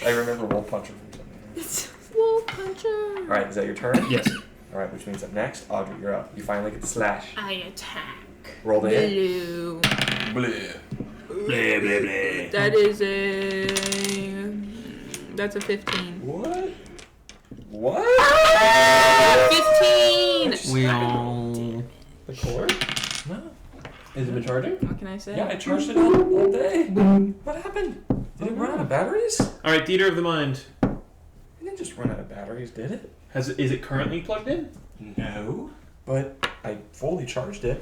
I remember wolf puncher from something. Wolf puncher. Alright, is that your turn? Yes. Alright, which means up next, Audrey, you're up. You finally get the slash. I attack. Roll the hit. Blue. Bleh. Blah, blah, blah. That is a. That's a 15. What? What? 15! We all. The core? No. Has it been charging? What can I say? Yeah, I charged it all day. What happened? Did it run out of batteries? All right, theater of the mind. It didn't just run out of batteries, did it? Is it currently plugged in? No, but I fully charged it.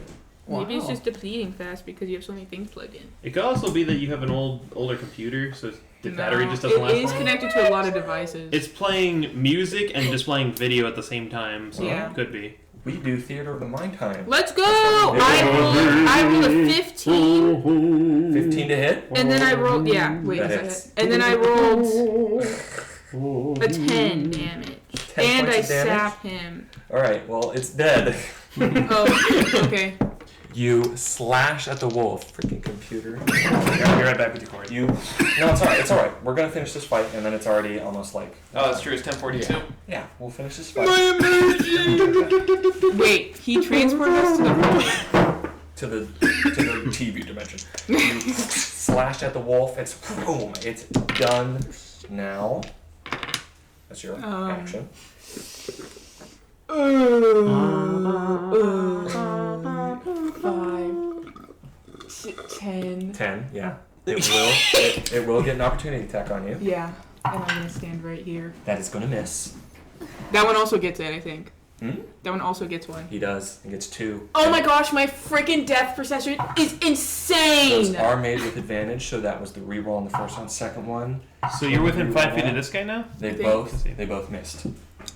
Maybe it's just depleting fast because you have so many things plugged in. It could also be that you have an older computer, so the battery just doesn't last It is long. connected to a lot of devices. It's playing music and displaying video at the same time, so Yeah. it could be. We do theater of the mind time. Let's go! I roll a 15, 15 to hit. and then I rolled. Yeah, wait That a hits. second. And then I rolled a 10 damage. 10 And I points of damage? sap him. All right. Well, it's dead. Oh, okay. You slash at the wolf. Freaking computer. I'll be right back with you, Corey. No, it's alright. It's alright. We're gonna finish this fight, and then it's already almost like. Oh, that's true. It's 10:42. Yeah, we'll finish this fight. Wait, he transported us to the void. to the TV dimension. You slash at the wolf. It's boom. It's done now. That's your action. 10. 10. Yeah. It will get an opportunity attack on you. Yeah, and I'm gonna stand right here. That is gonna miss. That one also gets it, I think. Hmm? That one also gets one. He does. He gets 2. Oh my gosh, my freaking death perception is insane! Those are made with advantage, so that was the reroll on the first one. Second one, So you're within 5 feet of this guy now? they think- both missed.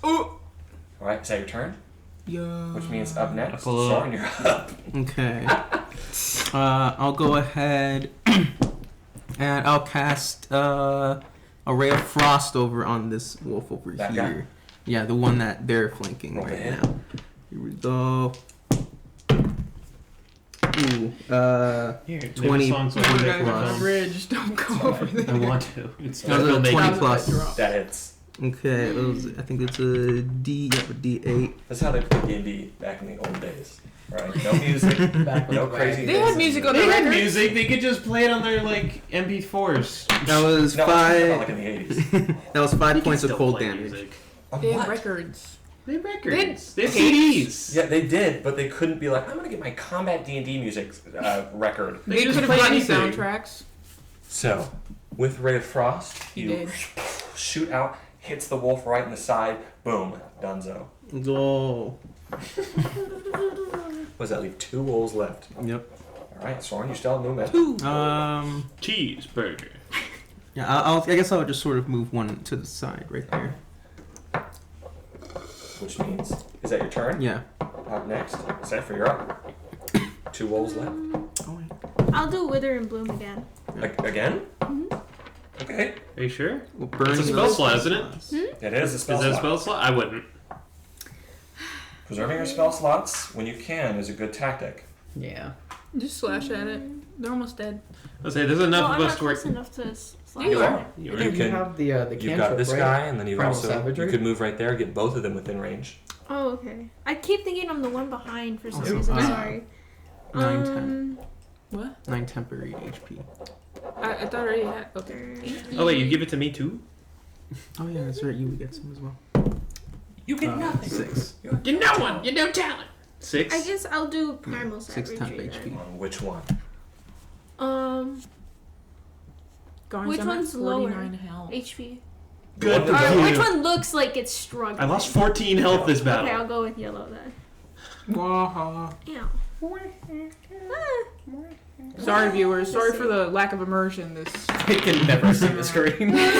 Oh! Alright, is that your turn? Yeah. Which means up next, Pull up. Soren, you're up. Okay. I'll go ahead and I'll cast a ray of frost over on this wolf over That here. guy? Yeah, the one that they're flanking Roll right to hit. now. Here we go. Ooh, Here, 20 songs Oh over my there god, for I'm on a fun. bridge. Don't go over there. I want to. It's That was a filmmaking. 20 plus. That hits. Okay, it was, I think it's a D8. That's how they played D&D back in the old days. Right? No music, no crazy They had things. music on They the had record. music. They could just play it on their like MP4s. That was No, I'm talking about like 5. in the 80s. That was 5 They can points of still cold play damage. music. On They had what? records. They had records. They had tapes. CDs. Yeah, they did, but they couldn't be like, I'm gonna get my combat D&D music record. They just could have play gotten anything. soundtracks. So, with Ray of Frost, He you did. shoot out, hits the wolf right in the side, boom, donezo. Go. What does that leave? 2 wolves left. Yep. Alright, Soren, you still have movement. Cheeseburger. Yeah, I guess I'll just sort of move one to the side right there. Which means, is that your turn? Yeah. Up next. Zephyr, you're up. 2 wolves left. Oh, wait. I'll do Wither and Bloom again. Again? Okay. Are you sure? Well, burning It's a spell those slot, isn't it? slots. It is a spell Is that a slot. spell slot? I wouldn't. Preserving your spell slots when you can is a good tactic. Yeah. Just slash at it. They're almost dead. Let's say there's enough well, of I'm us not to work. close enough to slash. You are. You You are. can- have the You've got cantrip, this right? guy, and then you've Primal also Savagery? you could move right there, get both of them within range. Oh, okay. I keep thinking I'm the one behind for some Oh, reason. wow. Sorry. 9, 10. What? 9 temporary HP. I thought I already had. Okay. Oh wait, you give it to me too? Oh yeah, that's right. You would get some as well. You get nothing. 6. You know one. You know talent. 6. I guess I'll do Primal 6 Savagery. temp then. HP. On which one? Guys, Which I'm at one's 49 lower? health. HP. Good The one for that- you. Which one looks like it's struggling? I lost 14 health this battle. Okay, I'll go with yellow then. Waha. Ow. Sorry, viewers. Sorry for the lack of immersion. This. I can never see the screen. Yeah,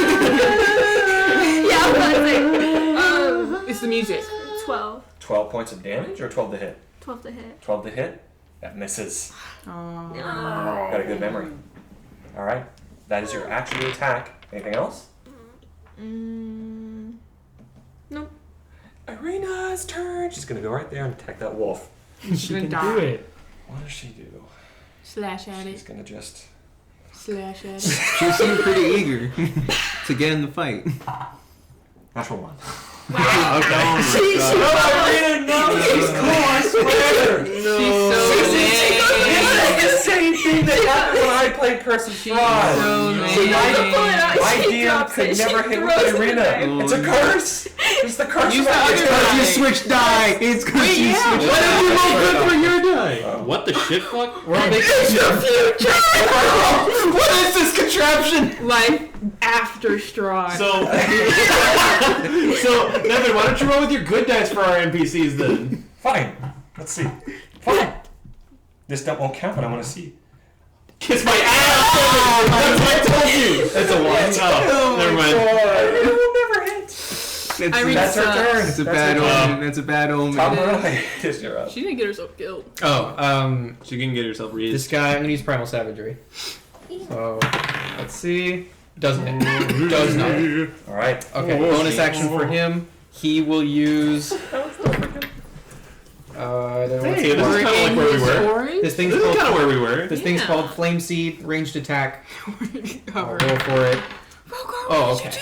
I was like, It's the music. 12. 12 points of damage or 12 to hit? 12 to hit. 12 to hit. That misses. Oh. Got a good memory. All right. That is your action to attack. Anything else? Nope. Irina's turn. She's gonna go right there and attack that wolf. She's gonna die. it. What does she do? Slash at She's it. gonna just. Slash at it. She seemed pretty eager to get in the fight. Natural 1. She's so Irina, no, she's cool. I swear. She's so It's the same thing that happened when I played Curse of Strahd. So My DM could never hit with the arena. It's a curse. It's the curse. It's because you switched die. It's because you switched What die. did you roll good for your die? What the shit fuck? We're on vacation. What is this contraption? Life after Strahd. So, Nevin, why don't you roll with your good dice for our NPCs then? Fine. Let's see. Fine. This won't count, but I want to see. Kiss my ass! That's what I told you! That's a 1. Oh, never mind. It will never hit. That's her turn. It's a bad omen. That's a bad omen. Top right. You're up. She didn't get herself killed. Oh, She can get herself read. this guy, I'm gonna use Primal Savagery. So, let's see. Doesn't hit. Does not. All right. Okay, bonus action for him. He will use. Hey, this is kind of like where we were. This thing's This is called. kind of where we were. This thing's called Flame Seed, ranged attack. I'll Cover. roll for it. Oh, okay.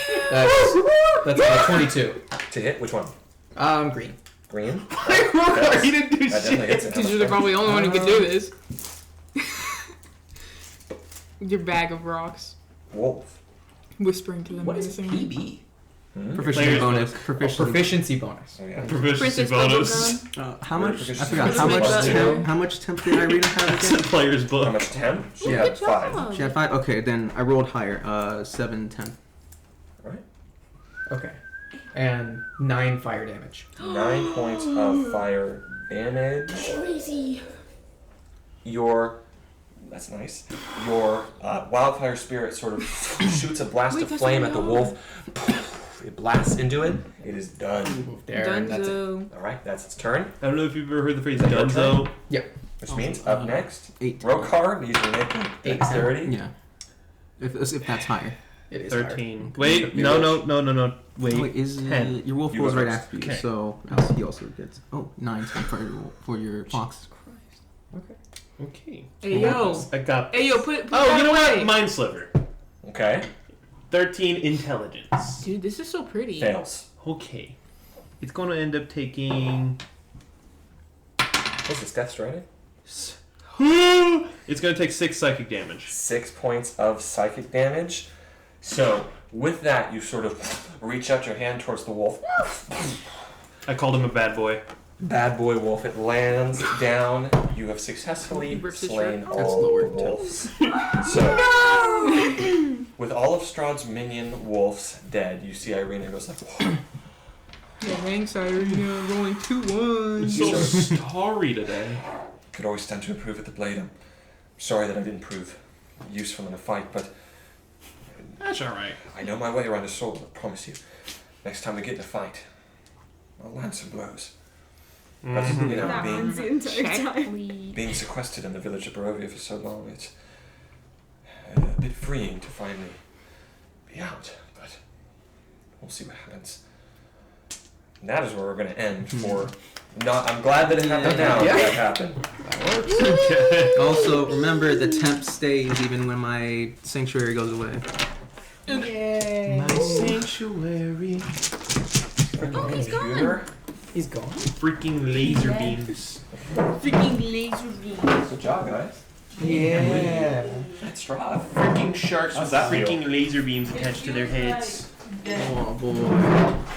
That's a 22. To hit, which one? Green. Green. He didn't do That definitely hits it. Because you're probably the only one who can do this. Your bag of rocks. Wolf. Whispering to them. What is menacingly. PB? Proficiency Player's bonus. book. Proficiency bonus. Oh, yeah. Proficiency Princess bonus. Bubblegum. How much? I Proficiency forgot. bonus How much? plus two. How much temp did Irina have It's a again? player's How book. much? 10? She Good had 5. job. She had 5. Okay, then I rolled higher. 7, 10. Right. Okay. And 9 fire damage. 9 points of fire damage. Crazy. That's nice. Your wildfire spirit sort of shoots a blast Wait, of that's flame what at the we wolf. It blasts into it. It is done. Move there, and that's it. Dunzo. All right, that's its turn. I don't know if you've ever heard the phrase Is that your Dunzo. Which means up next, 8. Rokar needs to make an 8. dexterity. Yeah. If that's higher. It is hard. 13. Wait, no. Wait. Wait, is 10. your wolf You goes go right first. after you, Okay. so he also gets 9 for your fox. Okay. Hey yo. I got. Hey yo, put Oh, that you know away. what? Mind Sliver. Okay. 13 intelligence. Dude, this is so pretty. Fails. Okay. It's going to end up taking. What's this, Death Stranding? It's going to take 6 psychic damage. 6 points of psychic damage. So, with that, you sort of reach out your hand towards the wolf. I called him a bad boy. Bad boy wolf. It lands down. You have successfully Rips his slain shirt. That's all lower. wolves. So, with all of Strahd's minion wolves dead, you see Irina goes like, "Whoa." Yeah, thanks, Irina. Rolling 2 1s. So sorry today. Could always stand to improve at the blade. I'm sorry that I didn't prove useful in a fight, but That's alright. I know my way around a sword, I promise you. Next time we get in a fight, I'll land some blows. But, you know, That being, one's the entire time. being sequestered in the village of Barovia for so long, it's a bit freeing to finally be out, but we'll see what happens. And that is where we're going to end for... I'm glad that it happened now. Yeah. That happened. Okay. Also, remember the temp stays even when my sanctuary goes away. Yay. My sanctuary. Oh, he's Computer. He's gone. Freaking laser beams. Freaking laser beam. Good job, guys. Yeah. That's Strahd. Freaking sharks How's with that feel? freaking laser beams attached to their heads. Oh boy,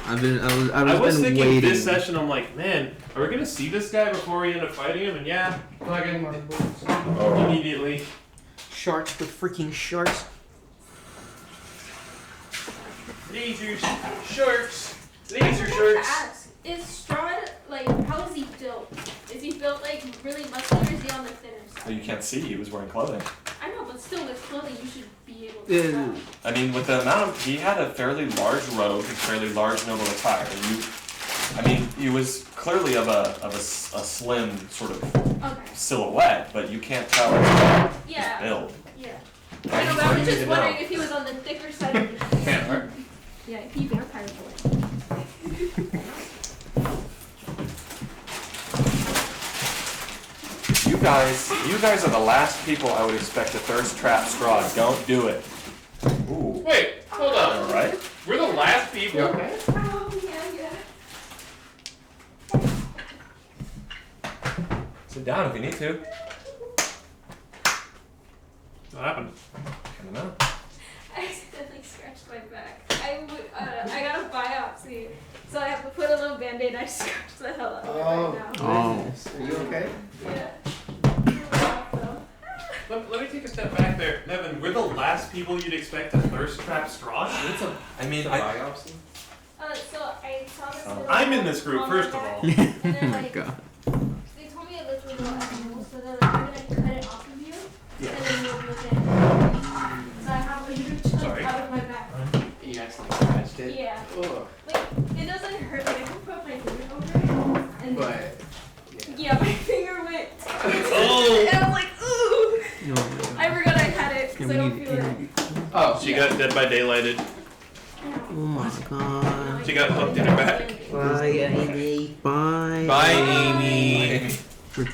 I was I was been thinking waiting. this session, I'm like, man, are we gonna see this guy before we end up fighting him? And yeah, fucking immediately. Sharks with freaking sharks. Lasers, sharks, laser I have to sharks. ask, is Strahd, like, how is he built? Is he built, like, really muscular, or is he on the thinner Oh, side? you can't see. He was wearing clothing. I know, but still, with clothing, you should be able Yeah. to tell. I mean, with the amount of... He had a fairly large robe and fairly large noble attire. He was clearly of a slim sort of Okay. silhouette, but you can't tell his Yeah. build. Yeah. I know, but I was just wondering if he was on the thicker side of the... Can't, Yeah, he vampire boy. You guys are the last people I would expect to thirst trap Strahd. Don't do it. Ooh. Wait, hold on. All right. We're the last people. Okay. Oh, yeah. Sit down if you need to. What happened? I don't know. I accidentally scratched my back. I got a biopsy, so I have to put a little band-aid. I scratched the hell out of it right now. Goodness. Are you okay? Yeah. Let me take a step back there. Nevin, we're the last people you'd expect to thirst trap Strahd. I mean, biopsy? So I saw this little I'm in this group, on my first of back, all. and they're Oh my like, god. they told me it looked really abnormal, so they're like, I'm gonna cut it off of you, and then we'll look at it. So I have a huge chunk Sorry. out of my back. You accidentally scratched it? Yeah. Ugh. Like, it doesn't hurt, like I can put my finger over it, and But, yeah, my finger went. Oh! And I was like, ooh! Oh my god. I forgot I had it, because I don't feel it. oh, She got Dead by Daylighted. Oh my god. She got hooked in her back. Bye, Amy. Bye. Bye, Amy. Amy.